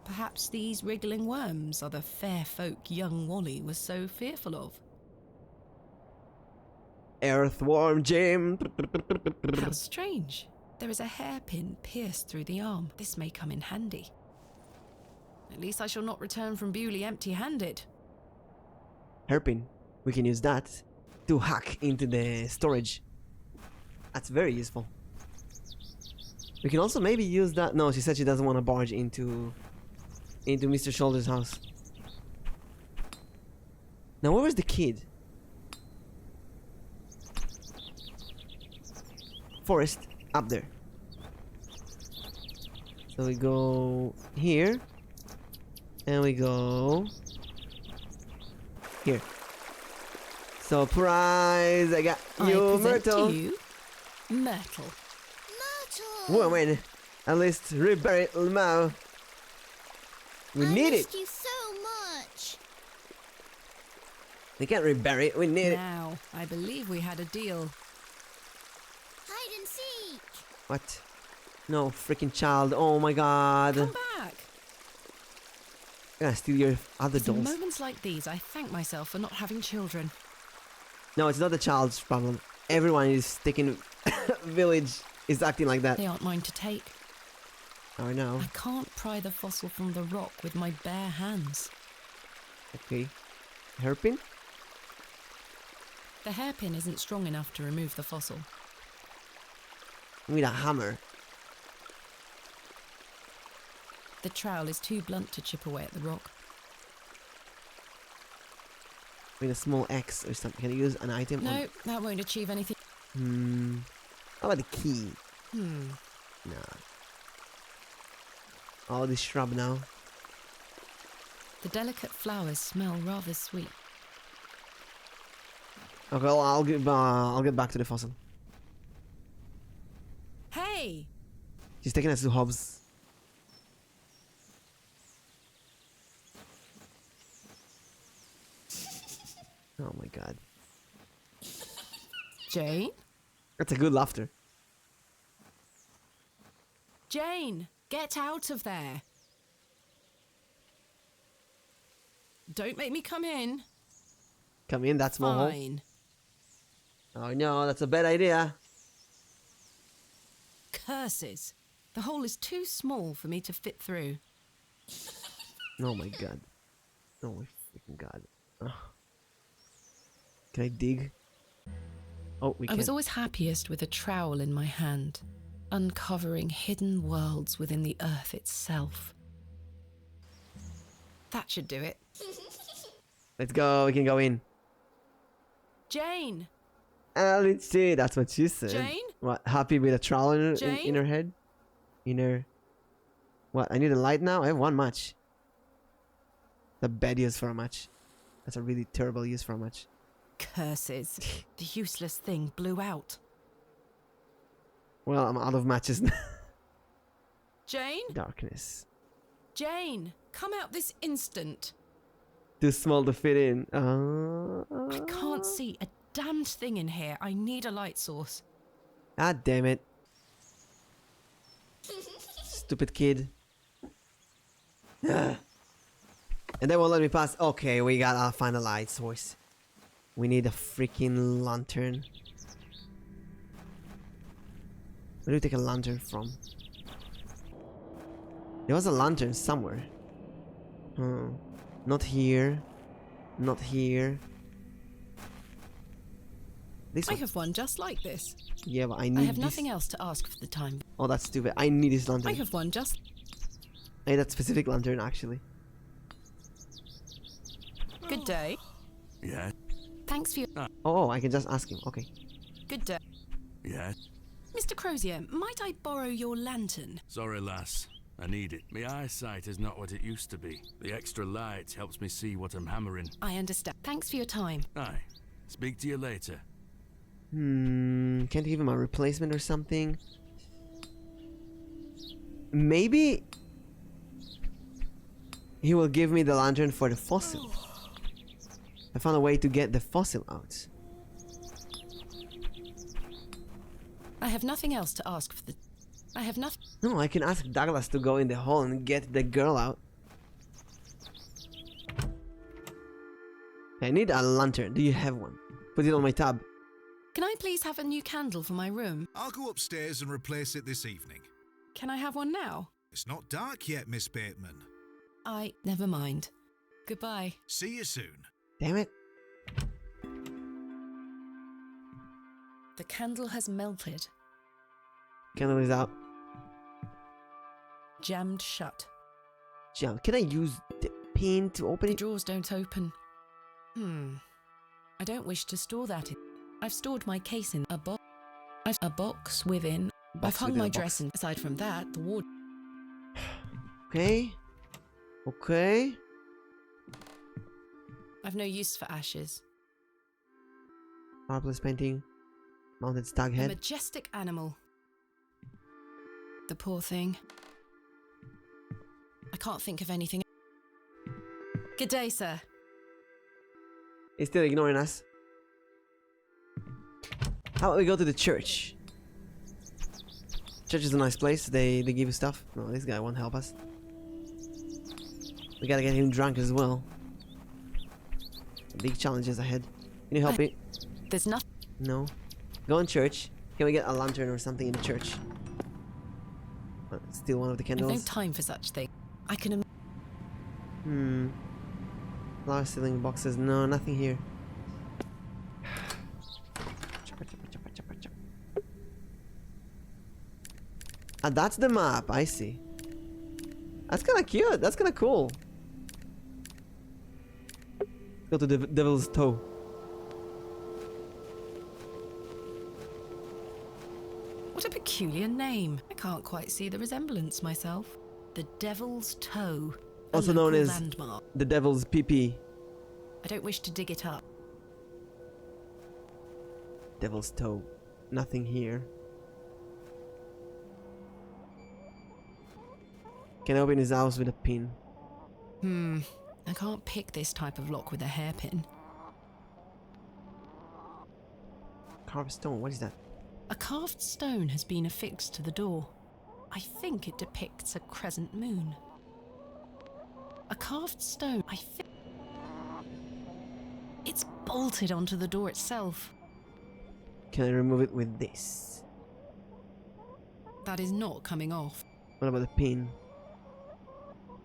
Perhaps these wriggling worms are the fair folk young Wally was so fearful of. Earthworm Jim. How strange. There is a hairpin pierced through the arm. This may come in handy. At least I shall not return from Bewley empty-handed. Hairpin. We can use that to hack into the storage. That's very useful. We can also maybe use that. No, she said she doesn't want to barge into Mr. Shoulder's house. Now, where was the kid? Forest, up there. So we go here, and we go here. Surprise! I got you, Myrtle. To you, Myrtle. Woman, at least rebury it now. We need it. Thank you so much. We can't rebury it. We need it. Now, I believe we had a deal. Hide and seek. What? No, freaking child. Oh my god. Come back. I'm gonna steal your other It's in dolls. moments like these I thank myself for not having children. No, it's not the child's problem. Everyone is taking village is acting like that. They aren't mine to take. I know. I can't pry the fossil from the rock with my bare hands. Okay. Hairpin? The hairpin isn't strong enough to remove the fossil. We need a hammer. The trowel is too blunt to chip away at the rock. We need a small axe or something. Can you use an item? No, that won't achieve anything. How about the key? Hmm. Nah. Oh, this shrub now. The delicate flowers smell rather sweet. Okay, well, I'll get back to the fossil. Hey! She's taking us to Hobbs. Oh my god. Jane? That's a good laughter. Jane, get out of there. Don't make me come in. Come in, that small hole. Fine. Oh no, that's a bad idea. Curses. The hole is too small for me to fit through. Oh my god. Oh my freaking god. Ugh. Can I dig? Oh, we can. I was always happiest with a trowel in my hand, uncovering hidden worlds within the earth itself. That should do it. Let's go, we can go in. Jane! Let's see, that's what she said. Jane? What, happy with a trowel in her head? In her... What, I need a light now? I have one match. The bad use for a match. That's a really terrible use for a match. Curses. The useless thing blew out. Well, I'm out of matches now. Jane? Darkness. Jane, come out this instant. Too small to fit in. I can't see a damned thing in here. I need a light source. God damn it. Stupid kid. And they won't let me pass. Okay, we gotta find a light source. We need a freaking lantern. Where do we take a lantern from? There was a lantern somewhere. Not here. Not here. This I one. have one just like this. Yeah, but I need I have this. nothing else to ask for the time. Oh, that's stupid. I need this lantern. I have one just... I need that specific lantern, actually. Good day. Yeah. Thanks for your... Oh, I can just ask him. Okay. Good day. Yeah. Mr. Crozier, might I borrow your lantern? Sorry, lass. I need it. My eyesight is not what it used to be. The extra light helps me see what I'm hammering. I understand. Thanks for your time. Aye. Speak to you later. Can't you give him a replacement or something? Maybe he will give me the lantern for the fossil. I found a way to get the fossil out. I have nothing else to ask for the... I have nothing... No, I can ask Douglas to go in the hole and get the girl out. I need a lantern. Do you have one? Put it on my tab. Can I please have a new candle for my room? I'll go upstairs and replace it this evening. Can I have one now? It's not dark yet, Miss Bateman. Never mind. Goodbye. See you soon. Damn it. The candle has melted. Candle is out. Jammed shut. Jam. Can I use the pin to open The it? drawers don't open. I don't wish to store that in. I've stored my case in a box. A box within. I've hung my dress in. Aside from that, the ward. Okay. Okay. I've no use for ashes. Fireplace painting. Mounted stag A head. majestic animal. The poor thing. I can't think of anything. Good day, sir. He's still ignoring us. How about we go to the church? Church is a nice place. They give you stuff. No, this guy won't help us. We gotta get him drunk as well. Big challenges ahead. Can you help me? There's nothing. No. Go in church. Can we get a lantern or something in the church? Steal one of the I've candles. no time for such things. I can. Flower ceiling boxes. No, nothing here. Ah, that's the map. I see. That's kind of cute. That's kind of cool. Go to the Devil's Toe. What a peculiar name. I can't quite see the resemblance myself. The Devil's Toe. Also known as landmark. the Devil's PP. I don't wish to dig it up. Devil's Toe. Nothing here. Can I open his house with a pin? I can't pick this type of lock with a hairpin. Carved stone, what is that? A carved stone has been affixed to the door. I think it depicts a crescent moon. A carved stone, I think... It's bolted onto the door itself. Can I remove it with this? That is not coming off. What about the pin?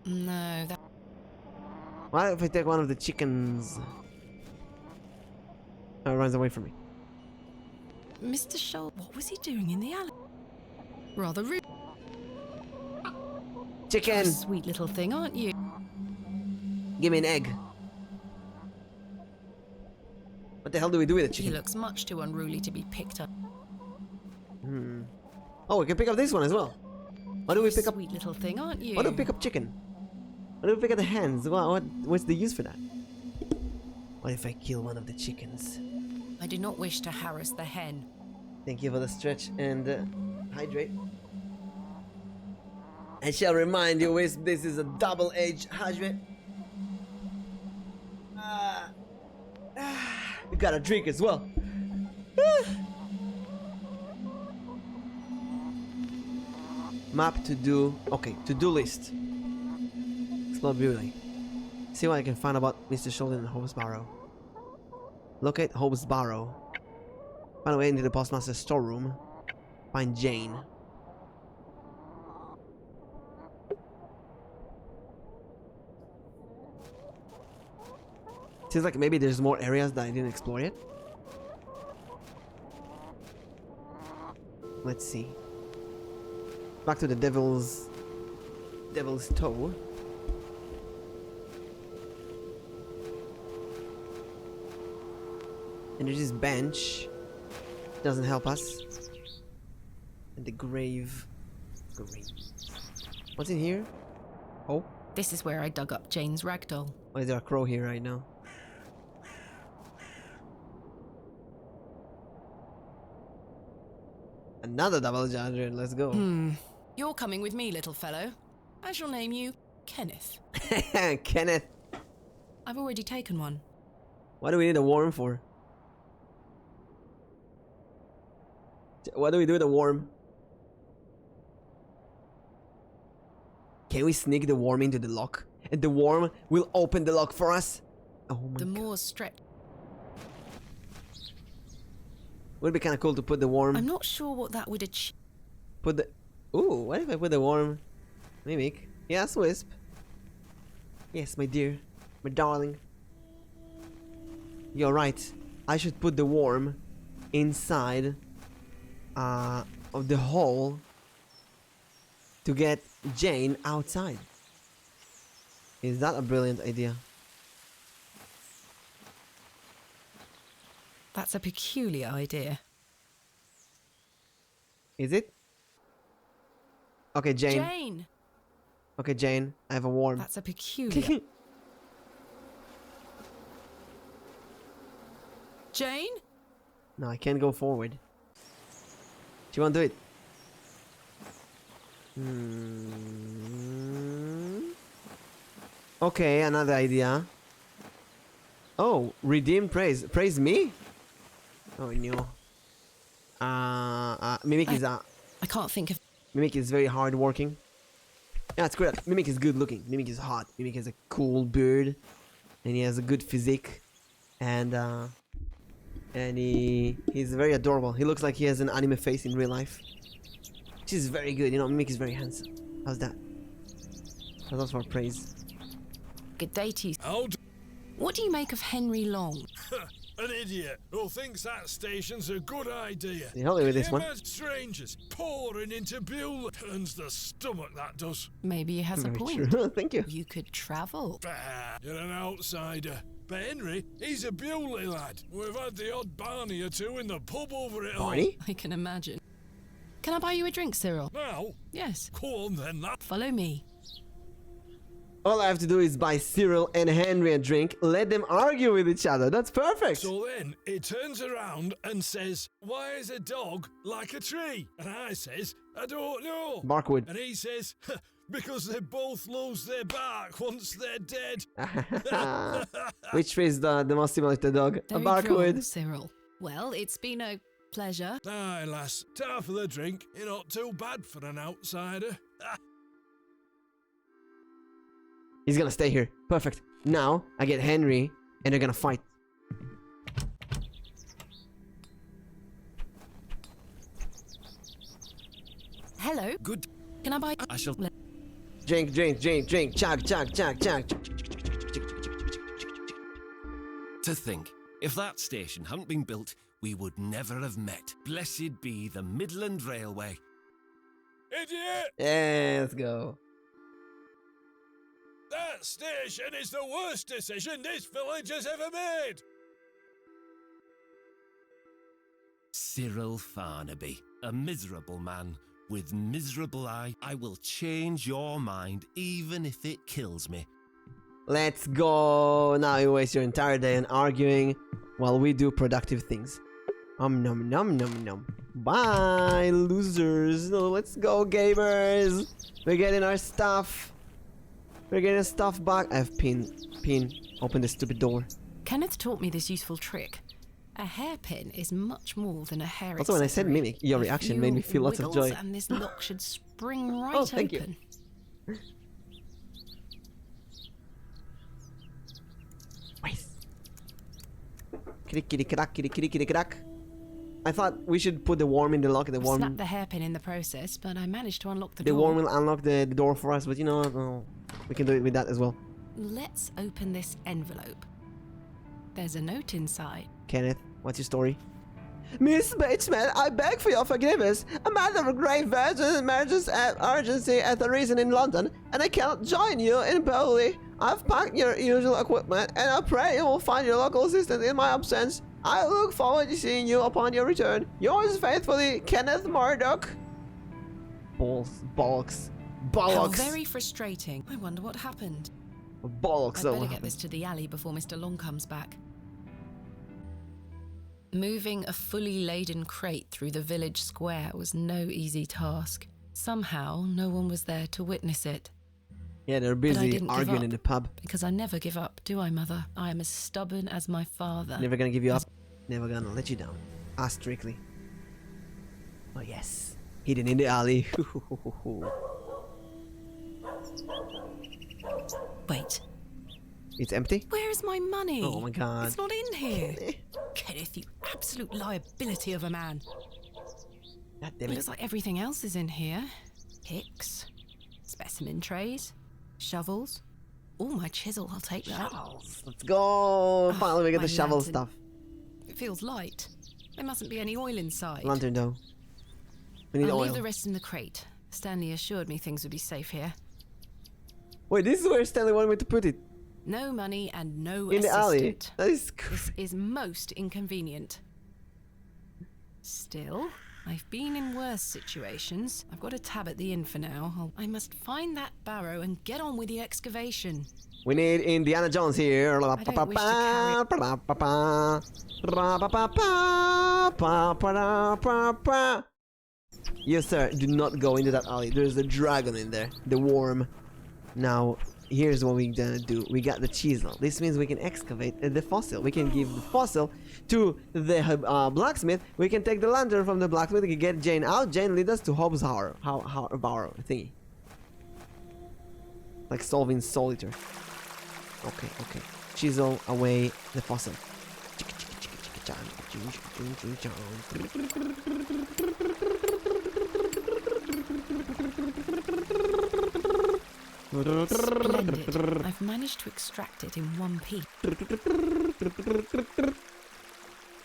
No, that... What if I take one of the chickens? Oh, it runs away from me. Mr. Scholl, what was he doing in the alley? Rather rude. Chicken! You're a sweet little thing, aren't you? Give me an egg. What the hell do we do with the chicken? He looks much too unruly to be picked up. Oh, we can pick up this one as well. What do we pick up? Sweet little thing, aren't you? What do we pick up chicken? What do we pick up the hands? What's the use for that? What if I kill one of the chickens? I do not wish to harass the hen. Thank you for the stretch and hydrate. I shall remind you, this is a double-edged hydrate. We got a drink as well. Map to do. Okay, to-do list. Explore beauty. See what I can find about Mr. Sheldon and Hobbs Barrow. Locate Hobbs Barrow. Find a way into the postmaster's storeroom. Find Jane. Seems like maybe there's more areas that I didn't explore yet. Let's see. Back to the Devil's Toe. And there's this bench. Doesn't help us. And the grave. What's in here? Oh. This is where I dug up Jane's ragdoll. Why is there a crow here right now? Another double judge. Let's go. You're coming with me, little fellow. I shall name you Kenneth. Kenneth. I've already taken one. What do we need a worm for? What do we do with a worm? Can we sneak the worm into the lock? And the worm will open the lock for us? Oh my god. The more stretch. Would be kind of cool to put the worm. I'm not sure what that would achieve. Put the... Ooh, what if I put the worm... Mimic? Yes, Wisp. Yes, my dear. My darling. You're right. I should put the worm inside of the hole to get Jane outside. Is that a brilliant idea? That's a peculiar idea. Is it? Okay, Jane. Jane! Okay, Jane, I have a worm. That's a peculiar... Jane? No, I can't go forward. Do you want to do it? Okay, another idea. Oh, redeem praise. Praise me? Oh no. Mimic is I can't think of... Mimic is very hard working. Yeah, it's great. Mimic is good looking. Mimic is hot. Mimic has a cool beard. And he has a good physique. And he's very adorable. He looks like he has an anime face in real life. Which is very good. You know, Mimic is very handsome. How's that? That's for praise. Good day to you. What do you make of Henry Long? An idiot who thinks that station's a good idea. You help me with this one. Imagine strangers pouring into Beulah. Turns the stomach, that does. Maybe he has a Very point. true. Thank you. You could travel. Bah, you're an outsider. But Henry, he's a Bewley lad. We've had the odd Barney or two in the pub over it all. Barney? I can imagine. Can I buy you a drink, Cyril? Now? Yes. Go on then, lad. Follow me. All I have to do is buy Cyril and Henry a drink, let them argue with each other. That's perfect. So then he turns around and says, "Why is a dog like a tree?" And I says, "I don't know." Barkwood. And he says, "Because they both lose their bark once they're dead." Which tree is the most similar to the dog? Very A Barkwood. drunk, Cyril. Well, it's been a pleasure. Aye, lass. Ta for the drink. You're not too bad for an outsider. He's gonna stay here. Perfect. Now, I get Henry, and they're gonna fight. Hello. Good. Can I buy... I shall... Drink, drink, drink, drink. Chug, chug, chug, chug. To think, if that station hadn't been built, we would never have met. Blessed be the Midland Railway. Idiot! Yeah, let's go. That station is the worst decision this village has ever made. Cyril Farnaby, a miserable man with miserable eye. I will change your mind even if it kills me. Let's go. Now you waste your entire day on arguing while we do productive things. Nom nom nom nom. Bye, losers. Let's go, gamers. We're getting our stuff. We're getting stuff back. I have pin. Open the stupid door. Kenneth taught me this useful trick. A hairpin is much more than a hair Also, when I said accessory. Mimic, your reaction made me feel lots of joy. And this lock should spring right Oh, thank you. open. Wait. Kitty crack, kitty crack. I thought we should put the worm in the lock. The worm. Snap the hairpin in the process, but I managed to unlock the The door. worm will unlock the door for us, but you know, we can do it with that as well. Let's open this envelope. There's a note inside. Kenneth, what's your story? Miss Batesman, I beg for your forgiveness. A matter of grave urgency at the reason in London, and I cannot join you in Bowley. I've packed your usual equipment, and I pray you will find your local assistant in my absence. I look forward to seeing you upon your return. Yours faithfully, Kenneth Murdoch. Bollocks. How very frustrating. I wonder what happened. Bollocks. I'd better get this to the alley before Mr. Long comes back. Moving a fully laden crate through the village square was no easy task. Somehow, no one was there to witness it. Yeah, they're But I busy didn't give arguing up, in the pub. Because I never give up, do I, Mother? I am as stubborn as my father. Never gonna give you up. Never gonna let you down. Ask strictly. Oh yes. Hidden in the alley. Wait. It's empty? Where is my money? Oh my god. It's not in here. Kenneth, you absolute liability of a man. God damn It it. looks like everything else is in here. Picks, specimen trays, shovels. Oh, my chisel, I'll take that. Shovels. Let's go. Finally we get my the shovel lantern. stuff. It feels light. There mustn't be any oil inside. Lantern though. We need I'll oil. leave the rest in the crate. Stanley assured me things would be safe here. Wait, this is where Stanley wanted me to put it. No money and no In the assistant. alley. That is This is most inconvenient. Still, I've been in worse situations. I've got a tab at the inn for now. I must find that Barrow and get on with the excavation. We need Indiana Jones here. I don't wish to Yes, sir. Do not go into that alley. There's a dragon in there. The worm. Now, here's what we're gonna do. We got the chisel. This means we can excavate the fossil. We can give the fossil to the blacksmith. We can take the lantern from the blacksmith. We can get Jane out. Jane lead us to Hobbs Barrow thingy. Like solving solitaire. Okay. Chisel away the fossil. Splendid. I've managed to extract it in one piece. Now, what do I do with this? Splendid. I've managed to extract it in one piece. I've managed to extract it in one piece. I've managed to extract it in one piece. I've managed to extract it in one piece. I've managed to extract it in one piece.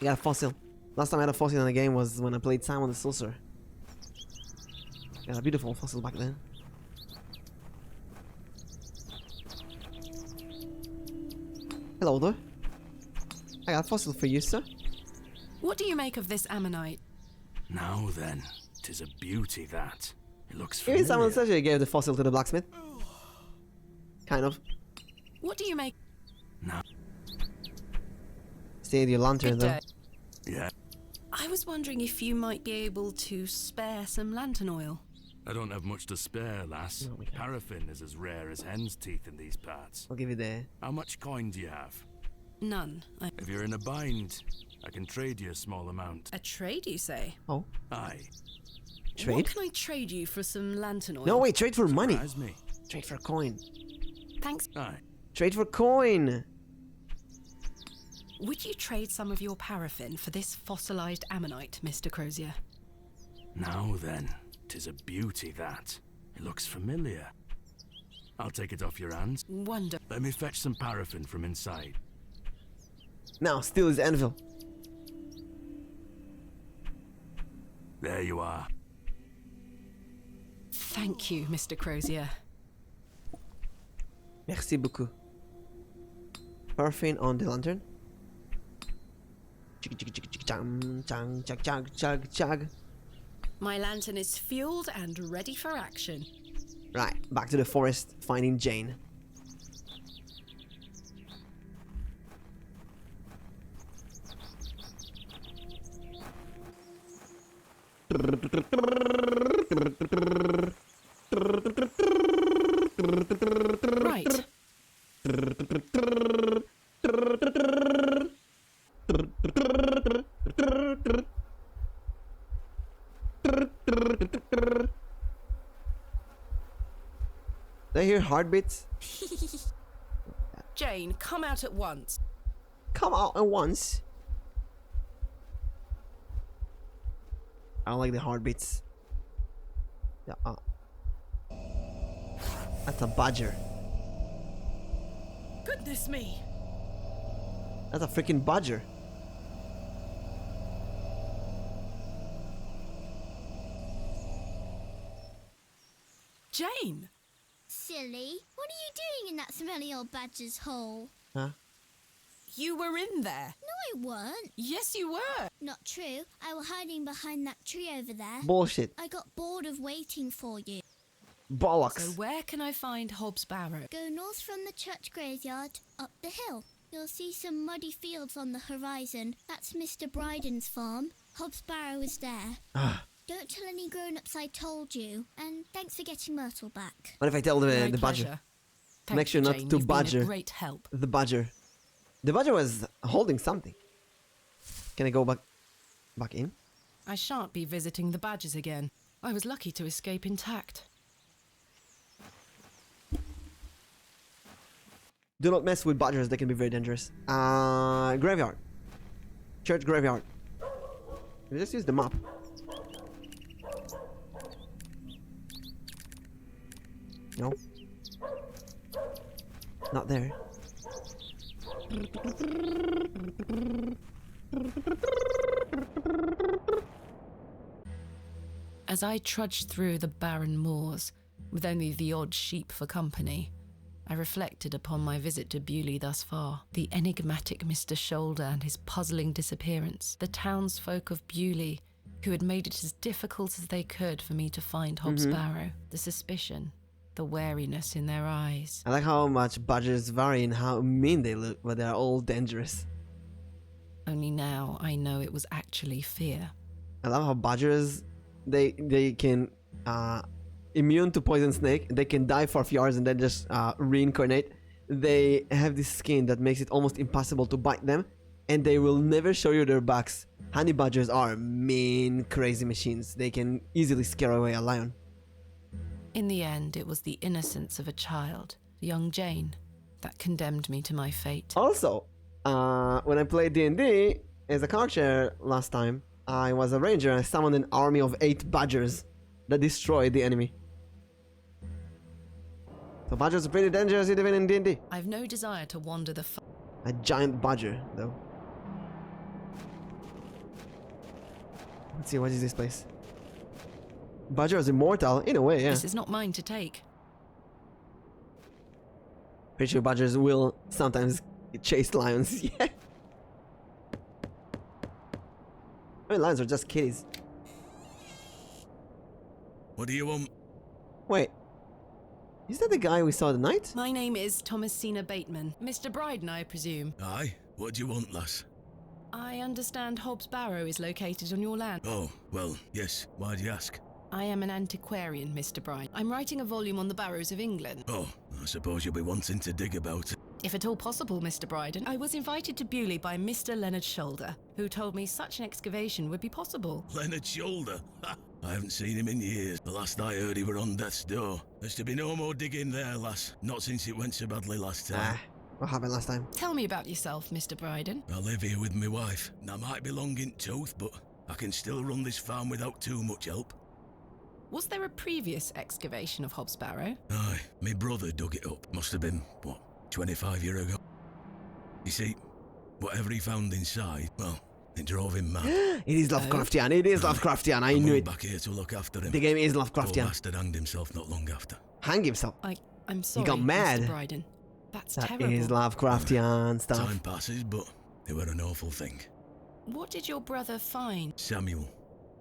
I got a fossil. Last time I had a fossil in the game was when I played Simon the Sorcerer. Got a beautiful fossil back then. Hello there. I got a fossil for you, sir. What do you make of this ammonite? Now then, 'tis a beauty that. It looks Even familiar. someone says you gave the fossil to the blacksmith. Kind of. What do you make? No. Stay with your lantern, Good though. day. Yeah. I was wondering if you might be able to spare some lantern oil. I don't have much to spare, lass. Paraffin is as rare as hen's teeth in these parts. I'll give you the... How much coin do you have? None. If you're in a bind, I can trade you a small amount. A trade, you say? Oh. Aye. Trade? What can I trade you for some lantern oil? No, wait, trade for money. Surprise me. Trade for coin. Thanks. Aye. Trade for coin. Would you trade some of your paraffin for this fossilized ammonite, Mr. Crozier? Now then, 'tis a beauty that. It looks familiar. I'll take it off your hands. Wonder. Let me fetch some paraffin from inside. Now, steal his anvil. There you are. Thank you, Mr. Crozier. Merci beaucoup. Paraffin on the lantern. Chug. My lantern is fueled and ready for action. Right, back to the forest, finding Jane. Right. They hear heartbeats. Jane, come out at once. Come out at once. I don't like the heartbeats. Yeah. That's a badger. Goodness me. That's a freaking badger. Jane! Silly, what are you doing in that smelly old badger's hole? Huh? You were in there. No, I weren't. Yes, you were. Not true. I was hiding behind that tree over there. Bullshit. I got bored of waiting for you. Bollocks. So where can I find Hobbs Barrow? Go north from the church graveyard, up the hill. You'll see some muddy fields on the horizon. That's Mr. Bryden's farm. Hobbs Barrow is there. Don't tell any grown-ups I told you. And thanks for getting Myrtle back. What if I tell the badger? Pleasure. Make sure not Jane. to You've been a badger. great help. The badger. The badger was holding something. Can I go back in? I shan't be visiting the badgers again. I was lucky to escape intact. Do not mess with badgers, they can be very dangerous. Graveyard. Church graveyard. We just use the map. No. Not there. As I trudged through the barren moors, with only the odd sheep for company, I reflected upon my visit to Bewley thus far, the enigmatic Mr. Shoulder and his puzzling disappearance, the townsfolk of Bewley who had made it as difficult as they could for me to find Hobbs Barrow, the suspicion, the wariness in their eyes. I like how much badgers vary in how mean they look, but they're all dangerous. Only now I know it was actually fear. I love how badgers, they can immune to poison snake. They can die for a few hours and then just reincarnate. They have this skin that makes it almost impossible to bite them, and they will never show you their backs. Honey badgers are mean, crazy machines. They can easily scare away a lion. In the end, it was the innocence of a child, young Jane, that condemned me to my fate. Also, when I played D&D as a character last time, I was a ranger and I summoned an army of 8 badgers that destroyed the enemy. So badgers are pretty dangerous even in D&D. I've no desire to wander the A giant badger, though. Let's see, what is this place? Badger is immortal, in a way, yeah. This is not mine to take. Pretty sure badgers will sometimes chase lions, yeah. I mean, lions are just kitties. What do you want? Wait. Is that the guy we saw at night? My name is Thomasina Bateman. Mr. Bryden, I presume. Aye, what do you want, lass? I understand Hobbs Barrow is located on your land. Oh, well, yes. Why do you ask? I am an antiquarian, Mr. Bryden. I'm writing a volume on the Barrows of England. Oh, I suppose you'll be wanting to dig about it. If at all possible, Mr. Bryden. I was invited to Bewley by Mr. Leonard Shoulder, who told me such an excavation would be possible. Leonard Shoulder? Ha! I haven't seen him in years. The last I heard he were on death's door. There's to be no more digging there, lass. Not since it went so badly last time. What happened last time? Tell me about yourself, Mr. Bryden. I live here with my wife. And I might be long in tooth, but I can still run this farm without too much help. Was there a previous excavation of Hobbs Barrow? Aye, my brother dug it up. Must have been, what, 25 years ago? You see, whatever he found inside, well, it drove him mad. It is Lovecraftian, it is Lovecraftian, I knew it. Back here to look after him. The game is Lovecraftian. Poor bastard hanged himself not long after. Hang himself? I'm sorry, He got mad. Mr. Bryden. That's That terrible. is Lovecraftian stuff. Time passes, but it were an awful thing. What did your brother find? Samuel.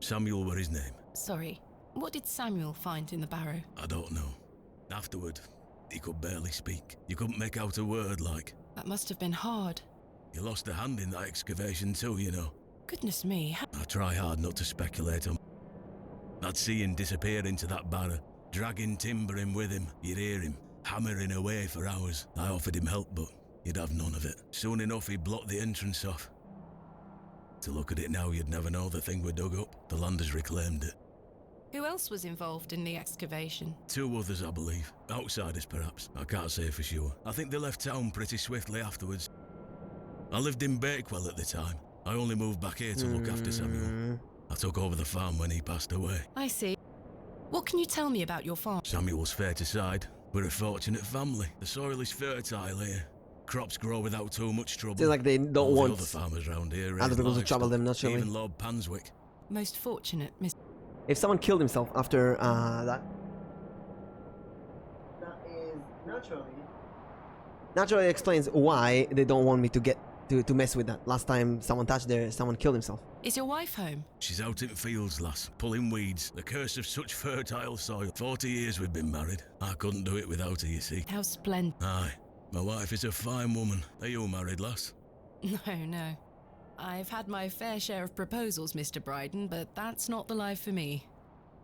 Samuel were his name. Sorry. What did Samuel find in the barrow? I don't know. Afterward, he could barely speak. You couldn't make out a word, like. That must have been hard. He lost a hand in that excavation too, you know. Goodness me. I try hard not to speculate on. I'd see him disappear into that barrow, dragging timber in with him. You'd hear him hammering away for hours. I offered him help, but he'd have none of it. Soon enough, he blocked the entrance off. To look at it now, you'd never know the thing we dug up. The land has reclaimed it. Who else was involved in the excavation? 2 others, I believe. Outsiders, perhaps. I can't say for sure. I think they left town pretty swiftly afterwards. I lived in Bakewell at the time. I only moved back here to look after Samuel. I took over the farm when he passed away. I see. What can you tell me about your farm? Samuel's fair to side. We're a fortunate family. The soil is fertile here. Crops grow without too much trouble. Seems like they don't All want the other farmers around here other people to trouble them, naturally. Even Lord Panswick. Most fortunate, Miss. If someone killed himself after that is naturally explains why they don't want me to get to mess with that. Last time someone touched there, someone killed himself. Is your wife home? She's out in fields, lass, pulling weeds. The curse of such fertile soil. 40 years we've been married. I couldn't do it without her, you see. How splendid. Aye, my wife is a fine woman. Are you married, lass? No. I've had my fair share of proposals, Mr. Bryden, but that's not the life for me.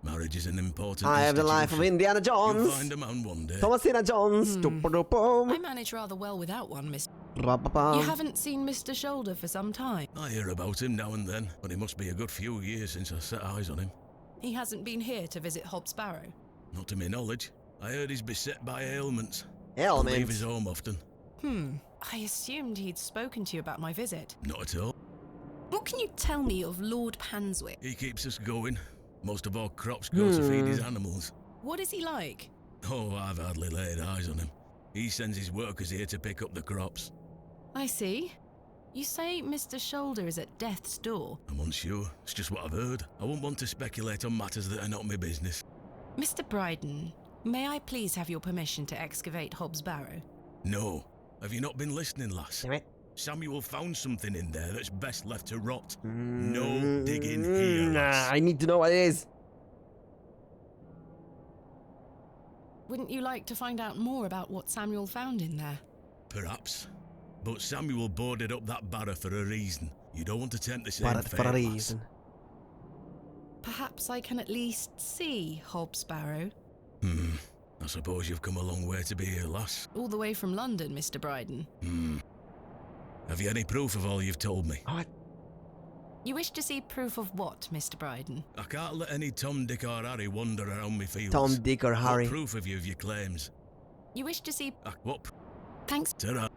Marriage is an important I have the life of Indiana Jones. You'll find a man one day. Thomasina Jones. I manage rather well without one, Miss. You You haven't seen Mr. Shoulder for some time. I hear about him now and then, but it must be a good few years since I set eyes on him. He hasn't been here to visit Hobbs Barrow. Not to my knowledge. I heard he's beset by ailments. Ailments? Leave his home often. I assumed he'd spoken to you about my visit. Not at all. What can you tell me of Lord Panswick? He keeps us going. Most of our crops go to feed his animals. What is he like? Oh, I've hardly laid eyes on him. He sends his workers here to pick up the crops. I see. You say Mr. Shoulder is at death's door. I'm unsure. It's just what I've heard. I wouldn't want to speculate on matters that are not my business. Mr. Bryden, may I please have your permission to excavate Hobbs Barrow? No. Have you not been listening, lass? Damn it. Samuel found something in there that's best left to rot. No digging here, lass. I need to know what it is. Wouldn't you like to find out more about what Samuel found in there? Perhaps. But Samuel boarded up that barrow for a reason. You don't want to tempt the same fate, For a lass. reason. Perhaps I can at least see Hobbs Barrow. I suppose you've come a long way to be here, lass. All the way from London, Mr. Bryden. Have you any proof of all you've told me? What? You wish to see proof of what, Mr. Bryden? I can't let any Tom, Dick or Harry wander around me fields. Tom, Dick or Harry. What proof have you of your claims? You wish to see... What? Thanks. Ta-ra.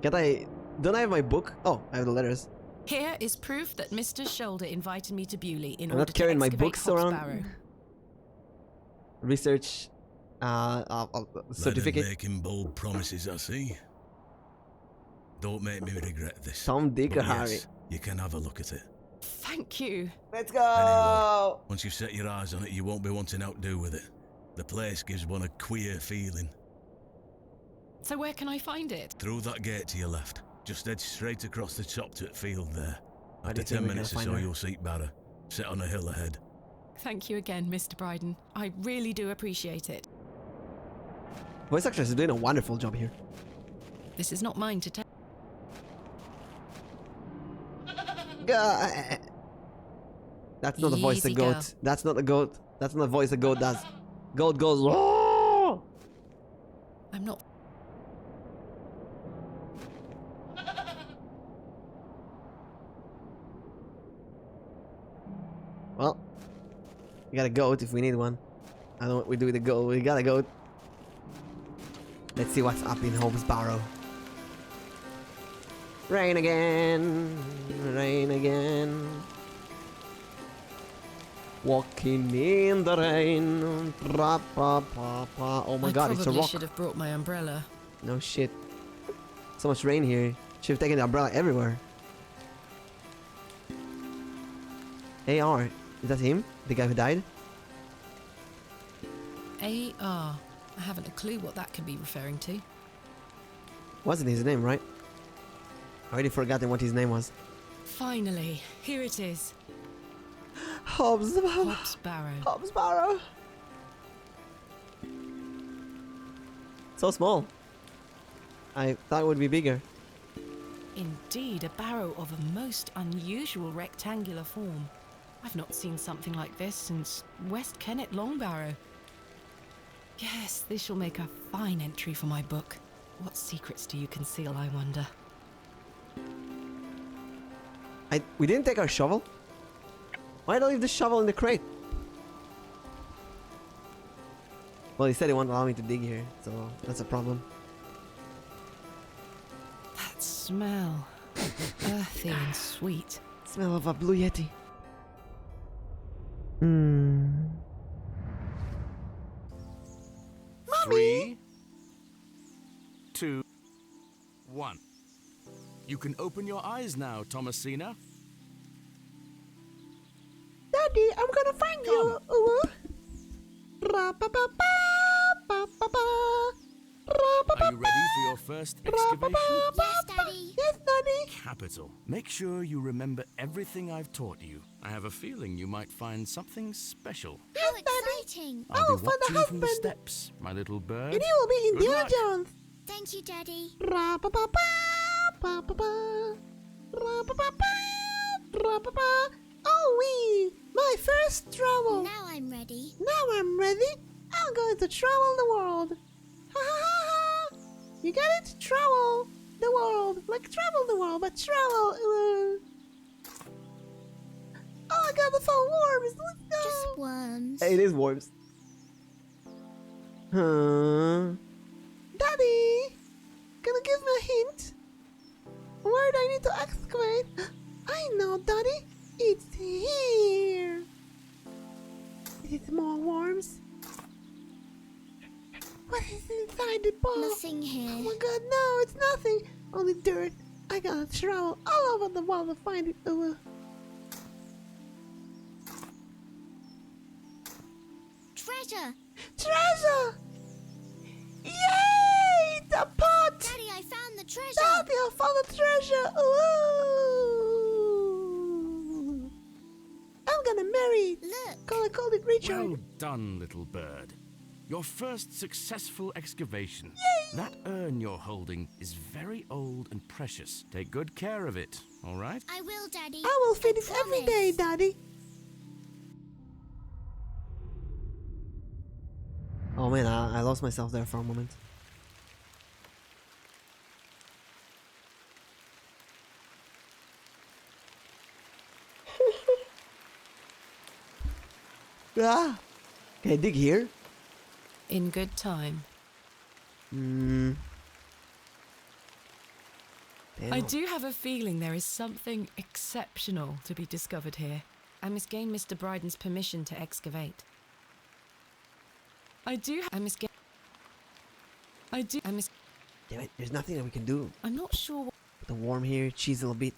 Don't I have my book? Oh, I have the letters. Here is proof that Mr. Shoulder invited me to Bewley in I'm order not carrying to my excavate books Hobbs around. Barrow. Research certificate. Let him making bold promises, I see. Don't make me regret this. Tom, Dick But or Harry. yes, you can have a look at it. Thank you. Let's go. Anyway, once you've set your eyes on it, you won't be wanting out to do with it. The place gives one a queer feeling. So where can I find it? Through that gate to your left. Just head straight across the top to the field there. How do After you think 10 we're minutes or gonna so, find her? you'll see Barrow, set on a hill ahead. Thank you again, Mr. Bryden. I really do appreciate it. Voice actress is doing a wonderful job here. This is not mine to tell. That's not the voice the Easy, goat. girl. That's not the goat. That's not the voice the goat does. Goat goes. Oh! I'm not. Well, we got a goat if we need one. I don't know what we do with the goat. We got a goat. Let's see what's up in Holmes Barrow. Rain again. Rain again. Walking in the rain. Oh my god, it's a probably rock. should have brought my umbrella. No shit. So much rain here. Should have taken the umbrella everywhere. AR. Is that him? The guy who died? AR. I haven't a clue what that could be referring to. Wasn't his name, right? I already forgotten what his name was. Finally, here it is. Hobbs Barrow. Hobbs Barrow. So small. I thought it would be bigger. Indeed, a barrow of a most unusual rectangular form. I've not seen something like this since West Kennet Long Barrow. Yes, this shall make a fine entry for my book. What secrets do you conceal, I wonder? We didn't take our shovel? Why did I leave the shovel in the crate? Well, he said he won't allow me to dig here, so that's a problem. That smell. Earthy and sweet. Smell of a blue yeti. 3, 2, 1. You can open your eyes now, Thomasina. Daddy, I'm gonna find you. Are you ready for your first excavation? Yes, Daddy. Yes, Daddy. Capital. Make sure you remember everything I've taught you. I have a feeling you might find something special. How exciting. I'll be watching from the steps, my little bird. And he will be Good Indiana luck. Jones. Thank you, Daddy. Oh, wee! My first travel. Now I'm ready. Now I'm ready. I'm going to travel the world. Ha ha ha ha! You got it? Travel the world. Like travel the world, but travel. Oh, I got the phone worms. Let's go. Just worms. It is worms. Huh? Daddy, can you give me a hint? Where do I need to excavate? I know, Daddy. It's here. Is it more worms? What is inside the ball? Nothing here. Oh my god, no, it's nothing. Only dirt. I gotta travel all over the world to find it. Treasure. Treasure! Yay! It's a pot! Daddy, I found the treasure. Daddy, I found the treasure! Ooh. I'm gonna marry it. Look. Call it Richard. Well done, little bird. Your first successful excavation. Yay! That urn you're holding is very old and precious. Take good care of it, all right? I will, Daddy. I will feed it every promise. day, Daddy. Oh man, I lost myself there for a moment. Ah! Can I dig here? In good time. Damn. I do have a feeling there is something exceptional to be discovered here. I must gain Mr. Bryden's permission to excavate. I must Damn it, there's nothing that we can do. I'm not sure what... The worm here, cheese a little bit.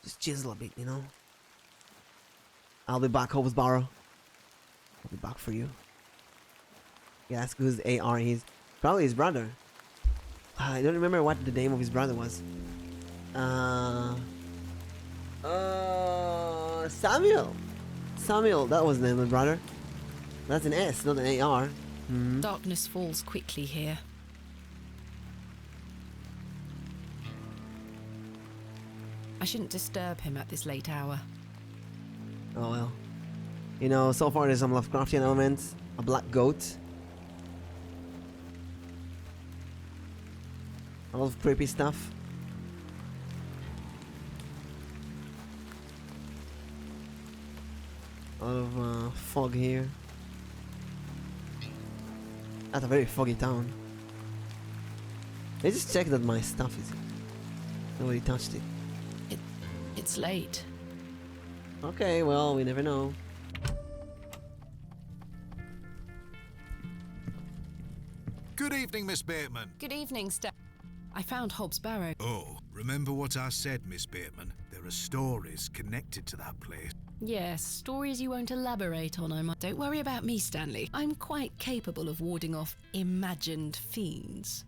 Just chisel a bit, you know. I'll be back, Hobbs Barrow. I'll be back for you. Yeah, ask whose AR is. Probably his brother. I don't remember what the name of his brother was. Samuel. Samuel, that was the name of his brother. That's an S, not an AR. Darkness falls quickly here. I shouldn't disturb him at this late hour. Oh well. You know, so far there's some Lovecraftian elements. A black goat. A lot of creepy stuff. A lot of fog here. That's a very foggy town. I just checked that my stuff is here. Nobody touched it. It's late. Okay, well, we never know. Good evening, Miss Bateman. Good evening, I found Hobbs Barrow. Oh, remember what I said, Miss Bateman? There are stories connected to that place. Yes, stories you won't elaborate on, I might. Don't worry about me, Stanley. I'm quite capable of warding off imagined fiends.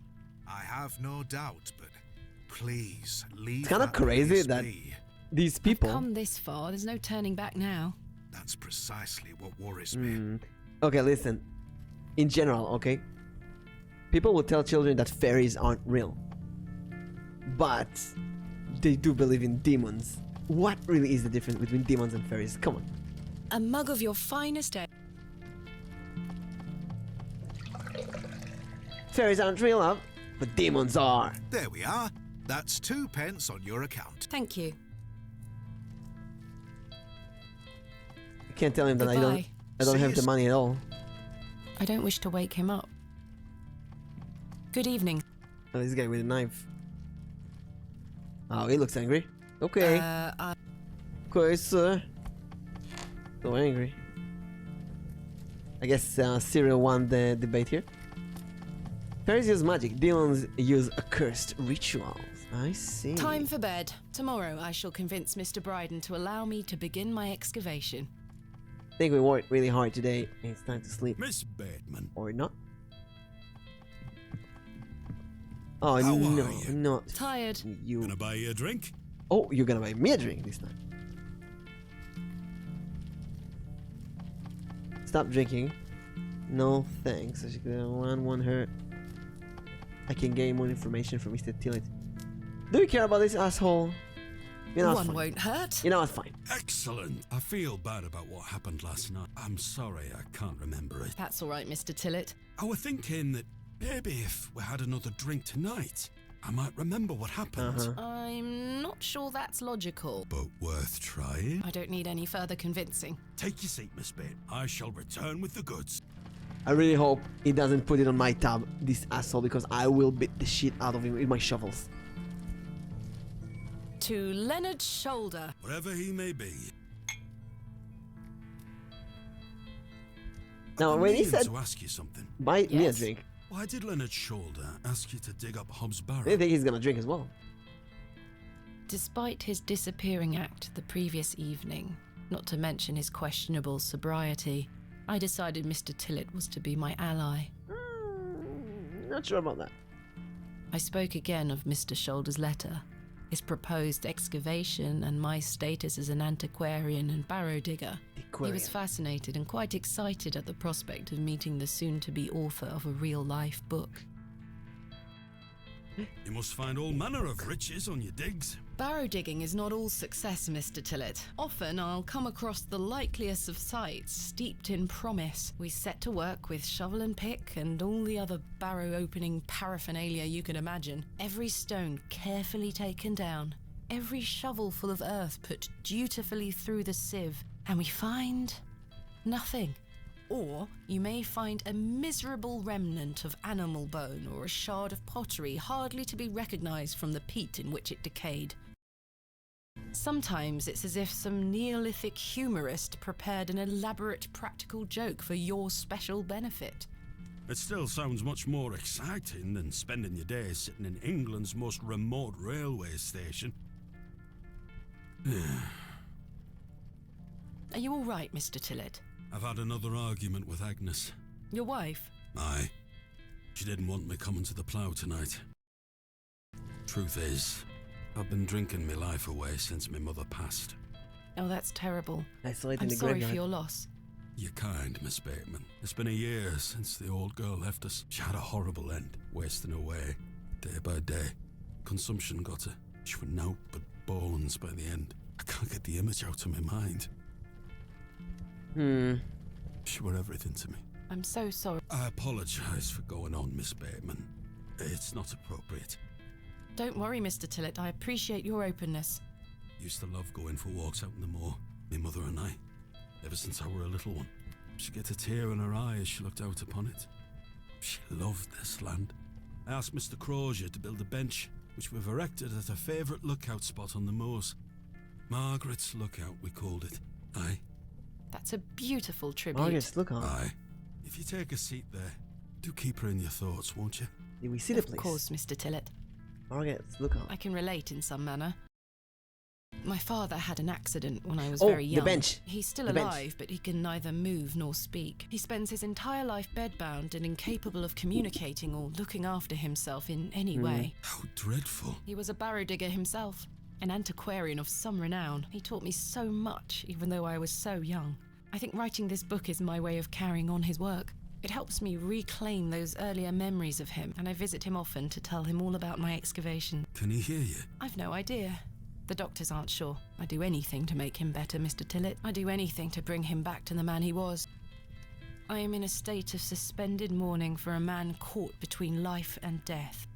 I have no doubt, but please leave. It's kind of crazy that these people. I've come this far, there's no turning back now. That's precisely what worries me. Okay, listen. In general, okay? People will tell children that fairies aren't real. But they do believe in demons. What really is the difference between demons and fairies? Come on. A mug of your finest ale. Fairies aren't real, huh? But demons are. There we are. That's 2 pence on your account. Thank you. I can't tell him that Goodbye. I don't have the money at all. I don't wish to wake him up. Good evening. Oh, this guy with a knife. Oh, he looks angry. Okay. Okay, sir. So angry. I guess Cyril won the debate here. Fairies use magic. Demons use accursed rituals. I see. Time for bed. Tomorrow I shall convince Mr. Bryden to allow me to begin my excavation. I think we worked really hard today. It's time to sleep. Miss Bateman. Or not. Oh, How no, are you? not tired. You. Gonna buy you a drink? Oh, you're gonna buy me a drink this time. Stop drinking. No thanks. One won't hurt. I can gain more information from Mr. Tillett. Do you care about this asshole? You know, One won't hurt. You know, it's fine. Excellent. I feel bad about what happened last night. I'm sorry I can't remember it. That's all right, Mr. Tillett. I was thinking that maybe if we had another drink tonight, I might remember what happened. I'm not sure that's logical. But worth trying. I don't need any further convincing. Take your seat, Miss Bate. I shall return with the goods. I really hope he doesn't put it on my tab, this asshole, because I will beat the shit out of him with my shovels. To Leonard's shoulder. Wherever he may be. Now, when he said, to ask you something. buy me a drink, Why did Leonard Shoulder ask you to dig up Hobbs Barrow? I think he's gonna drink as well. Despite his disappearing act the previous evening, not to mention his questionable sobriety, I decided Mr. Tillett was to be my ally. Not sure about that. I spoke again of Mr. Shoulder's letter, his proposed excavation, and my status as an antiquarian and barrow digger. He was fascinated and quite excited at the prospect of meeting the soon-to-be author of a real-life book. You must find all manner of riches on your digs. Barrow digging is not all success, Mr. Tillett. Often I'll come across the likeliest of sites steeped in promise. We set to work with shovel and pick and all the other barrow opening paraphernalia you can imagine. Every stone carefully taken down, every shovel full of earth put dutifully through the sieve, and we find nothing. Or you may find a miserable remnant of animal bone or a shard of pottery hardly to be recognized from the peat in which it decayed. Sometimes it's as if some Neolithic humorist prepared an elaborate practical joke for your special benefit. It still sounds much more exciting than spending your days sitting in England's most remote railway station. Are you all right, Mr. Tillett? I've had another argument with Agnes. Your wife? Aye. She didn't want me coming to the plough tonight. Truth is, I've been drinking my life away since my mother passed. Oh, that's terrible. I saw it in I'm the sorry graveyard. for your loss. You're kind, Miss Bateman. It's been a year since the old girl left us. She had a horrible end, wasting away, day by day. Consumption got her. She was naught but bones by the end. I can't get the image out of my mind. She were everything to me. I'm so sorry. I apologise for going on, Miss Bateman. It's not appropriate. Don't worry, Mr. Tillett. I appreciate your openness. Used to love going for walks out in the moor, my mother and I, ever since I were a little one. She'd get a tear in her eye as she looked out upon it. She loved this land. I asked Mr. Crozier to build a bench, which we've erected at her favourite lookout spot on the moors. Margaret's Lookout, we called it. Aye. That's a beautiful tribute. Margaret's Lookout. Aye. If you take a seat there, do keep her in your thoughts, won't you? Did we see the place? Of course, Mr. Tillett. Margaret's Lookout. I can relate in some manner. My father had an accident when I was Oh, very young. the bench. He's still The bench. alive, but he can neither move nor speak. He spends his entire life bedbound and incapable of communicating or looking after himself in any way. How dreadful. He was a barrow digger himself, an antiquarian of some renown. He taught me so much, even though I was so young. I think writing this book is my way of carrying on his work. It helps me reclaim those earlier memories of him, and I visit him often to tell him all about my excavation. Can he hear you? I've no idea. The doctors aren't sure. I do anything to make him better, Mr. Tillett. I do anything to bring him back to the man he was. I am in a state of suspended mourning for a man caught between life and death.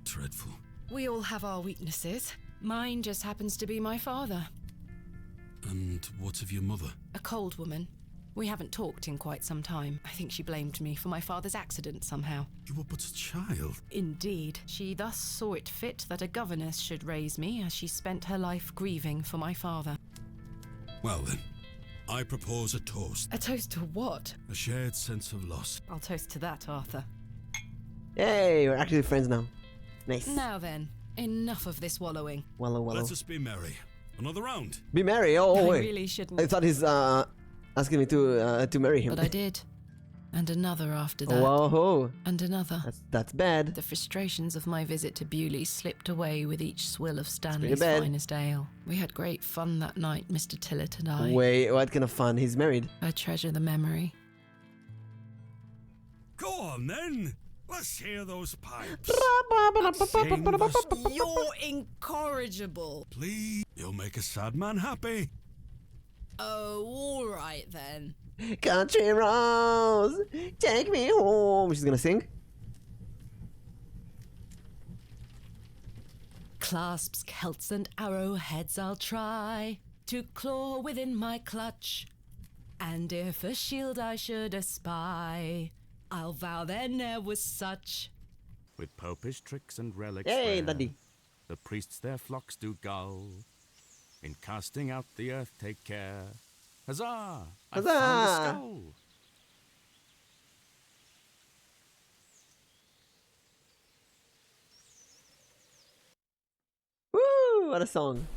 Dreadful. We all have our weaknesses. Mine just happens to be my father. And what of your mother? A cold woman. We haven't talked in quite some time. I think she blamed me for my father's accident somehow. You were but a child. Indeed. She thus saw it fit that a governess should raise me, as she spent her life grieving for my father. Well then, I propose a toast. A toast to what? A shared sense of loss. I'll toast to that, Arthur. Hey, we're actually friends now. Nice. Now then, enough of this wallowing. Wallow. Let us be merry. Another round. Be merry. Oh, I wait. really shouldn't. I thought he's asking me to marry him. But I did. And another after that. Whoa. And another. That's bad. The frustrations of my visit to Bewley slipped away with each swill of Stanley's bad. finest ale. We had great fun that night, Mr. Tillett and I. Wait, what kind of fun? He's married. I treasure the memory. Go on then. Let's hear those pipes. You're incorrigible. Please, you'll make a sad man happy. Oh, all right then. Country Rose, take me home. She's gonna sing. Clasps, celts, and arrowheads I'll try to claw within my clutch. And if a shield I should espy, I'll vow there ne'er was such. With popish tricks and relics Hey, rare, Daddy. the priests their flocks do gull. In casting out the earth take care. Huzzah! I found a Huzzah! skull! Woo! What a song.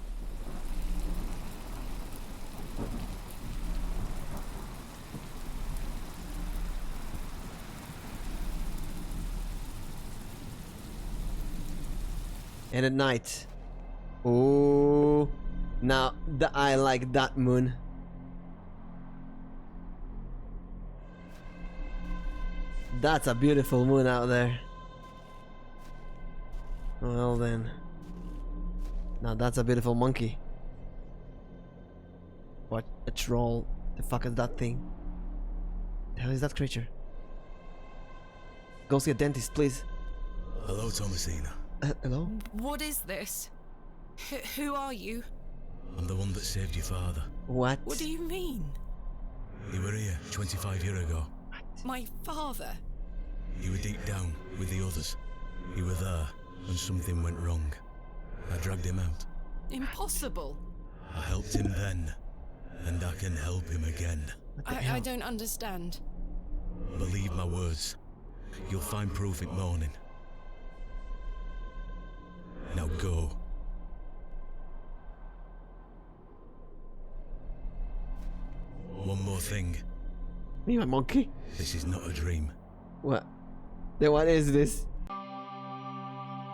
And at night. Oh, now I like that moon. That's a beautiful moon out there. Well then. Now that's a beautiful monkey. What a troll. The fuck is that thing? The hell is that creature? Go see a dentist, please. Hello, Thomasina. Hello? What is this? Who are you? I'm the one that saved your father. What? What do you mean? You were here 25 years ago. My father? You were deep down with the others. You were there, and something went wrong. I dragged him out. Impossible. I helped him then, and I can help him again. I don't understand. Believe my words. You'll find proof in morning. Now go. thing. Me, my monkey? This is not a dream. What? Then what is this?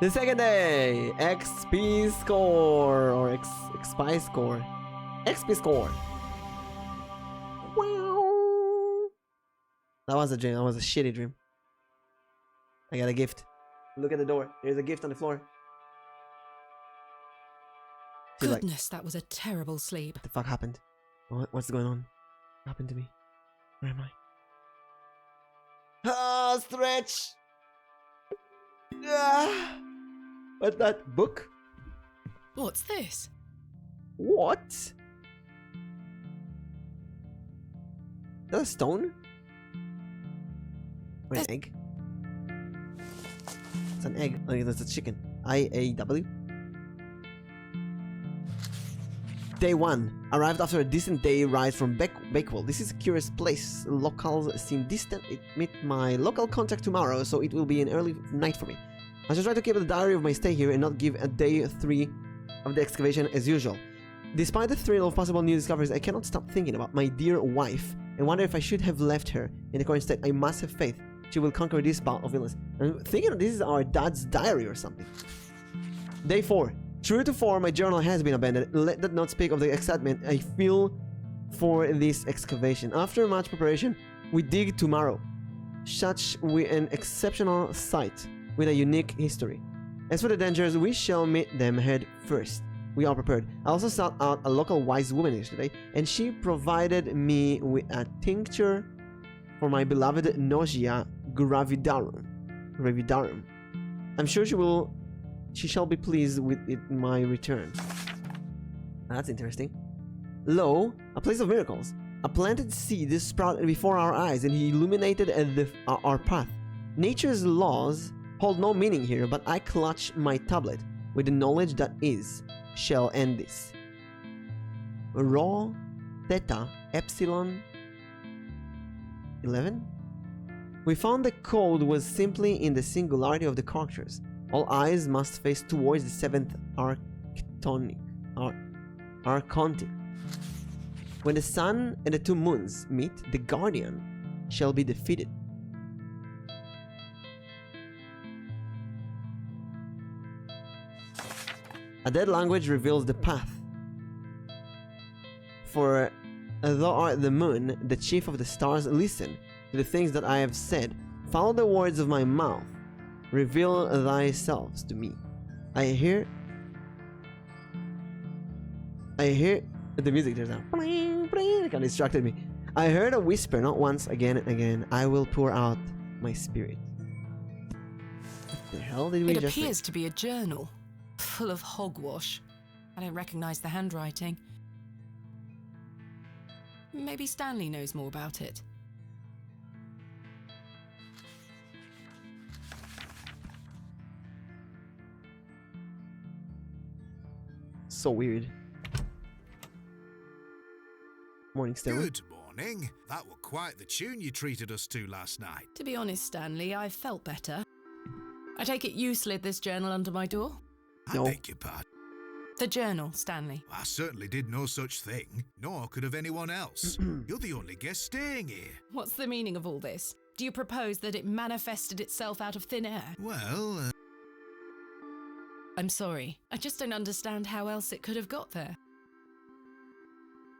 The second day! XP score! Or XP score. XP score! Wow! That was a dream. That was a shitty dream. I got a gift. Look at the door. There's a gift on the floor. She's like, Goodness, that was a terrible sleep. what the fuck happened? What's going on? What happened to me? Where am I? Ah, stretch! Ah! What's that? Book? What's this? What? Is that a stone? Or an egg? It's an egg. Oh, that's a chicken. IAW. Day 1. Arrived after a distant day ride from Bakewell. This is a curious place. Locals seem distant. It meet my local contact tomorrow, so it will be an early night for me. I shall try to keep a diary of my stay here and not give a day 3 of the excavation as usual. Despite the thrill of possible new discoveries, I cannot stop thinking about my dear wife and wonder if I should have left her in the current state. I must have faith she will conquer this bout of illness. I'm thinking this is our dad's diary or something. Day 4. True to form, my journal has been abandoned. Let that not speak of the excitement I feel for this excavation. After much preparation, we dig tomorrow. Such an exceptional site with a unique history. As for the dangers, we shall meet them head first. We are prepared. I also sought out a local wise woman yesterday, and she provided me with a tincture for my beloved nausea gravidarum. I'm sure she shall be pleased with it in my return. That's interesting. Lo, a place of miracles. A planted seed sprouted before our eyes, and he illuminated our path. Nature's laws hold no meaning here, but I clutch my tablet with the knowledge that shall end this. Rho, theta, epsilon, 11? We found the code was simply in the singularity of the characters. All eyes must face towards the 7th archontic. When the sun and the 2 moons meet, the guardian shall be defeated. A dead language reveals the path. For thou art the moon, the chief of the stars, listen to the things that I have said. Follow the words of my mouth. Reveal thyself to me. I hear the music just now. It kind of distracted me. I heard a whisper not once, again and again. I will pour out my spirit. What the hell did we just say? It appears to be a journal, full of hogwash. I don't recognize the handwriting. Maybe Stanley knows more about it. So weird. Morning, Stanley. Good morning. That was quite the tune you treated us to last night. To be honest, Stanley, I felt better. I take it you slid this journal under my door? I beg your pardon. The journal, Stanley. I certainly did no such thing, nor could have anyone else. You're the only guest staying here. What's the meaning of all this? Do you propose that it manifested itself out of thin air? Well, I'm sorry. I just don't understand how else it could have got there.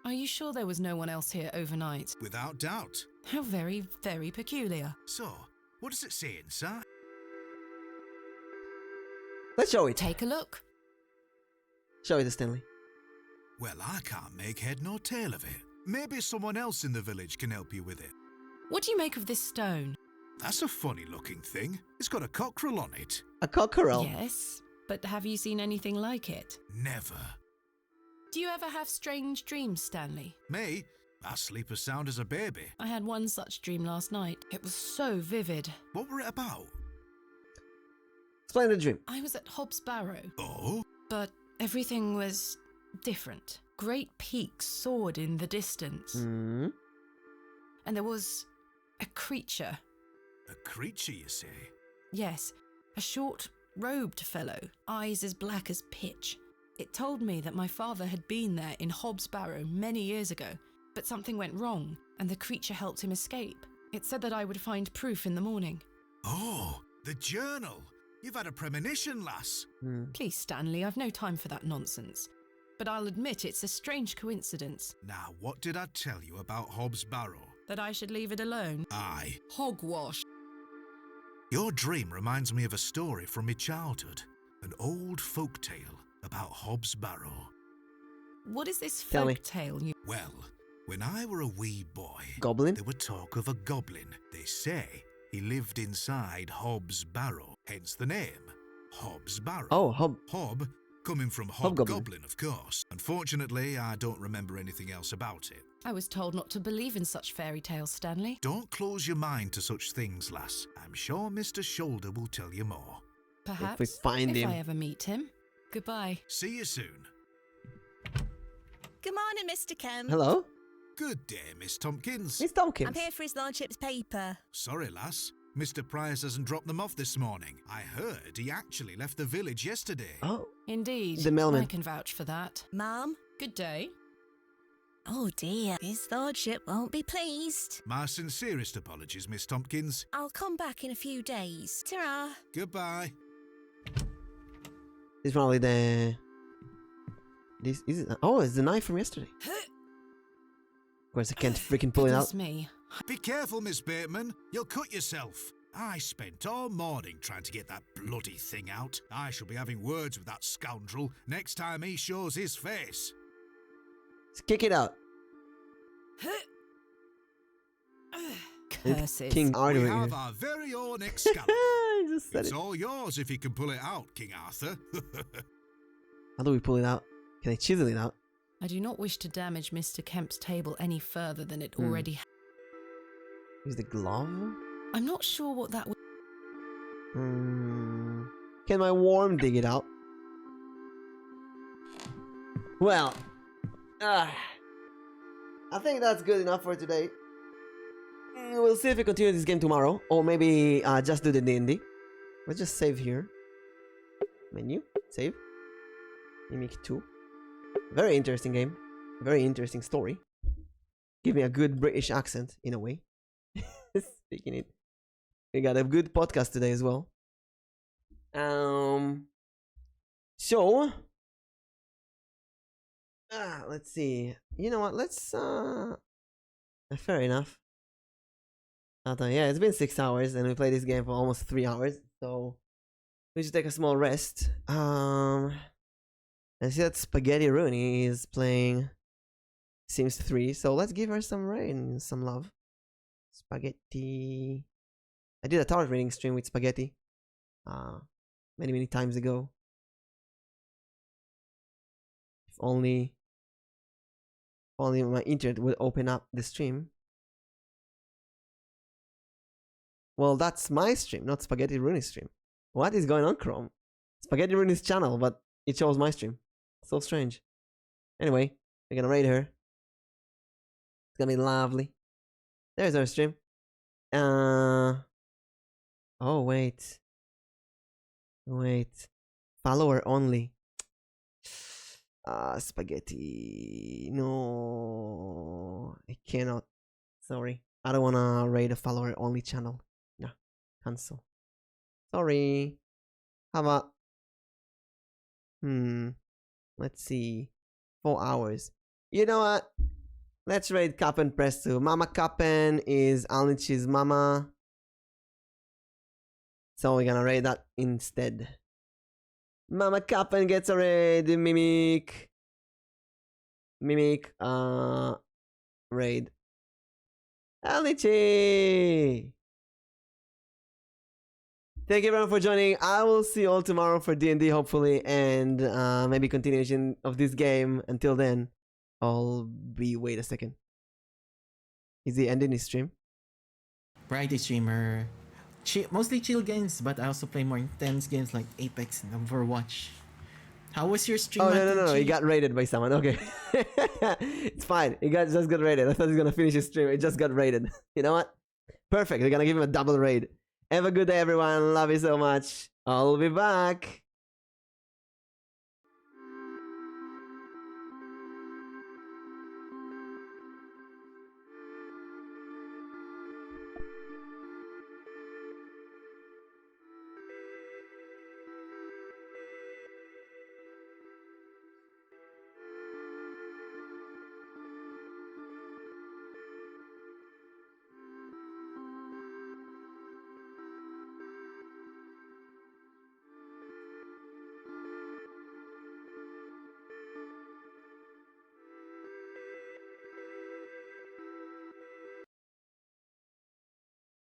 Are you sure there was no one else here overnight? Without doubt. How very, very peculiar. So, what does it say inside? Let's show it. Take a look. Show it to Stanley. Well, I can't make head nor tail of it. Maybe someone else in the village can help you with it. What do you make of this stone? That's a funny looking thing. It's got a cockerel on it. A cockerel? Yes, but have you seen anything like it? Never. Do you ever have strange dreams, Stanley? Me? I sleep as sound as a baby. I had one such dream last night. It was so vivid. What were it about? Explain the dream. I was at Hobbs Barrow. Oh? But everything was different. Great peaks soared in the distance. Mm. And there was a creature. A creature, you say? Yes, a short, robed fellow, eyes as black as pitch. It told me that my father had been there in Hobbs Barrow many years ago, but something went wrong. and the creature helped him escape. It said that I would find proof in the morning. Oh, the journal. You've had a premonition, lass. Please, Stanley, I've no time for that nonsense. But I'll admit it's a strange coincidence. Now, what did I tell you about Hobbs Barrow? That I should leave it alone? Aye. Hogwash. Your dream reminds me of a story from my childhood. An old folk tale about Hobbs Barrow. What is this Tell me. folk tale you... Well, when I were a wee boy, Goblin? there were talk of a goblin. They say he lived inside Hobbs Barrow, hence the name, Hobbs Barrow. Oh, Hob, coming from Hobgoblin. Hobgoblin, of course. Unfortunately, I don't remember anything else about it. I was told not to believe in such fairy tales, Stanley. Don't close your mind to such things, lass. I'm sure Mr. Shoulder will tell you more. Perhaps, we find him. I ever meet him. Goodbye. See you soon. Good morning, Mr. Kemp. Hello? Good day, Miss Tompkins. Miss Tompkins. I'm here for his lordship's paper. Sorry, lass. Mr. Price hasn't dropped them off this morning. I heard he actually left the village yesterday. Oh. Indeed. The mailman. I can vouch for that. Ma'am? Good day. Oh dear, his lordship won't be pleased. My sincerest apologies, Miss Tompkins. I'll come back in a few days. Ta-ra. Goodbye. This is probably the... This is it? Oh, it's the knife from yesterday. Of course, I can't freaking pull it out. Goodness me. Be careful, Miss Bateman. You'll cut yourself. I spent all morning trying to get that bloody thing out. I shall be having words with that scoundrel next time he shows his face. Let's kick it out. Curses. King We Arthur. have our very own Excavation. Just said It's it. all yours if you can pull it out, King Arthur. How do we pull it out? Can I chisel it out? I do not wish to damage Mr. Kemp's table any further than it already has. Use the glove? I'm not sure what that would... Can my worm dig it out? Well, I think that's good enough for today. We'll see if we continue this game tomorrow, or maybe just do the D&D. Let's just save here. Menu, save. Mimic 2. Very interesting game. Very interesting story. Give me a good British accent, in a way. Speaking it. We got a good podcast today as well. So... let's see. You know what? Let's... fair enough. Yeah, it's been 6 hours and we played this game for almost 3 hours. So... we should take a small rest. I see that Spaghetti Rooney is playing Sims 3, so let's give her some rain, some love. Spaghetti. I did a tower raiding stream with Spaghetti many times ago. If only my internet would open up the stream. Well, that's my stream, not Spaghetti Rooney's stream. What is going on, Chrome? Spaghetti Rooney's channel, but it shows my stream. So strange. Anyway, we're gonna raid her. It's gonna be lovely. There's our stream. Oh, wait. Follower only. Spaghetti. No. I cannot. Sorry. I don't wanna raid a follower only channel. No. Cancel. Sorry. How about... Let's see. 4 hours. You know what? Let's raid Kappen Presto. Mama Kappen is Alnich's mama. So we're gonna raid that instead. Mama Kappen gets a raid. Mimic. Raid. Alnichi! Thank you everyone for joining. I will see you all tomorrow for D&D hopefully, and maybe continuation of this game. Until then, wait a second. Is he ending his stream? Variety streamer. Mostly chill games, but I also play more intense games like Apex and Overwatch. How was your stream? Oh no, he got raided by someone. Okay. It's fine. Just got raided. I thought he was gonna finish his stream. It just got raided. You know what? Perfect. We're gonna give him a double raid. Have a good day, everyone. Love you so much. I'll be back.